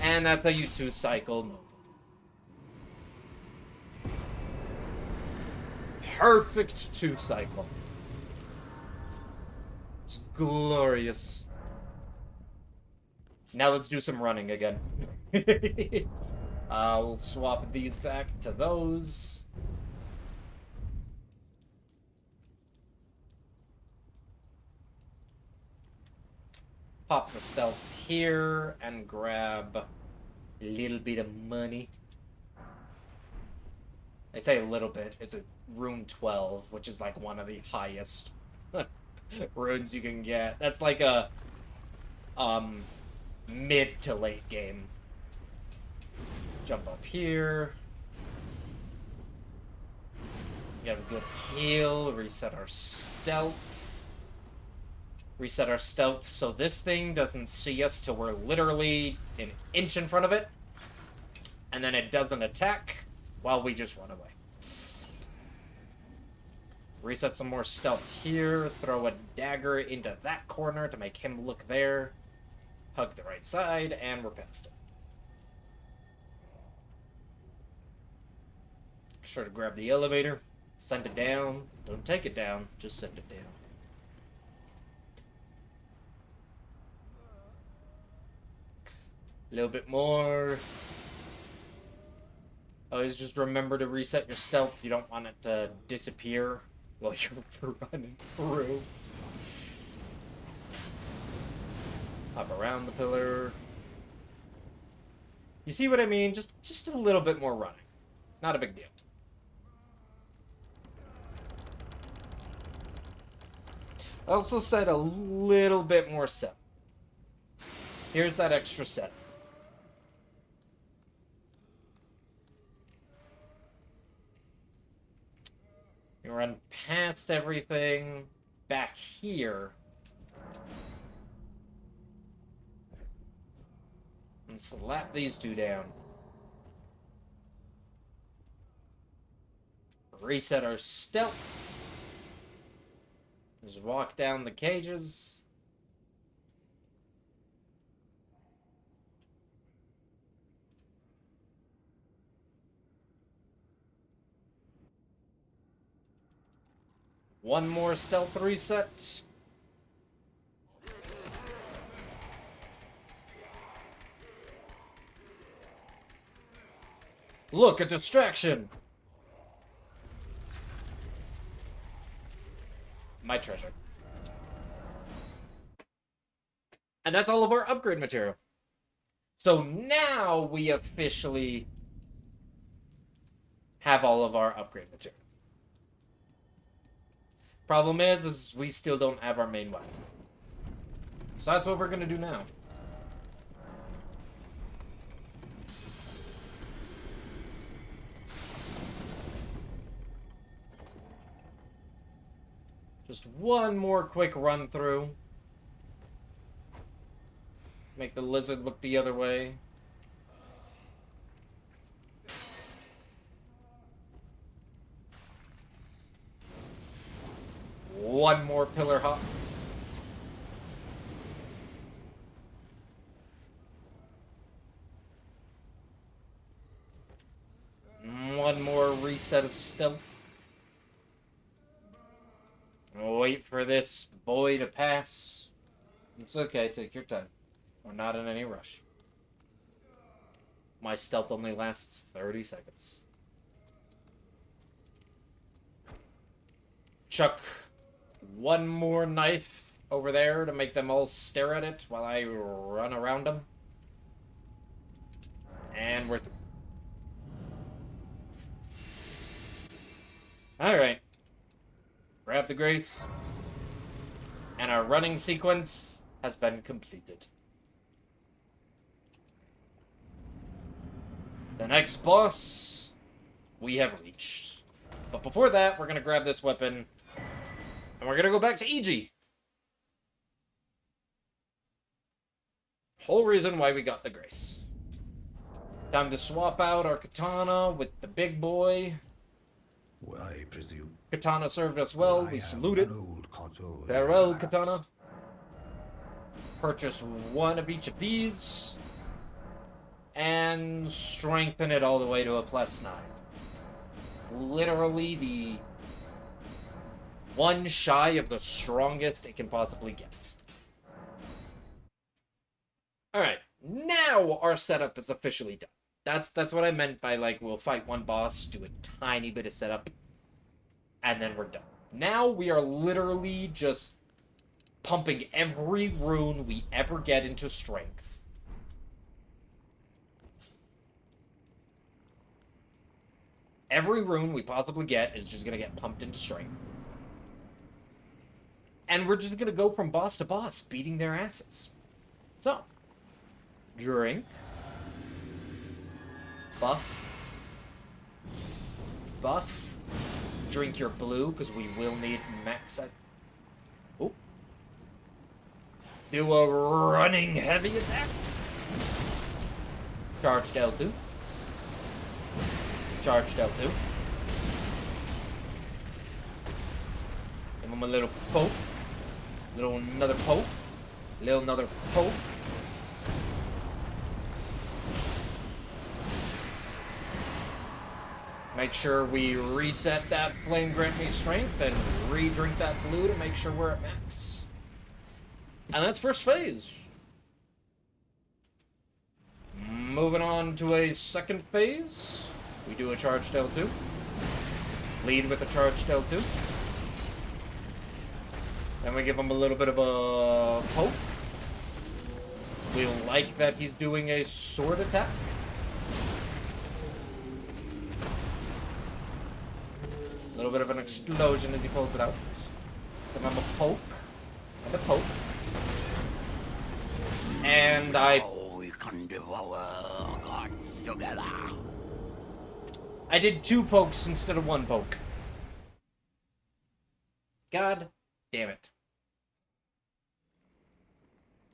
And that's how you 2 cycle. Perfect 2 cycle. It's glorious. Now let's do some running again. I'll swap these back to those. Pop the stealth here and grab a little bit of money. I say a little bit. It's a rune 12, which is like one of the highest runes you can get. That's like a mid to late game. Jump up here. We have a good heal. Reset our stealth. Reset our stealth so this thing doesn't see us till we're literally an inch in front of it. And then it doesn't attack while we just run away. Reset some more stealth here. Throw a dagger into that corner to make him look there. Hug the right side, and we're past it. Make sure to grab the elevator. Send it down. Don't take it down. Just send it down. A little bit more. Always just remember to reset your stealth. You don't want it to disappear while you're running through. Hop around the pillar. You see what I mean? Just a little bit more running. Not a big deal. I also said a little bit more set. Here's that extra set. You run past everything back here. And slap these two down. Reset our stealth. Just walk down the cages. One more stealth reset. Look, a distraction! My treasure. And that's all of our upgrade material. So now we officially have all of our upgrade material. Problem is we still don't have our main weapon. So that's what we're gonna do now. Just one more quick run through. Make the lizard look the other way. One more pillar hop. One more reset of stealth. Wait for this boy to pass. It's okay, take your time. We're not in any rush. My stealth only lasts 30 seconds. Chuck one more knife over there to make them all stare at it while I run around them. And we're through. Alright. Grab the grace. And our running sequence has been completed. The next boss we have reached. But before that, we're going to grab this weapon. And we're going to go back to EG. Whole reason why we got the grace. Time to swap out our katana with the big boy. Well, I presume. Katana served us well. We salute it. Farewell, katana. Purchase one of each of these. And strengthen it all the way to a +9. Literally the one shy of the strongest it can possibly get. Alright, now our setup is officially done. That's what I meant by, like, we'll fight one boss, do a tiny bit of setup, and then we're done. Now we are literally just pumping every rune we ever get into strength. Every rune we possibly get is just going to get pumped into strength. And we're just going to go from boss to boss, beating their asses. So, drink. Buff. Buff. Drink your blue, because we will need max. Oh. Do a running heavy attack. Charged L2. Charged L2. him a little poke. Another poke. Another poke. Make sure we reset that Flame Grant Me Strength and re-drink that blue to make sure we're at max. And that's first phase. Moving on to a second phase. We do a charged L2. Lead with a charged L2. Then we give him a little bit of a poke. We like that he's doing a sword attack. A little bit of an explosion as he pulls it out. Give him a poke. And a poke. And I did 2 pokes instead of 1 poke. God damn it.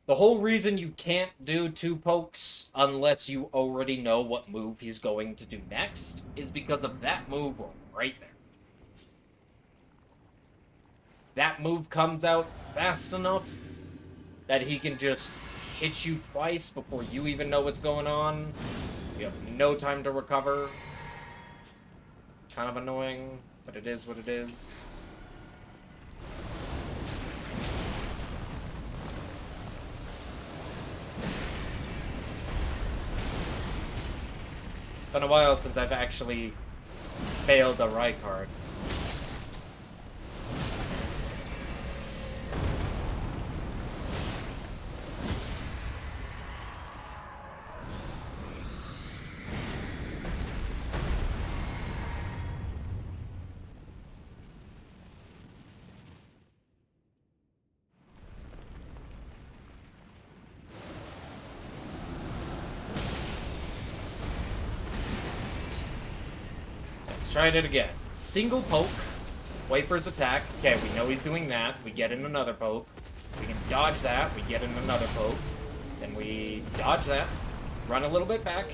The whole reason you can't do 2 pokes unless you already know what move he's going to do next is because of that move right there. That move comes out fast enough that he can just hit you twice before you even know what's going on. You have no time to recover. Kind of annoying, but it is what it is. It's been a while since I've actually failed a Rykard. Tried it again. Single poke. Wait for his attack. Okay, we know he's doing that. We get in another poke. We can dodge that. We get in another poke. Then we dodge that. Run a little bit back.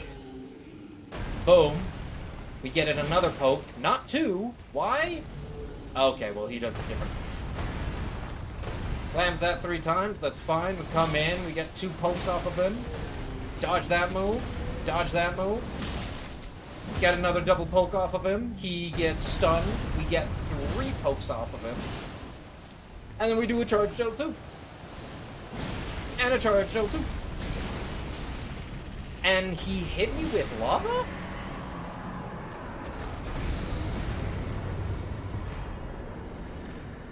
Boom. We get in another poke. Not 2. Why? Okay, well, he does a different move. Slams that 3 times. That's fine. We come in. We get 2 pokes off of him. Dodge that move. Dodge that move. Get another double poke off of him. He gets stunned. We get 3 pokes off of him. And then we do a charged L2. And a charged L2. And he hit me with lava?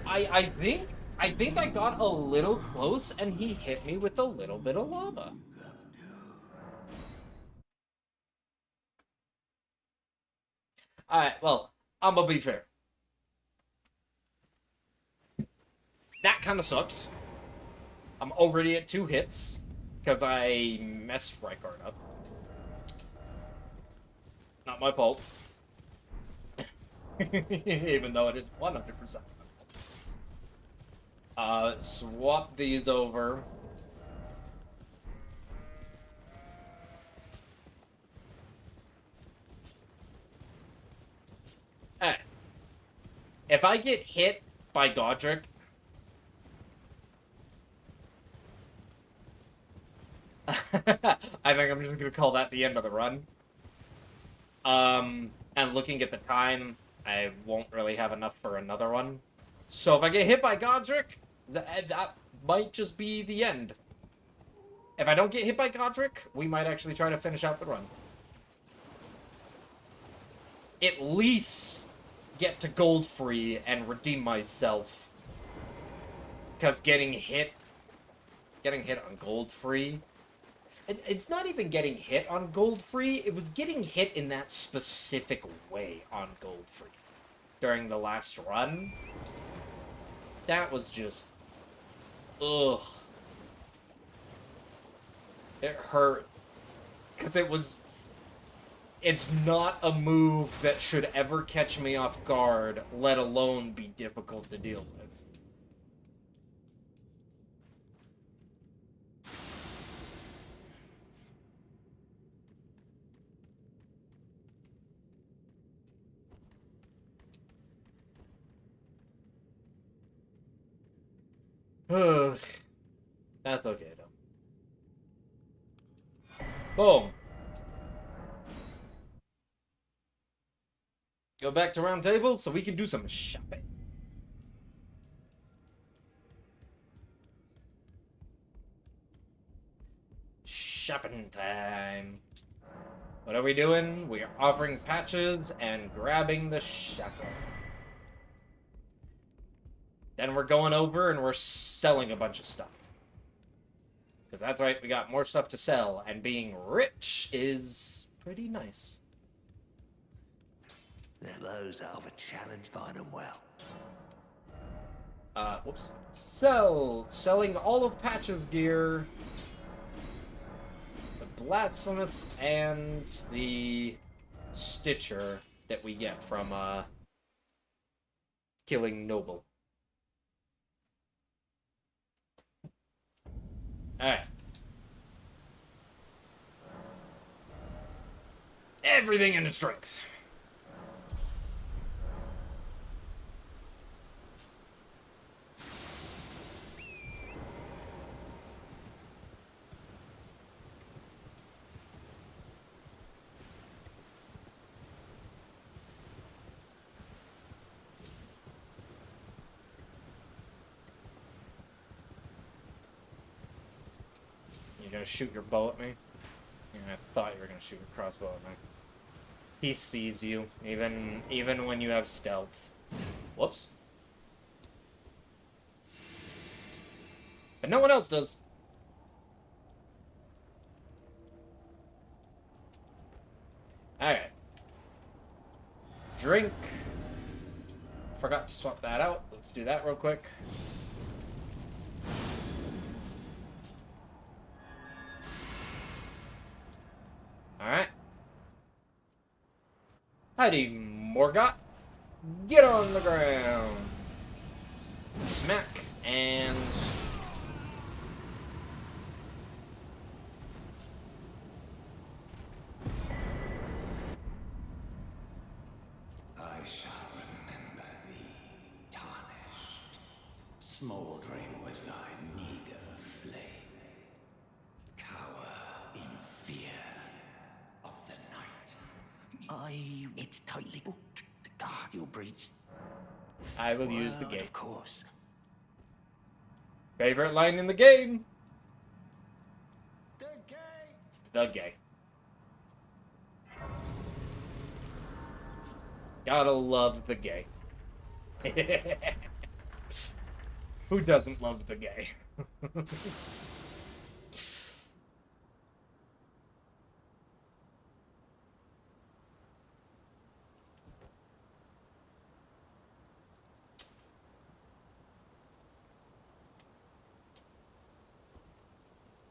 I think I got a little close and he hit me with a little bit of lava. Alright, well, I'm gonna be fair. That kind of sucks. I'm already at 2 hits, because I messed Rykard up. Not my fault. Even though it is 100% my fault. Swap these over. Alright. If I get hit by Godric, I think I'm just gonna call that the end of the run. And looking at the time, I won't really have enough for another one. So if I get hit by Godric, that might just be the end. If I don't get hit by Godric, we might actually try to finish out the run. At least get to gold free and redeem myself. Because getting hit on gold free, it's not even getting hit on gold free, it was getting hit in that specific way on gold free during the last run. That was just, ugh. It hurt. Because it's not a move that should ever catch me off guard, let alone be difficult to deal with. Ugh. That's okay, though. Boom. Go back to round table so we can do some shopping. Shopping time. What are we doing? We are offering patches and grabbing the shotgun. Then we're going over and we're selling a bunch of stuff. Because that's right, we got more stuff to sell. And being rich is pretty nice. Those are of a challenge, find them well. Whoops. So, selling all of Patch's gear, the Blasphemous, and the Stitcher that we get from, killing Noble. Alright. Everything into strength. You gonna shoot your bow at me? Yeah, I thought you were gonna shoot your crossbow at me. He sees you, even when you have stealth. Whoops. But no one else does. Alright. Drink. Forgot to swap that out. Let's do that real quick. Alright. Heidi Morgott. Get on the ground. Smack. And... I shall remember thee, tarnished, smouldering with thy meager flame. Cower in fear of the night. It's tightly booked. The guard you'll breach. I will use the Word, gate. of course. Favorite line in the game? The gate! The gay. Gotta love the gay. Who doesn't love the gay?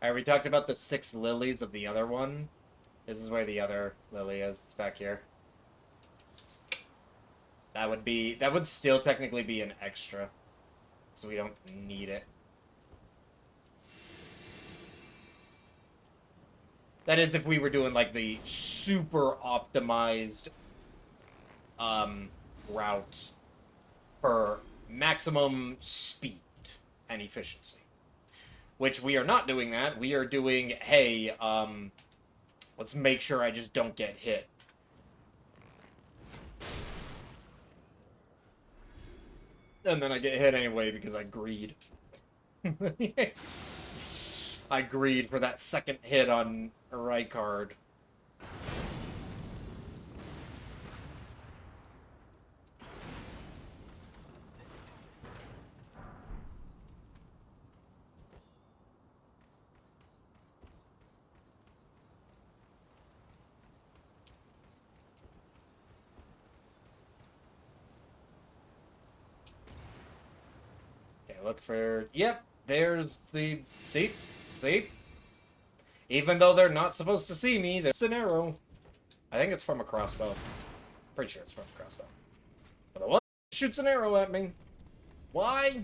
Alright, we talked about the 6 lilies of the other one. This is where the other lily is. It's back here. That would still technically be an extra. So we don't need it. That is if we were doing like the super optimized route for maximum speed and efficiency. Which we are not doing that. We are doing, hey, let's make sure I just don't get hit. And then I get hit anyway because I greed. I greed for that second hit on a right card. Look for... Yep, there's the... See? See? Even though they're not supposed to see me, there's an arrow. I think it's from a crossbow. Pretty sure it's from a crossbow. But the one shoots an arrow at me. Why?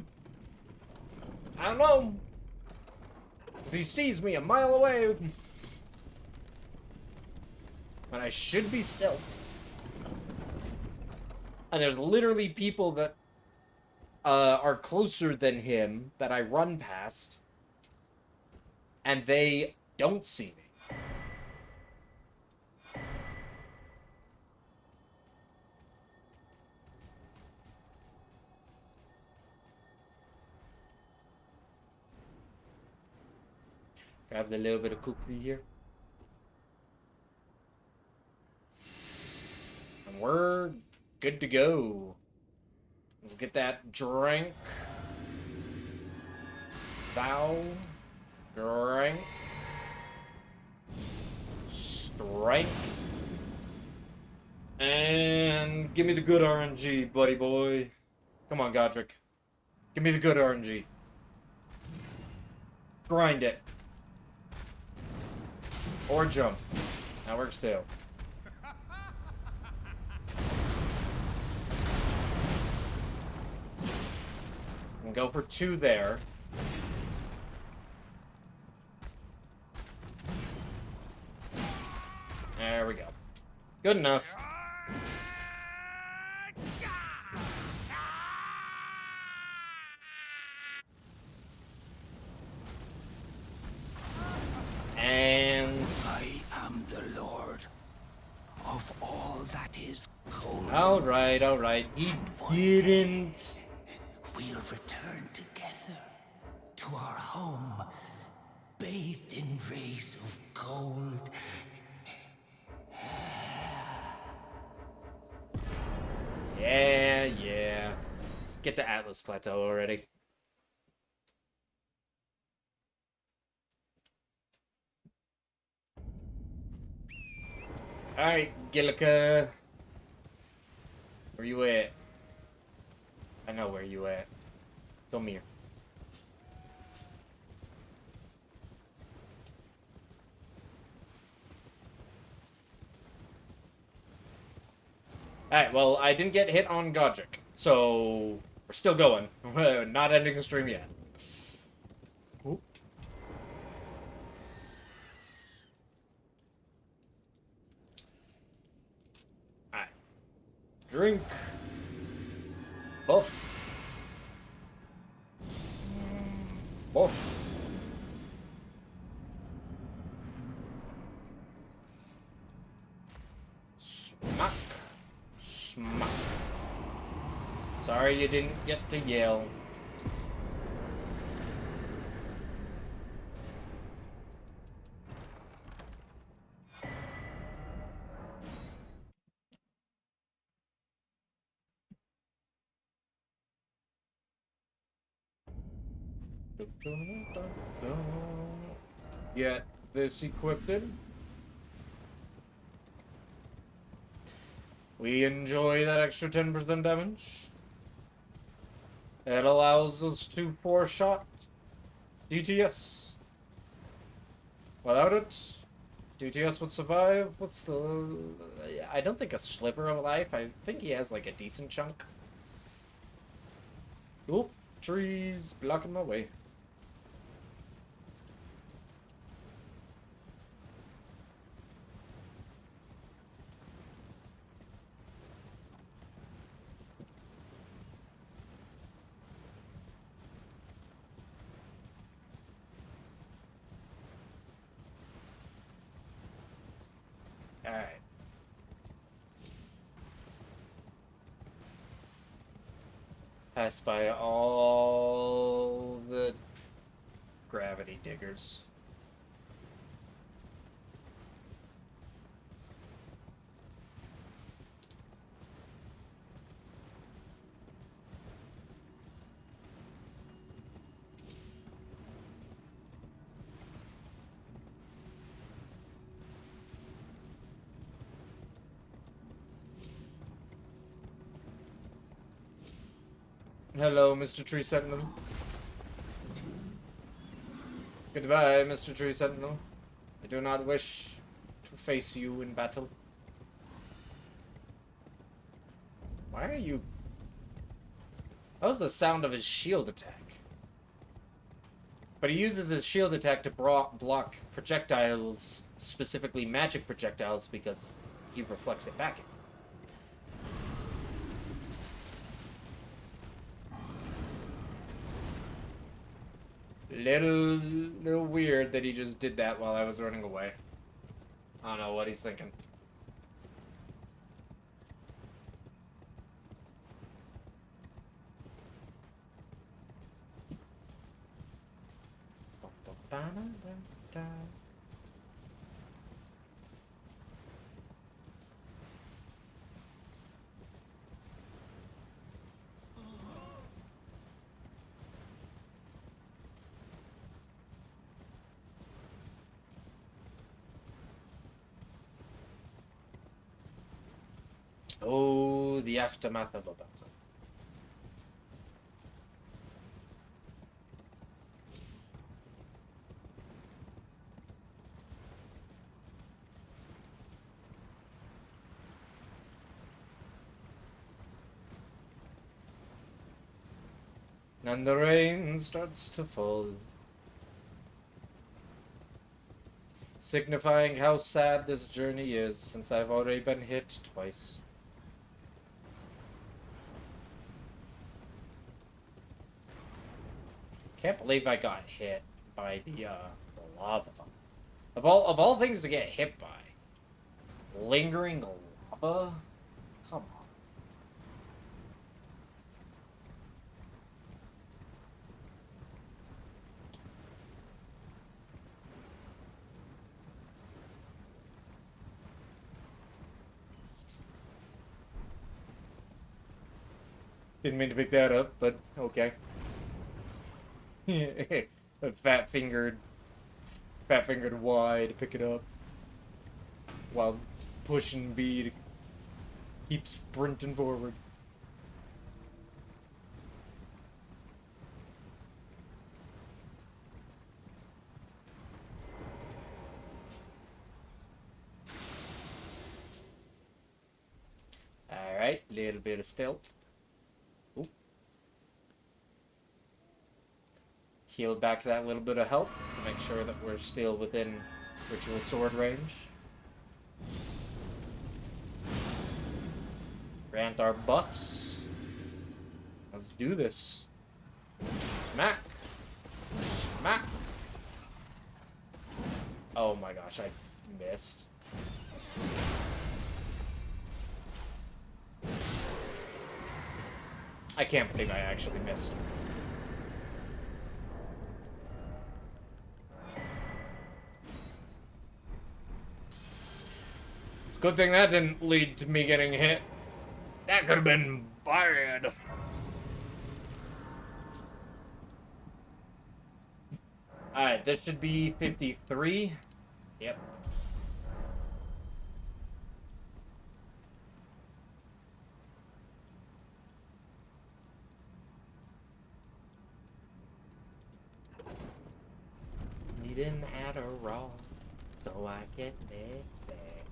I don't know. Because he sees me a mile away. When I should be stealth. And there's literally people that are closer than him that I run past, and they don't see me. Grab a little bit of cookie here. And we're good to go. Let's get that drink. Drink. Strength. And give me the good RNG, buddy boy. Come on, Godric. Give me the good RNG. Grind it. Or jump. That works too. And go for 2 there. There we go. Good enough. And I am the Lord of all that is cold. all right. He didn't. We'll return together to our home, bathed in rays of gold. Yeah. Let's get to Atlas Plateau already. Alright, Gillica. Where you at? I know where you at. Come here. Alright, well, I didn't get hit on Godric, so we're still going. We're not ending the stream yet. Oop. Alright. Drink. Buff. Buff. Smack. Smack. Sorry you didn't get to yell. Get this equipped in. We enjoy that extra 10% damage. It allows us to 4-shot DTS. Without it, DTS would survive. What's the... I don't think a sliver of life. I think he has like a decent chunk. Oop, trees blocking my way. Alright. Pass by all the gravity diggers. Hello, Mr. Tree Sentinel. Goodbye, Mr. Tree Sentinel. I do not wish to face you in battle. Why are you... That was the sound of his shield attack. But he uses his shield attack to block projectiles, specifically magic projectiles, because he reflects it back. Little weird that he just did that while I was running away. I don't know what he's thinking. Oh, the aftermath of a battle. And the rain starts to fall, signifying how sad this journey is, since I've already been hit twice. Can't believe I got hit by the lava. Of all things to get hit by, lingering lava? Come on. Didn't mean to pick that up, but okay. A fat-fingered Y to pick it up while pushing B to keep sprinting forward. Alright, little bit of stealth. Ooh. Heal back that little bit of health to make sure that we're still within ritual sword range. Grant our buffs. Let's do this. Smack. Smack. Oh my gosh, I missed. I can't believe I actually missed. It's a good thing that didn't lead to me getting hit. That could have been bad. Alright, this should be 53. Yep. Need an Adderall so I can mix it.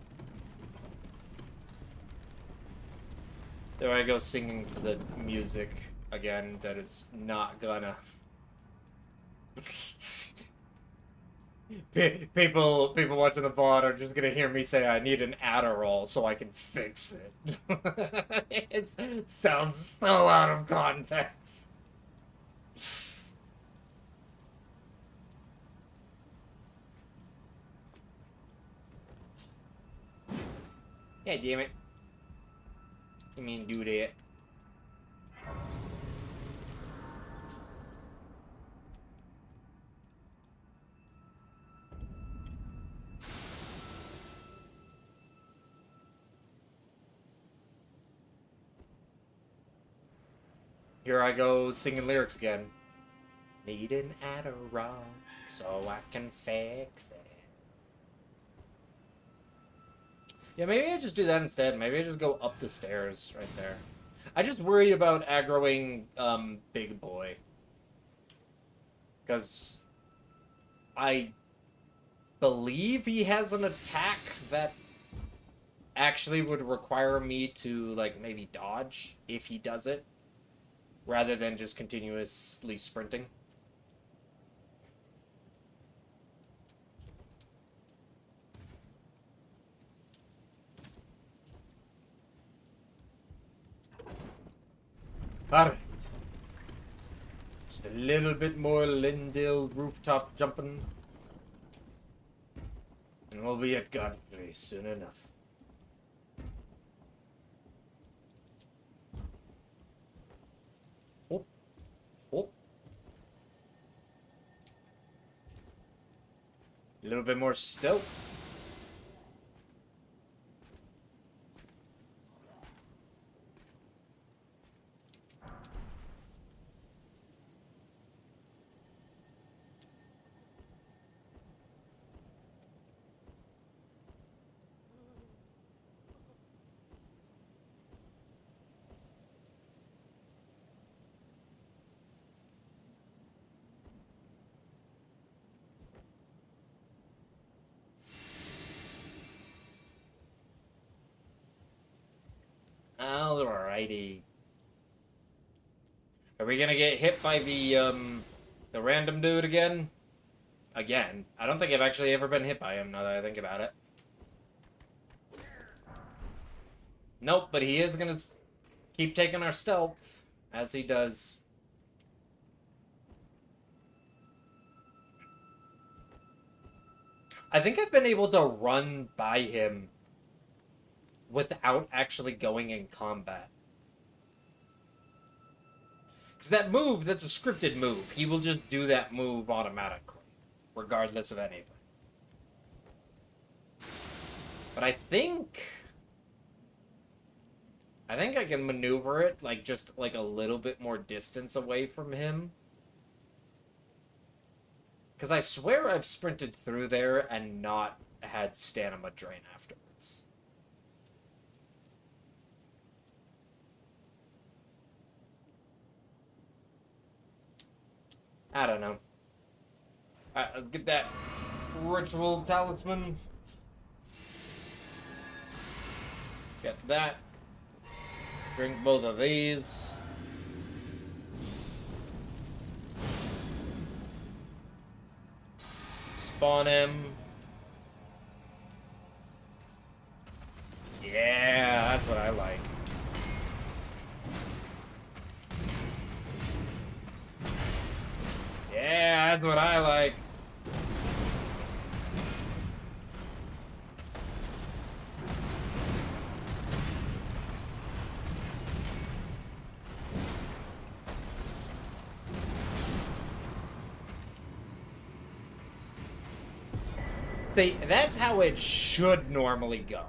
There I go singing to the music again. That is not gonna. People watching the VOD are just gonna hear me say I need an Adderall so I can fix it. It sounds so out of context. Yeah, damn it. I mean, do that. Here I go singing lyrics again. Need an Adderall so I can fix it. Yeah, maybe I just do that instead. Maybe I just go up the stairs right there. I just worry about aggroing Big Boy. Because I believe he has an attack that actually would require me to, like, maybe dodge if he does it, rather than just continuously sprinting. Alright. Just a little bit more Lindale rooftop jumping. And we'll be at Godfrey soon enough. Oh. Oh. A little bit more stealth. Alrighty. Are we gonna get hit by the random dude again? Again? I don't think I've actually ever been hit by him, now that I think about it. Nope, but he is gonna keep taking our stealth, as he does. I think I've been able to run by him without actually going in combat. Because that move, that's a scripted move. He will just do that move automatically, regardless of anything. But I think I can maneuver it, like, just, like, a little bit more distance away from him. Because I swear I've sprinted through there and not had stamina drain afterwards. I don't know. Alright, let's get that ritual talisman. Get that. Drink both of these. Spawn him. Yeah, that's what I like. Yeah, that's what I like. See, that's how it should normally go.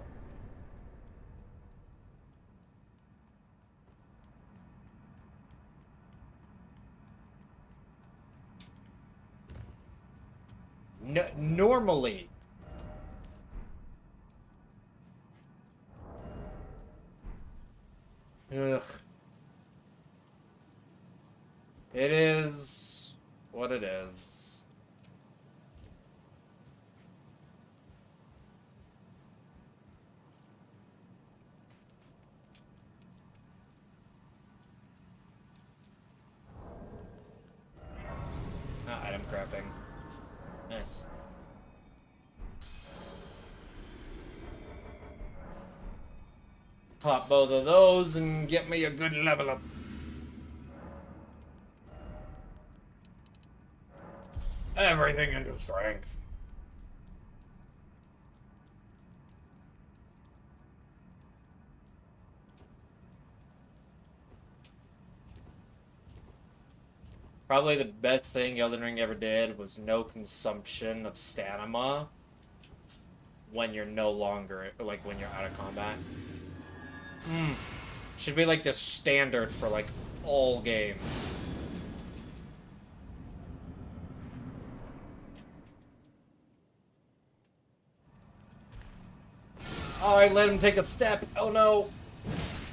Normally. Ugh. It is what it is. Ah, item crafting. Nice. Pop both of those and get me a good level up. Everything into strength. Probably the best thing Elden Ring ever did was no consumption of stamina when you're no longer, like, when you're out of combat. Should be like the standard for, like, all games. Alright, let him take a step. Oh no!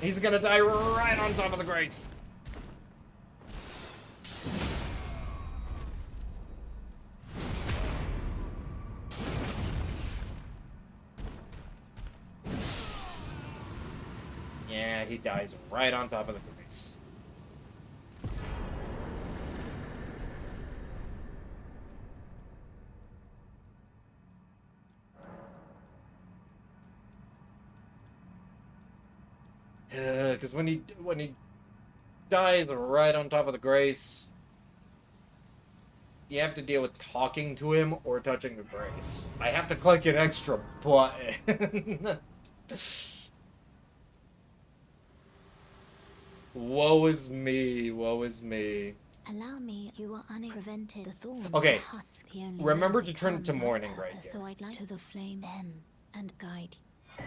He's gonna die right on top of the grace. Yeah, he dies right on top of the grace. Because when he dies right on top of the grace, you have to deal with talking to him or touching the brace. I have to click an extra button. Woe is me, woe is me. Allow me, you are unprevented. The thorn, Okay, the husk, the only remember will to turn it to become my morning right purpose, here. So I'd like to the flame then and guide you.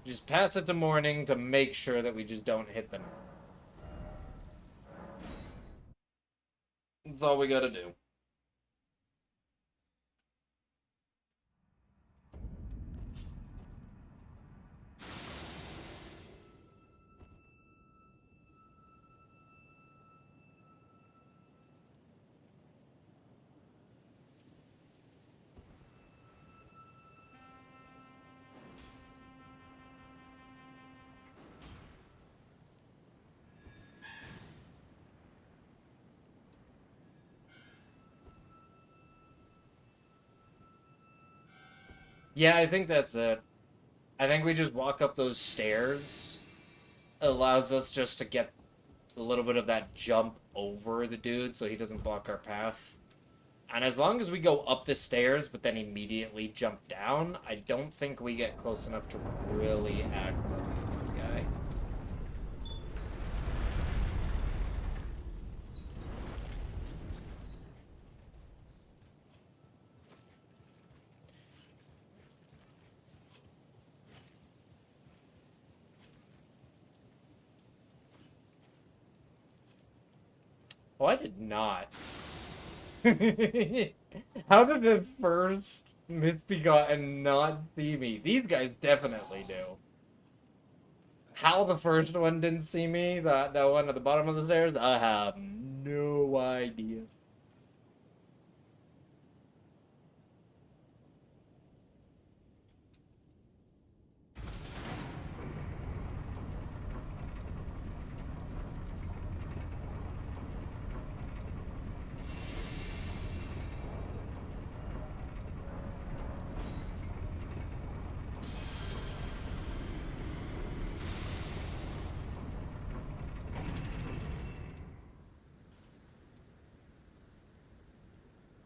Just pass it to morning to make sure that we just don't hit them. That's all we gotta do. Yeah, I think that's it. I think we just walk up those stairs. It allows us just to get a little bit of that jump over the dude so he doesn't block our path. And as long as we go up the stairs but then immediately jump down, I don't think we get close enough to really aggro the guy. Oh, I did not. How did the first misbegotten not see me? These guys definitely do. How the first one didn't see me, that one at the bottom of the stairs, I have no idea.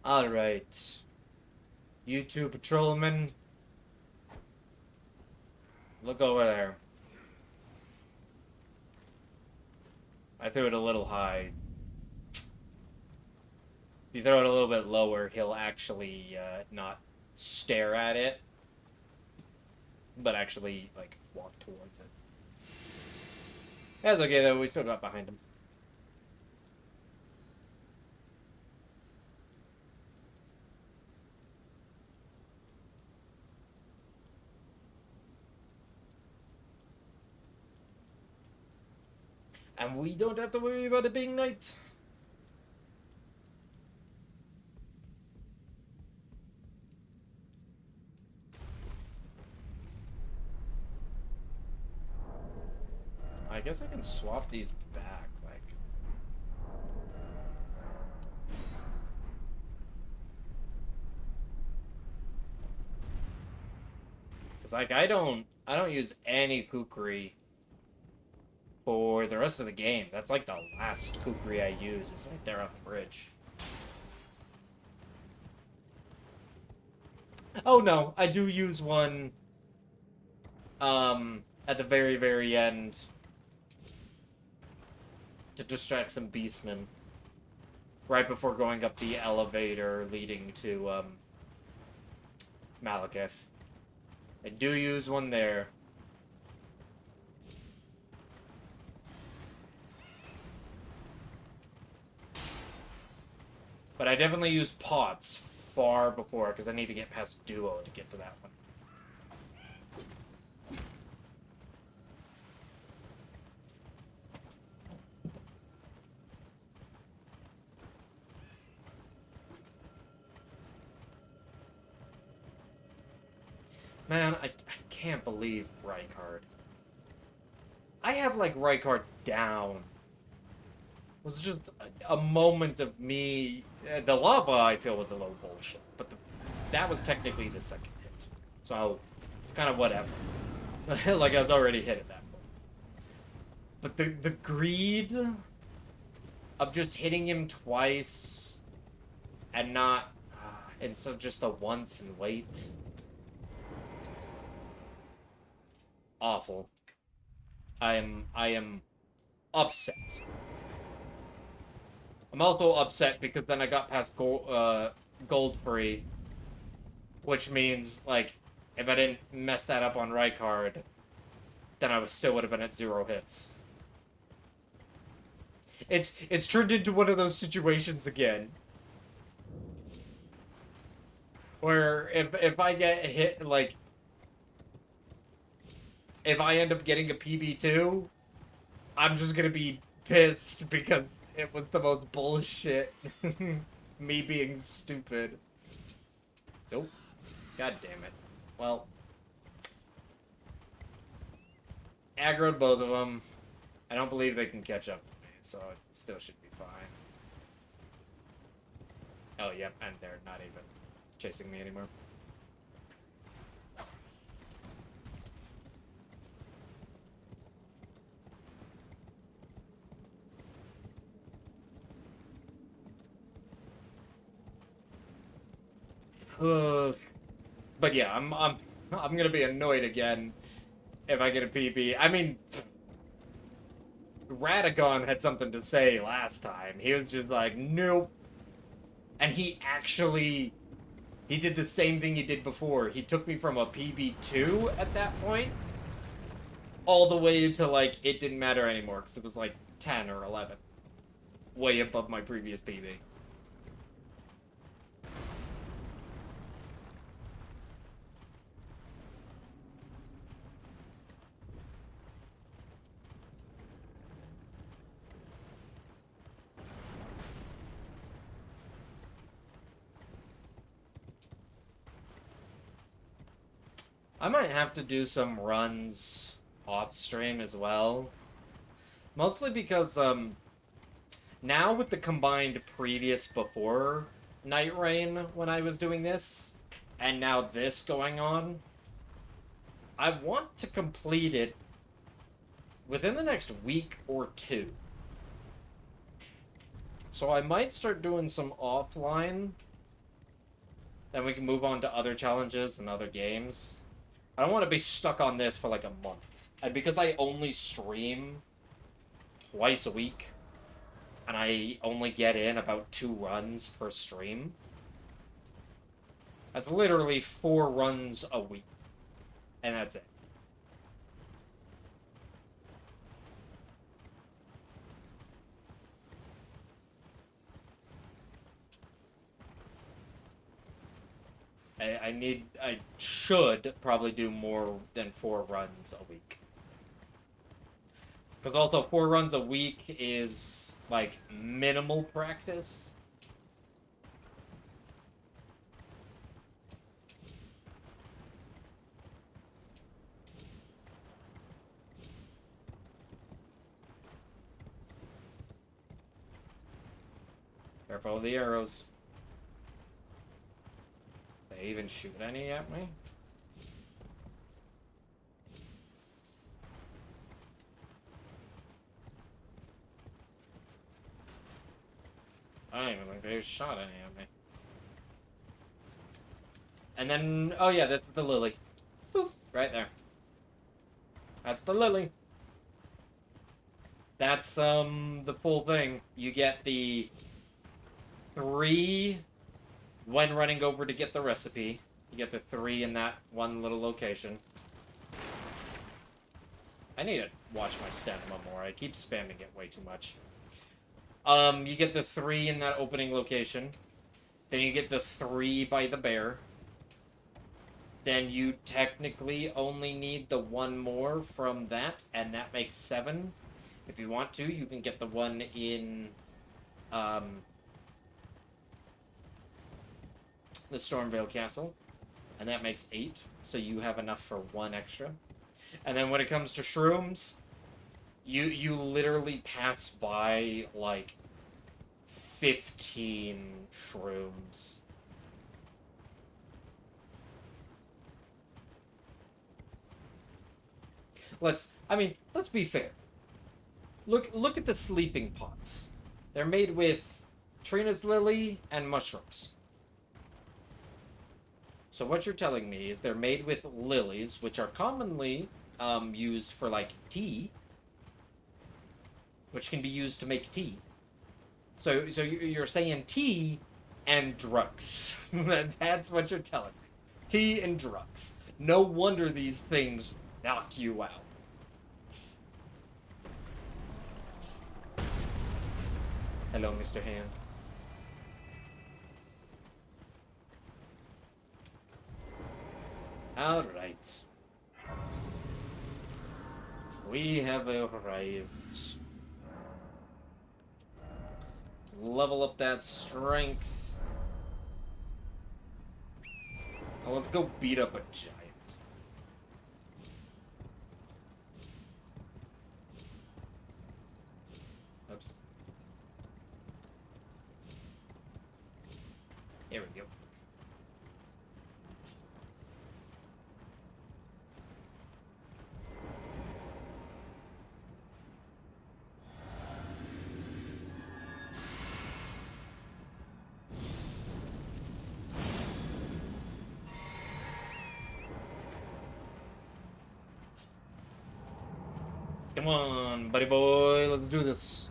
Alright. You two patrolmen. Look over there. I threw it a little high. If you throw it a little bit lower, he'll actually not stare at it, but actually, like, walk towards it. That's okay, though. We still got behind him. And we don't have to worry about it being night. I guess I can swap these back, like... Cause like I don't use any kukri for the rest of the game. That's like the last kukri I use is right there on the bridge. Oh no, I do use one at the very, very end to distract some beastmen. Right before going up the elevator leading to Malekith. I do use one there. But I definitely use pots far before, because I need to get past Duo to get to that one. Man, I can't believe Rykard. I have, like, Rykard down. It was just a moment of me... the lava, I feel, was a little bullshit. But that was technically the second hit. So, it's kind of whatever. Like, I was already hit at that point. But the greed of just hitting him twice and not, instead of just the once and wait. Awful. I am upset. I'm also upset because then I got past gold free, which means, like, if I didn't mess that up on Rykard, then I still would have been at 0 hits. It's turned into one of those situations again, where if I get hit, like, if I end up getting a PB2, I'm just gonna be pissed because it was the most bullshit. Me being stupid. Nope. God damn it. Well, aggroed both of them. I don't believe they can catch up to me, so it still should be fine. Oh, yep, and they're not even chasing me anymore. But yeah, I'm gonna be annoyed again if I get a PB. I mean, Radagon had something to say last time. He was just like, nope. And he did the same thing he did before. He took me from a PB2 at that point all the way to, like, it didn't matter anymore because it was like 10 or 11. Way above my previous PB. I might have to do some runs off stream as well. Mostly because, now with the combined previous before Nightreign when I was doing this, and now this going on, I want to complete it within the next week or two. So I might start doing some offline, then we can move on to other challenges and other games. I don't want to be stuck on this for like a month. And because I only stream twice a week, and I only get in about 2 runs per stream, that's literally 4 runs a week. And that's it. I should probably do more than 4 runs a week. Because also 4 runs a week is, like, minimal practice. Careful of the arrows. They even shoot any at me? I don't even think they shot any at me. And then, oh yeah, that's the lily. Boop, right there. That's the lily. That's, the full thing. You get the 3 when running over to get the recipe. You get the 3 in that one little location. I need to watch my stamina more. I keep spamming it way too much. You get the 3 in that opening location. Then you get the 3 by the bear. Then you technically only need the 1 more from that, and that makes 7. If you want to, you can get the 1 in, the Stormvale Castle, and that makes 8, so you have enough for 1 extra. And then when it comes to shrooms, you literally pass by, like, 15 shrooms. Let's be fair. Look at the sleeping pots. They're made with Trina's lily and mushrooms. So what you're telling me is they're made with lilies, which are commonly used for, like, tea. Which can be used to make tea. So you're saying tea and drugs. That's what you're telling me. Tea and drugs. No wonder these things knock you out. Hello, Mr. Hand. Alright. We have arrived. Let's level up that strength. Now let's go beat up a giant. Oops. Here we go. Come on, buddy boy, let's do this.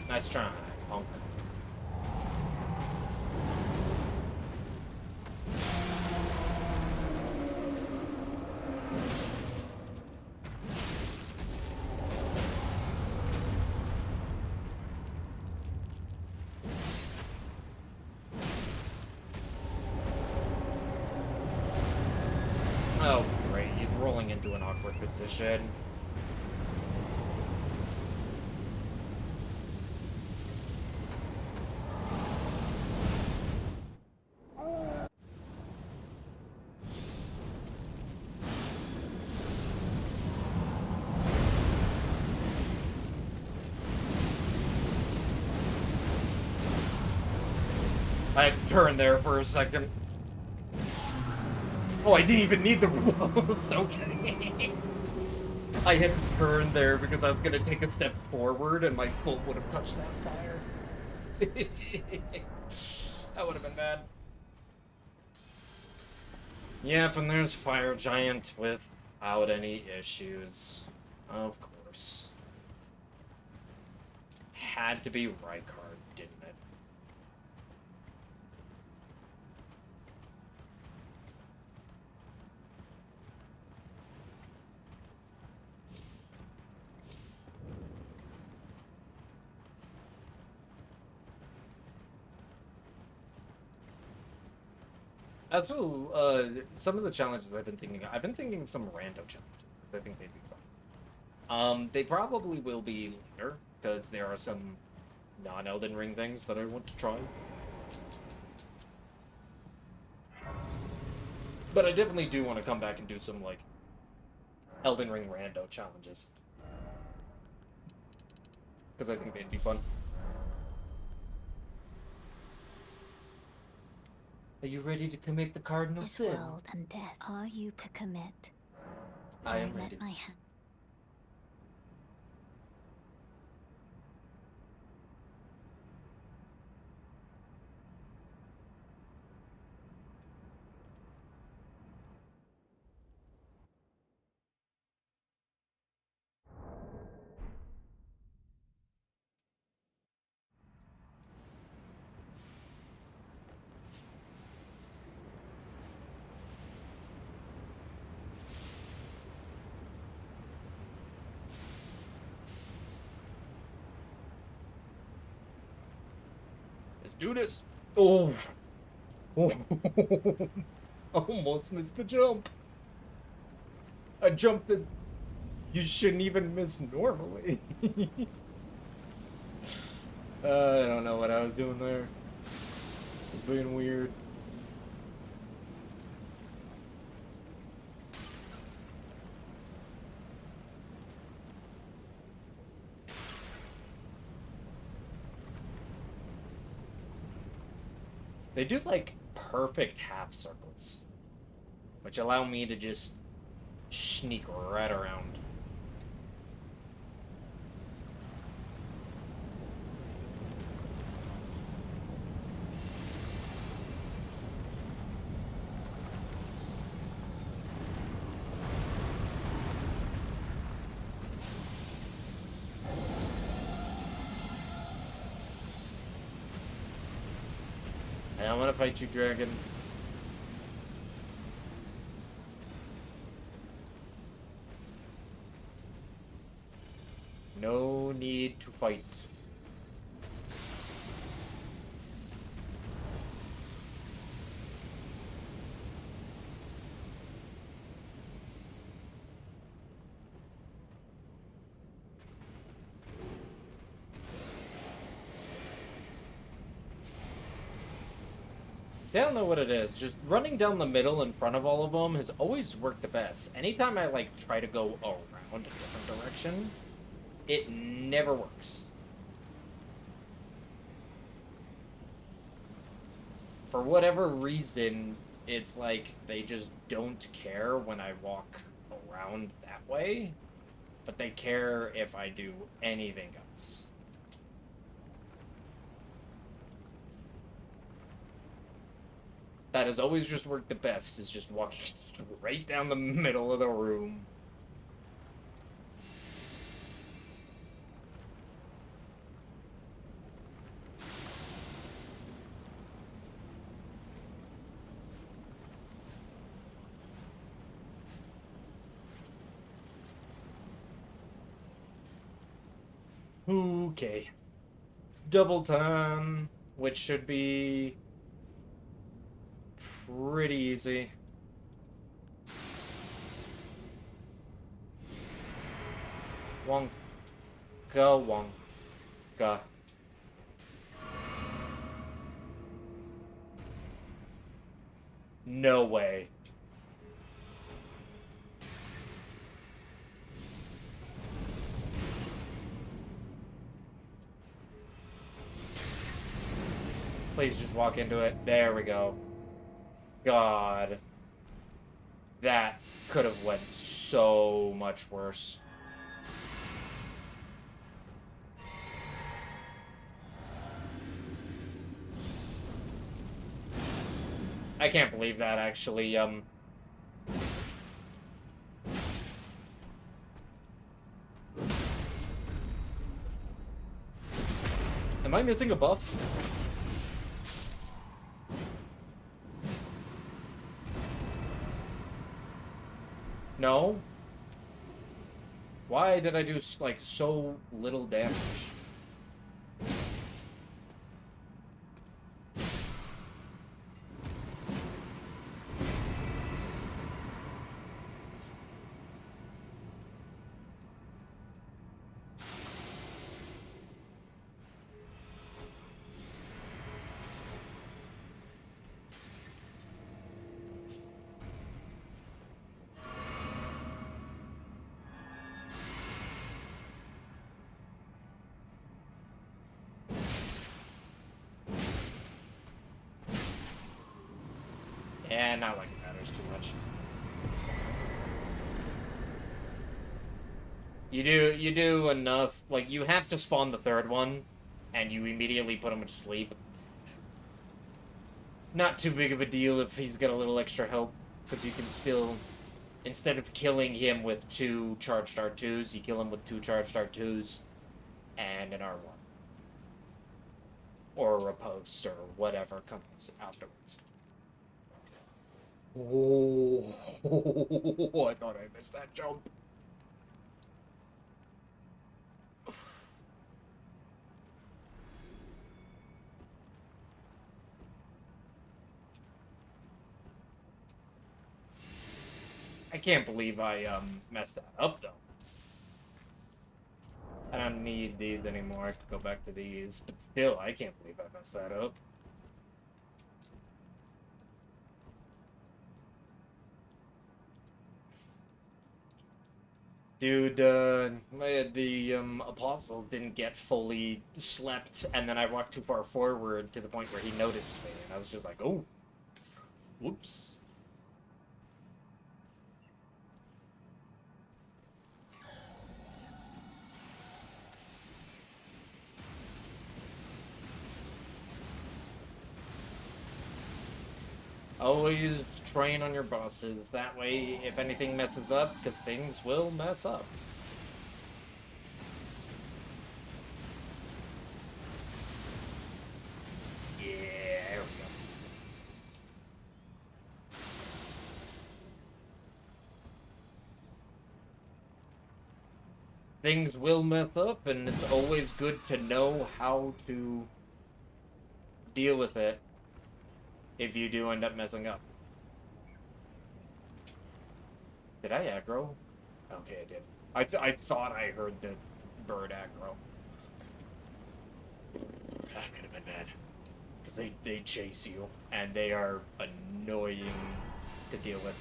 Nice try, punk. Oh, great. He's rolling into an awkward position. I had to turn there for a second. Oh, I didn't even need the rules. Okay. I had to turn there because I was gonna take a step forward and my foot would have touched that fire. That would have been bad. Yep, and there's Fire Giant without any issues. Of course. Had to be Rykard, didn't it? Also, some of the challenges I've been thinking of some random challenges. I think they'd be fun. They probably will be later, because there are some non-Elden Ring things that I want to try. But I definitely do want to come back and do some, like, Elden Ring rando challenges. Because I think they'd be fun. Are you ready to commit the cardinal sin? This world and death, are you to commit? I am let ready. my hand. Let's do this. Oh. Oh. Almost missed the jump. A jump that you shouldn't even miss normally. I don't know what I was doing there. It's being weird. They do, like, perfect half circles, which allow me to just sneak right around. I want to fight you, dragon. No need to fight. I don't know what it is. Just running down the middle in front of all of them has always worked the best. Anytime I, like, try to go around a different direction, it never works. For whatever reason, it's like they just don't care when I walk around that way, but they care if I do anything else. That has always just worked the best, is just walking straight down the middle of the room. Okay. Double time, which should be pretty easy. Wonka, wonka. No way. Please just walk into it. There we go. God. That could have went so much worse. I can't believe that actually, Am I missing a buff? No? Why did I do, like, so little damage? Yeah, not like it matters too much. You do enough, like, you have to spawn the third one, and you immediately put him to sleep. Not too big of a deal if he's got a little extra health, because you can still, instead of killing him with 2 charged R2s, you kill him with 2 charged R2s and an R1. Or a riposte, or whatever comes afterwards. Oh, I thought I missed that jump. I can't believe I messed that up though. I don't need these anymore. I can go back to these, but still, I can't believe I messed that up. Dude, the apostle didn't get fully slept, and then I walked too far forward to the point where he noticed me, and I was just like, oh, whoops. Always train on your bosses. That way, if anything messes up, because things will mess up. Yeah, there we go. things will mess up, and it's always good to know how to deal with it if you do end up messing up. Did I aggro? Okay, I did. I thought I heard the bird aggro. That could have been bad. Because they chase you, and they are annoying to deal with.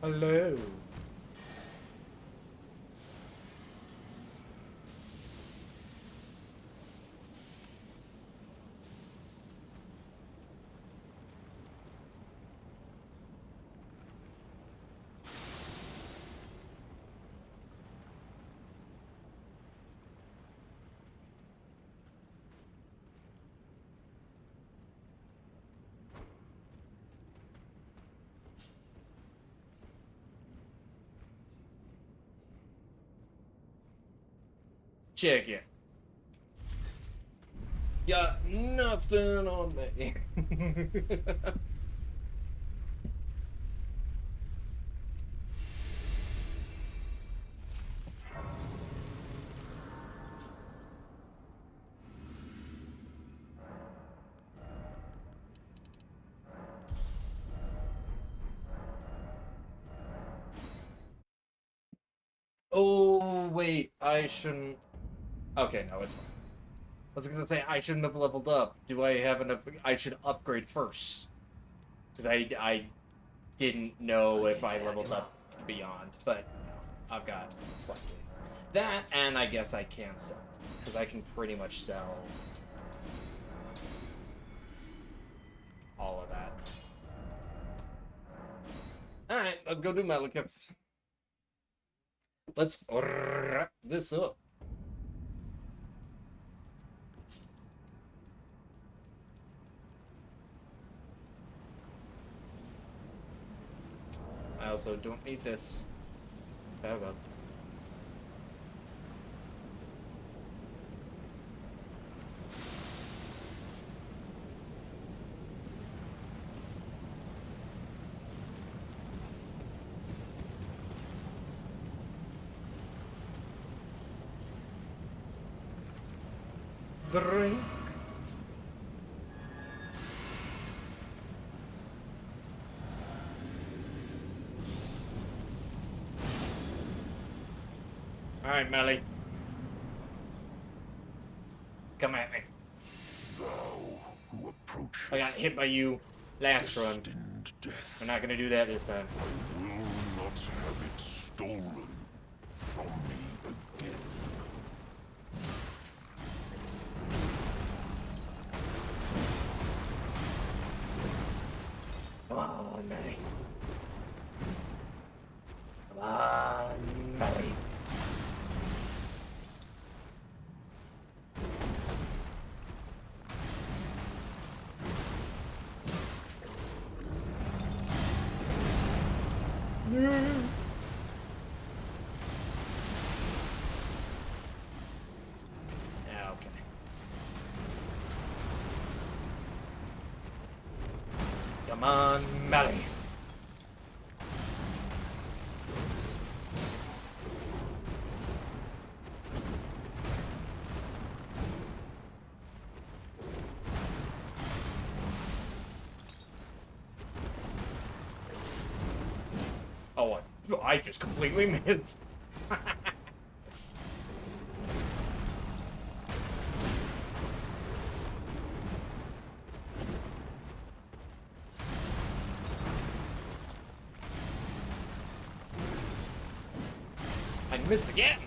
Hello. Check it. Got nothing on me. Oh, wait, I shouldn't... Okay, no, it's fine. I was gonna say, I shouldn't have leveled up. Do I have enough... I should upgrade first. Because I didn't know if I leveled up beyond, but no, I've got plenty. That, and I guess I can sell. Because I can pretty much sell all of that. Alright, let's go do metal kits. Let's wrap this up. I also don't need this. Oh well. Drink. Alright, Melly. Come at me. Thou who approachest I got hit by you last run. destined death, We're not gonna do that this time. I will not have it stolen from me again. Come on, Melly. Come on, Melly. Yeah, okay. Come on, Melly. Oh, I just completely missed. I missed again.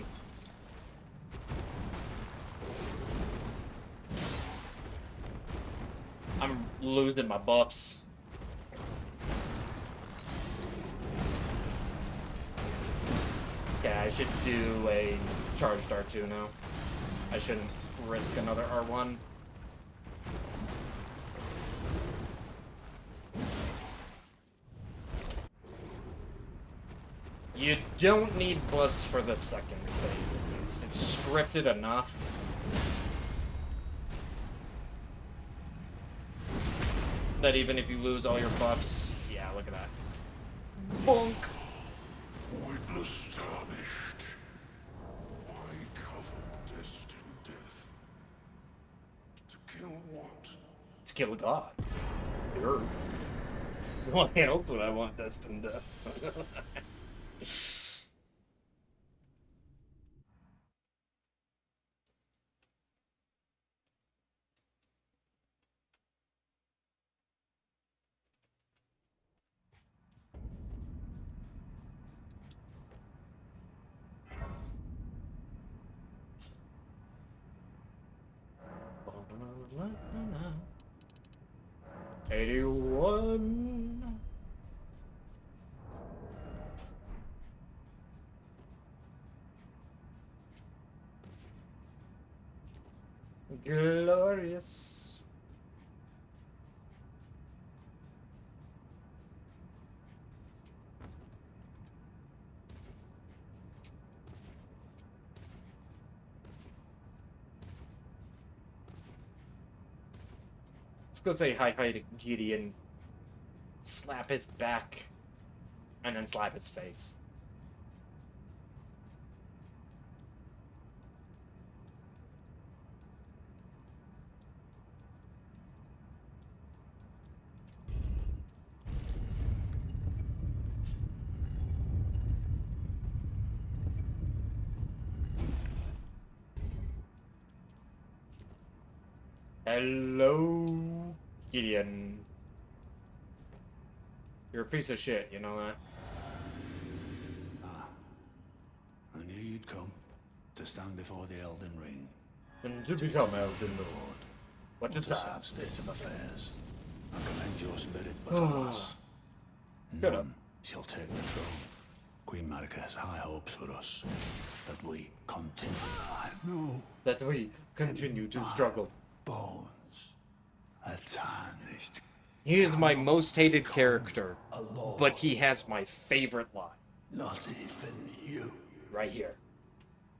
I'm losing my buffs. Okay, I should do a charged R2 now. I shouldn't risk another R1. You don't need buffs for the second phase, at least. It's scripted enough. That even if you lose all your buffs, yeah, look at that. Bonk! Witness tarnished. Why cover destined death? To kill what? To kill a god. Sure. Why else would I want destined death? '81. Glorious. Let's go say hi to Gideon. Slap his back. And then slap his face. Hello, Gideon. You're a piece of shit, you know that? I knew you'd come to stand before the Elden Ring. And to become Elden Lord. What a It's a time. sad state of affairs. I commend your spirit, but Oh. alas, Shut up. none shall take the throne. Queen Marika has high hopes for us, that we continue. I know That we continue to struggle. bones are tarnished. He is my most hated character, but he has my favorite line. Not even you Right here.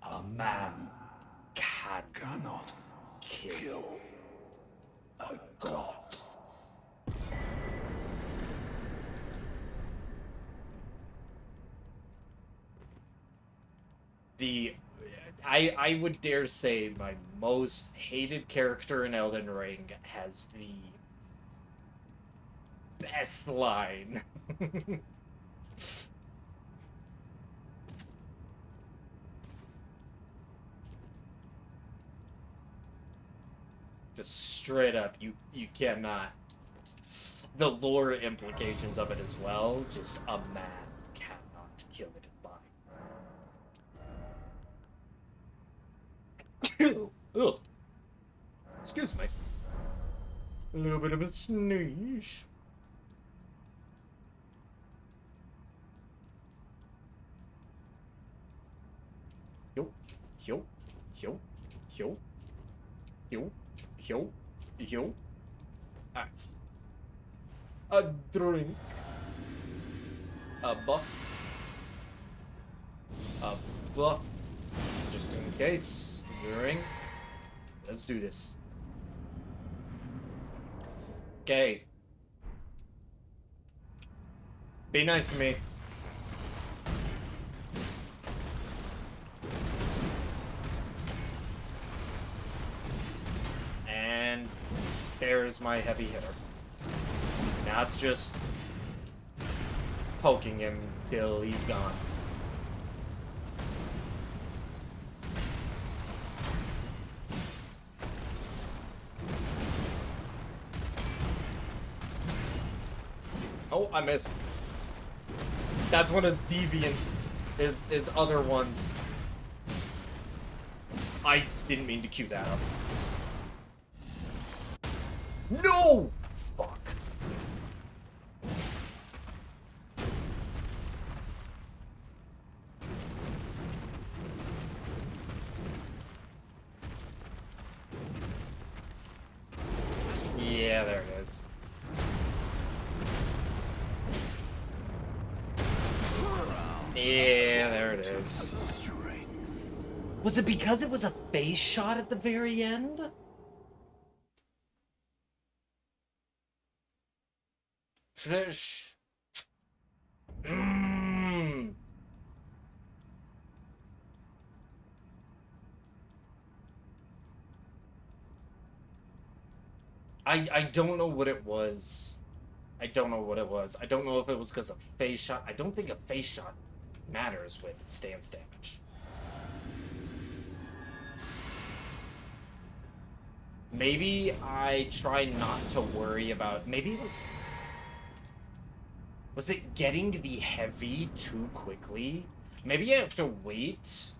A man cannot kill a god. I would dare say my most hated character in Elden Ring has the best line. Just straight up, you cannot. The lore implications of it as well, just a man cannot kill it in mind. Ugh. Excuse me. A little bit of a sneeze. Yo, yo, yo, yo, yo, yo, yo. Alright. A drink. A buff. A buff. Just in case. Drink. Let's do this. Okay. Be nice to me. And there's my heavy hitter. Now it's just poking him till he's gone. Oh, I missed. That's one of his deviant, his other ones. I didn't mean to cue that up. No! Fuck. Yeah, there it is. Yeah, there it is. Was it because it was a face shot at the very end? Shh. I don't know what it was. I don't know what it was. I don't know if it was because of face shot. I don't think a face shot matters with stance damage. Maybe I try not to worry about... Maybe it was... Was it getting the heavy too quickly? Maybe I have to wait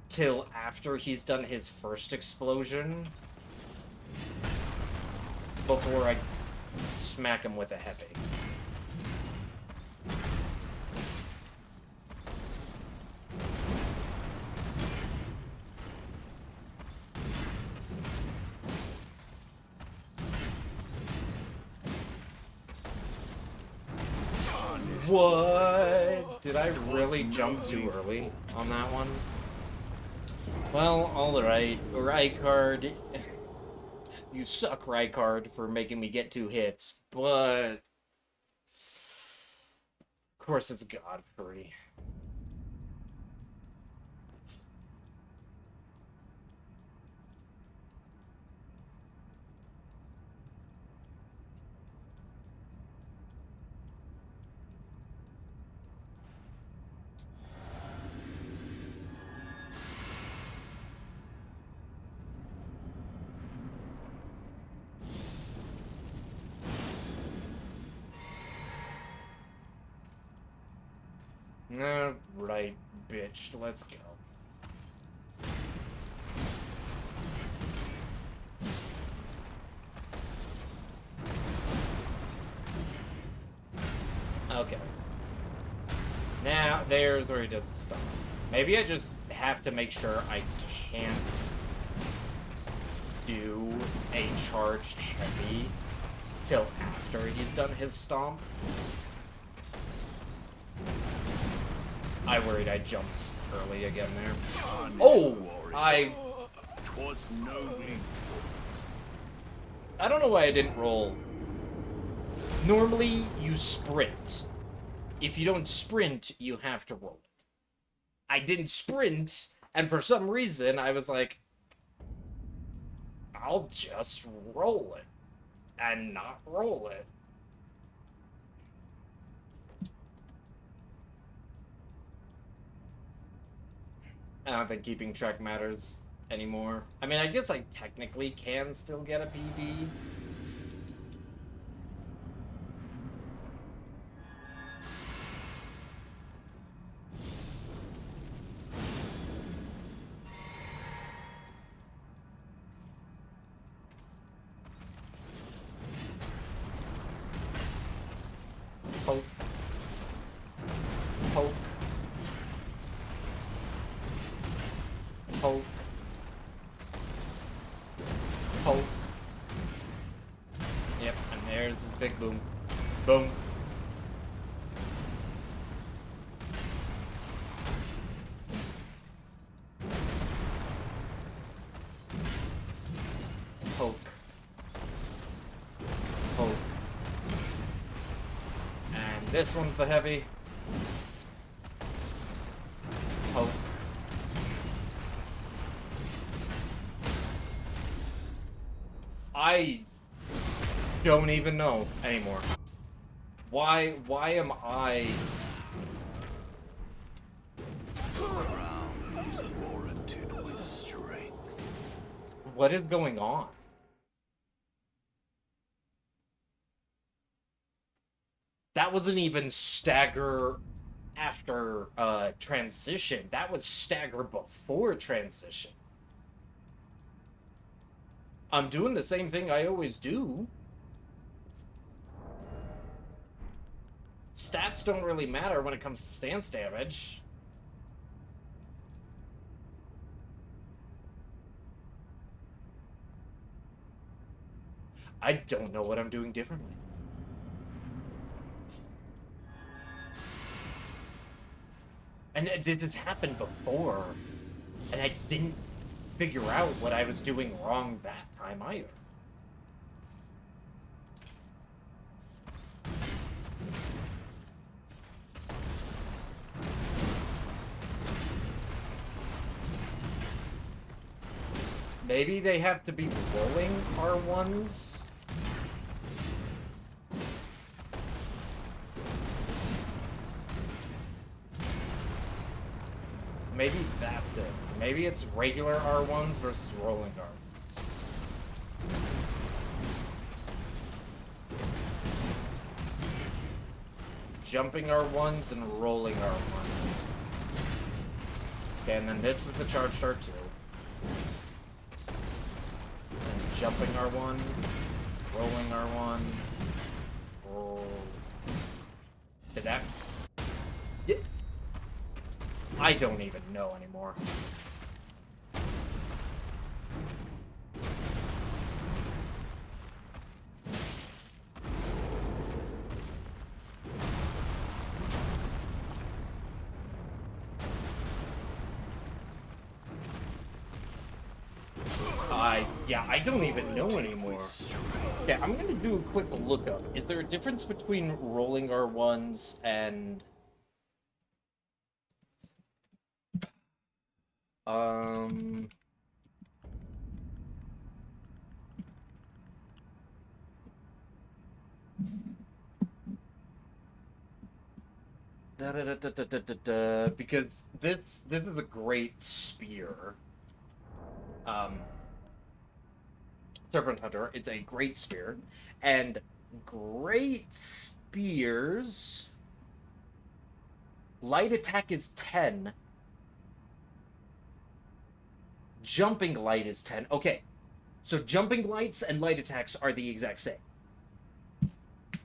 till after he's done his first explosion before I smack him with a heavy. What? Did I really jump too early on that one? Well, alright. Rykard. You suck, Rykard, for making me get 2 hits, but... Of course it's Godfrey. Right, bitch. Let's go. Okay. Now, there's where he does the stuff. Maybe I just have to make sure I can't do a charged heavy till after he's done his stomp. I worried I jumped early again there. Oh! I don't know why I didn't roll. Normally, you sprint. If you don't sprint, you have to roll it. I didn't sprint, and for some reason, I was like, I'll just roll it. And not roll it. I don't think keeping track matters anymore. I mean, I guess I technically can still get a PB. Poke. Poke. Poke. Poke. Yep, and there's his big boom. Boom. Poke. Poke. And this one's the heavy. Poke. I don't even know anymore. Why am I... Ground is warranted with strength. What is going on? That wasn't even stagger after transition. That was stagger before transition. I'm doing the same thing I always do. Stats don't really matter when it comes to stance damage. I don't know what I'm doing differently. And this has happened before, and I didn't figure out what I was doing wrong that time either. Maybe they have to be rolling R1s? Maybe that's it. Maybe it's regular R1s versus rolling R1s. Jumping R1s and rolling R1s. Okay, and then this is the charged R2. And jumping R1, rolling R1, roll. Did that? Yeah. I don't even know anymore. Yeah, I don't even know anymore. Yeah, I'm gonna do a quick lookup. Is there a difference between rolling R1s and... Because this is a great spear. Serpent Hunter, it's a great spear. And great spears... Light attack is 10. Jumping light is 10. Okay, so jumping lights and light attacks are the exact same.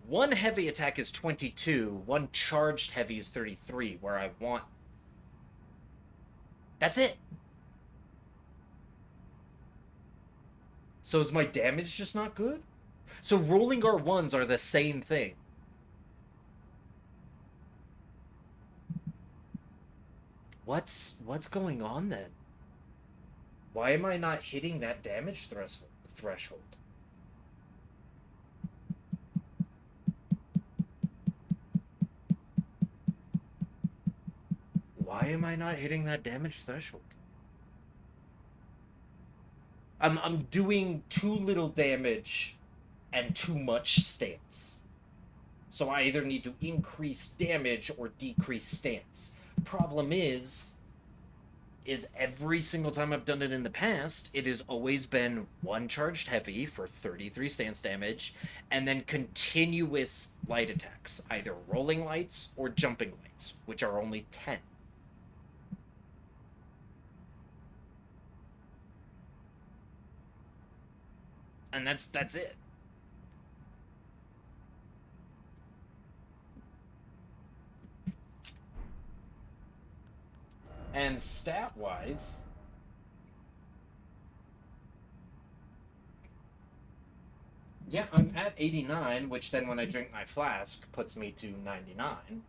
One heavy attack is 22, one charged heavy is 33, where I want... That's it! So is my damage just not good? So rolling R1s are the same thing. What's going on then? Why am I not hitting that damage threshold? Why am I not hitting that damage threshold? I'm doing too little damage and too much stance. So I either need to increase damage or decrease stance. Problem is every single time I've done it in the past, it has always been one charged heavy for 33 stance damage, and then continuous light attacks, either rolling lights or jumping lights, which are only 10. And that's it. And stat-wise, yeah, I'm at 89, which then when I drink my flask puts me to 99.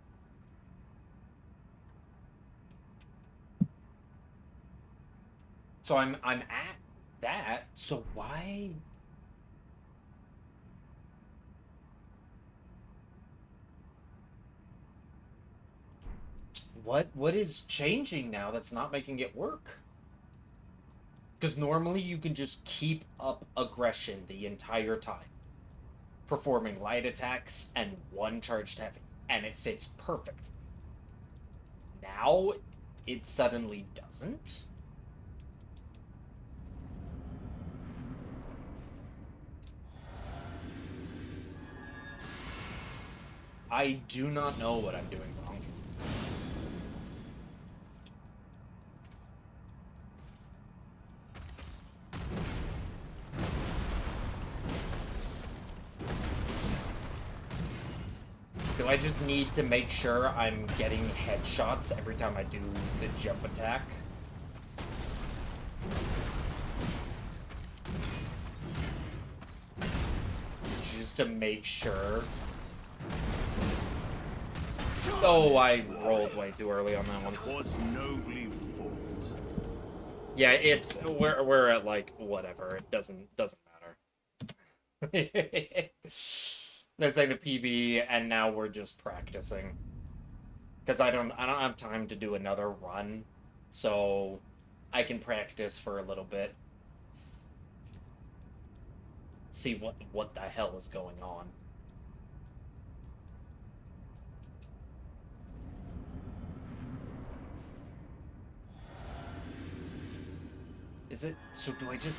So I'm at that, so why... What is changing now that's not making it work? Because normally you can just keep up aggression the entire time, performing light attacks and one charged heavy, and it fits perfectly. Now it suddenly doesn't? I do not know what I'm doing wrong. Do I just need to make sure I'm getting headshots every time I do the jump attack? Just to make sure. Oh, I rolled way too early on that one. 'Twas nobly fought. Yeah, it's we're at like whatever. It doesn't matter. That's like the PB, and now we're just practicing. Because I don't have time to do another run, so I can practice for a little bit. See what the hell is going on. Is it? So do I just?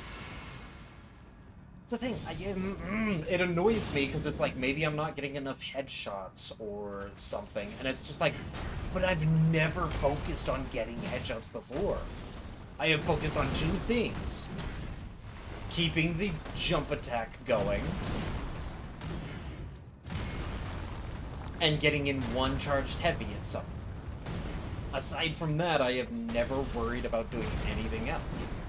It's the thing. It annoys me because it's like maybe I'm not getting enough headshots or something, and it's just like, but I've never focused on getting headshots before. I have focused on two things: keeping the jump attack going, and getting in one charged heavy at some. Aside from that, I have never worried about doing anything else.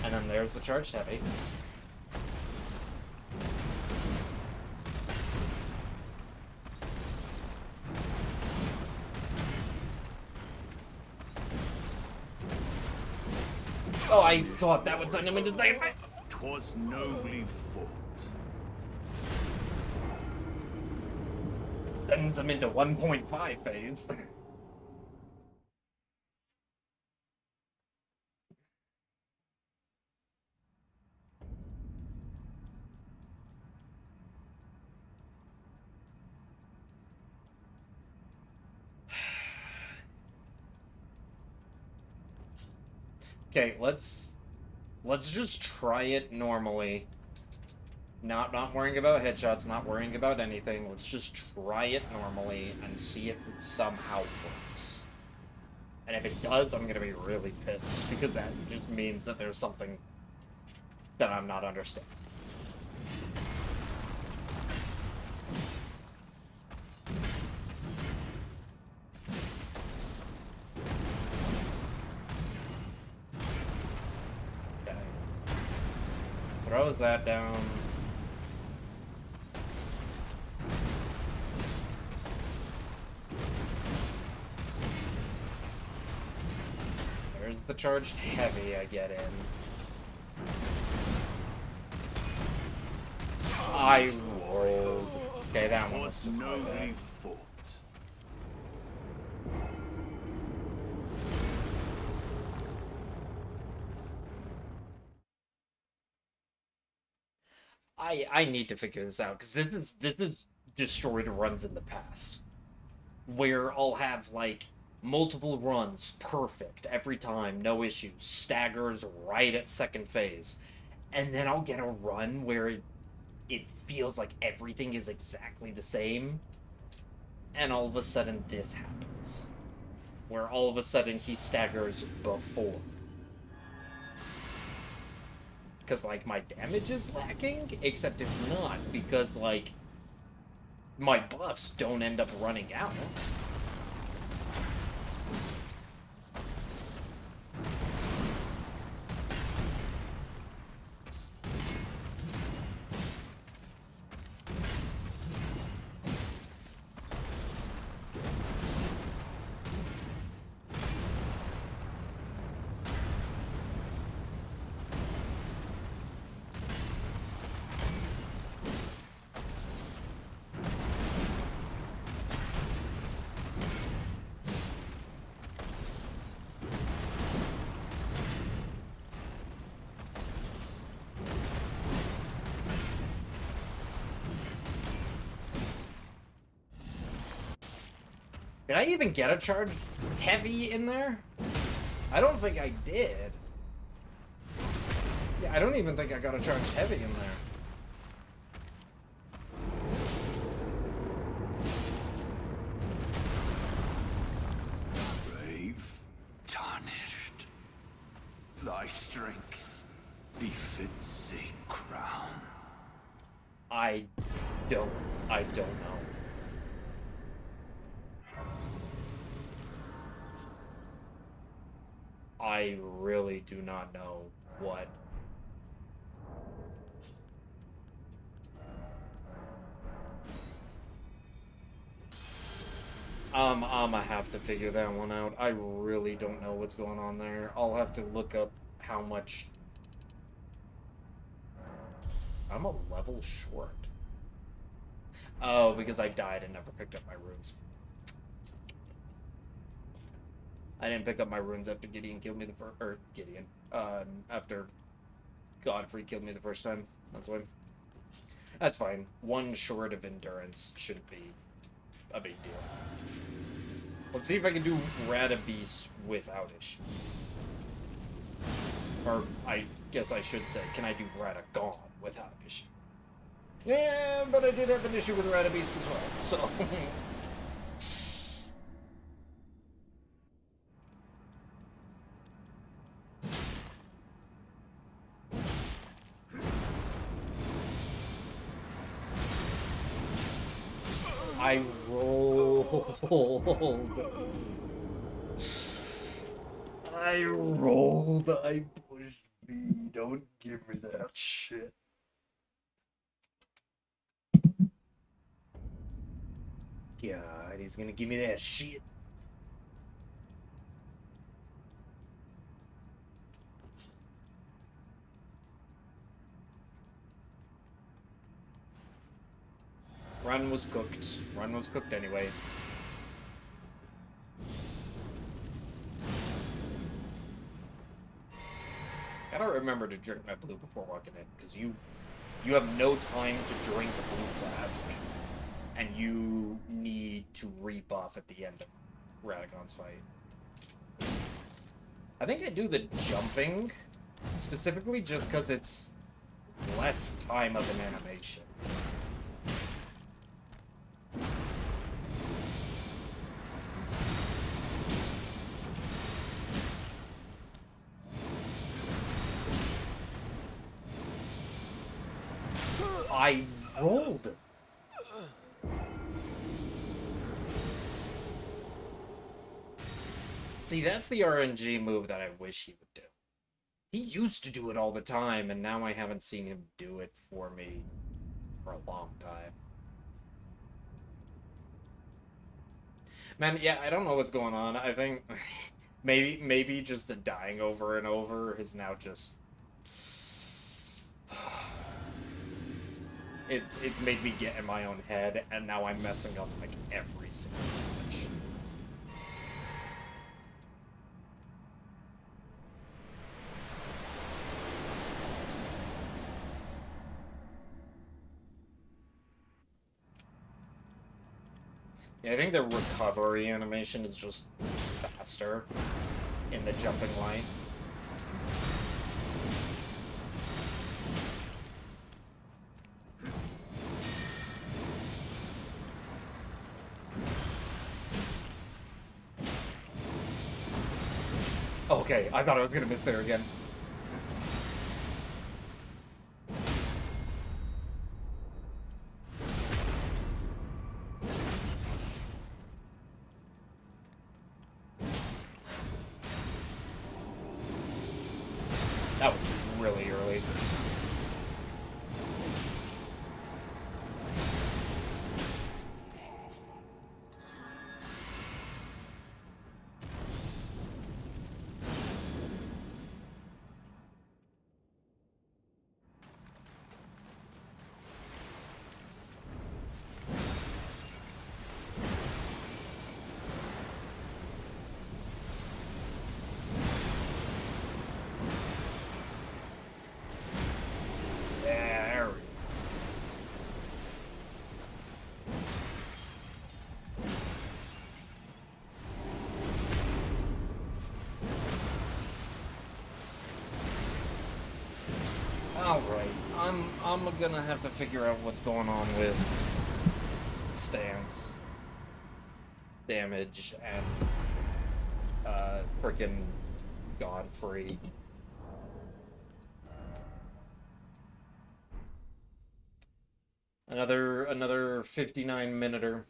And then there's the charged heavy. Oh, I thought that would send him into daylight. 'Twas nobly fought. Sends him into 1.5 phase. Okay, let's just try it normally. Not worrying about headshots, not worrying about anything. Let's just try it normally and see if it somehow works. And if it does, I'm gonna be really pissed, because that just means that there's something that I'm not understanding. Okay. Throws that down. There's the charged heavy I get in. I rolled. Okay, that one was 'Twas just like that. nobly fought. I need to figure this out, because this is destroyed runs in the past, where I'll have like multiple runs perfect every time, no issues, staggers right at second phase, and then I'll get a run where it feels like everything is exactly the same, and all of a sudden this happens, where all of a sudden he staggers before. Because, like, my damage is lacking, except it's not, because, like, my buffs don't end up running out. Did I even get a charged heavy in there? I don't think I did. Yeah, I don't even think I got a charged heavy in there. Brave, tarnished. Thy strength befits a crown. I don't know. I really do not know what. I'ma have to figure that one out. I really don't know what's going on there. I'll have to look up how much... I'm a level short. Oh, because I died and never picked up my runes. I didn't pick up my runes after Gideon killed me the first... Or, Gideon. After Godfrey killed me the first time. That's why. That's fine. One short of endurance shouldn't be a big deal. Let's see if I can do Radabeast without issue. Or, I guess I should say, can I do Radagon without issue? Yeah, but I did have an issue with Radabeast as well, so... I rolled. I rolled. I pushed B. Don't give me that shit. God, he's gonna give me that shit. Run was cooked. Run was cooked anyway. Gotta remember to drink my blue before walking in, because you have no time to drink a blue flask, and you need to rebuff at the end of Radagon's fight. I think I do the jumping specifically just because it's less time of an animation. I rolled. See, that's the RNG move that I wish he would do. He used to do it all the time, and now I haven't seen him do it for me for a long time. Man, yeah, I don't know what's going on. I think maybe just the dying over and over is now just... It's made me get in my own head, and now I'm messing up like every single match. Yeah, I think the recovery animation is just faster in the jumping line. Okay, I thought I was gonna miss there again. That was really early. There we go. Alright, I'm gonna have to figure out what's going on with stance, damage, and frickin' Godfrey. Another 59-minuter.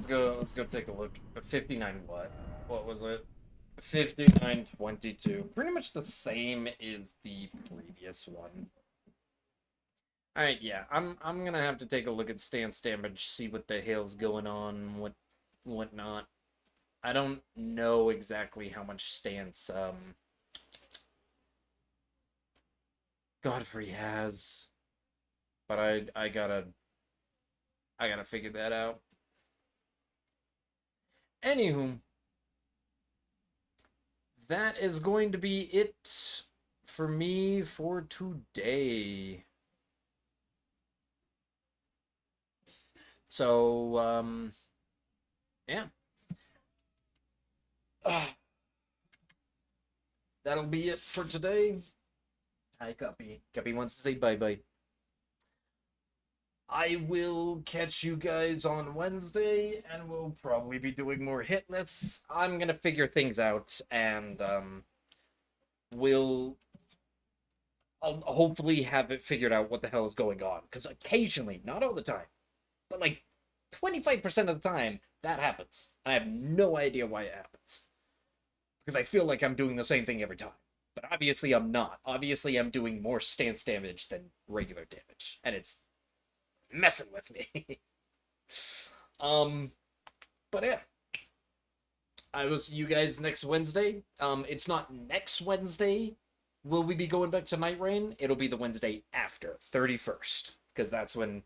Let's go take a look. 59 what? What was it? 5922. Pretty much the same as the previous one. Alright, yeah. I'm gonna have to take a look at stance damage, see what the hell's going on, whatnot. I don't know exactly how much stance Godfrey has. But I gotta figure that out. Anywho, that is going to be it for me for today. So, yeah. That'll be it for today. Hi, Guppy. Guppy wants to say bye-bye. I will catch you guys on Wednesday, and we'll probably be doing more Hitless. I'm gonna figure things out, and, I'll hopefully have it figured out what the hell is going on. Because occasionally, not all the time, but like 25% of the time, that happens. And I have no idea why it happens. Because I feel like I'm doing the same thing every time. But obviously I'm not. Obviously I'm doing more stance damage than regular damage. And it's messing with me. But yeah. I will see you guys next Wednesday. It's not next Wednesday. Will we be going back to Nightreign? It'll be the Wednesday after, 31st. Because that's when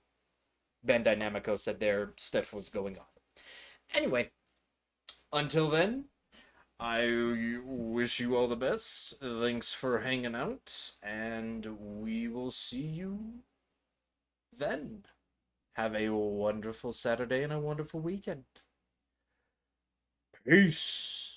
Bandai Namco said their stuff was going on. Anyway, until then, I wish you all the best. Thanks for hanging out, and we will see you then. Have a wonderful Saturday and a wonderful weekend. Peace.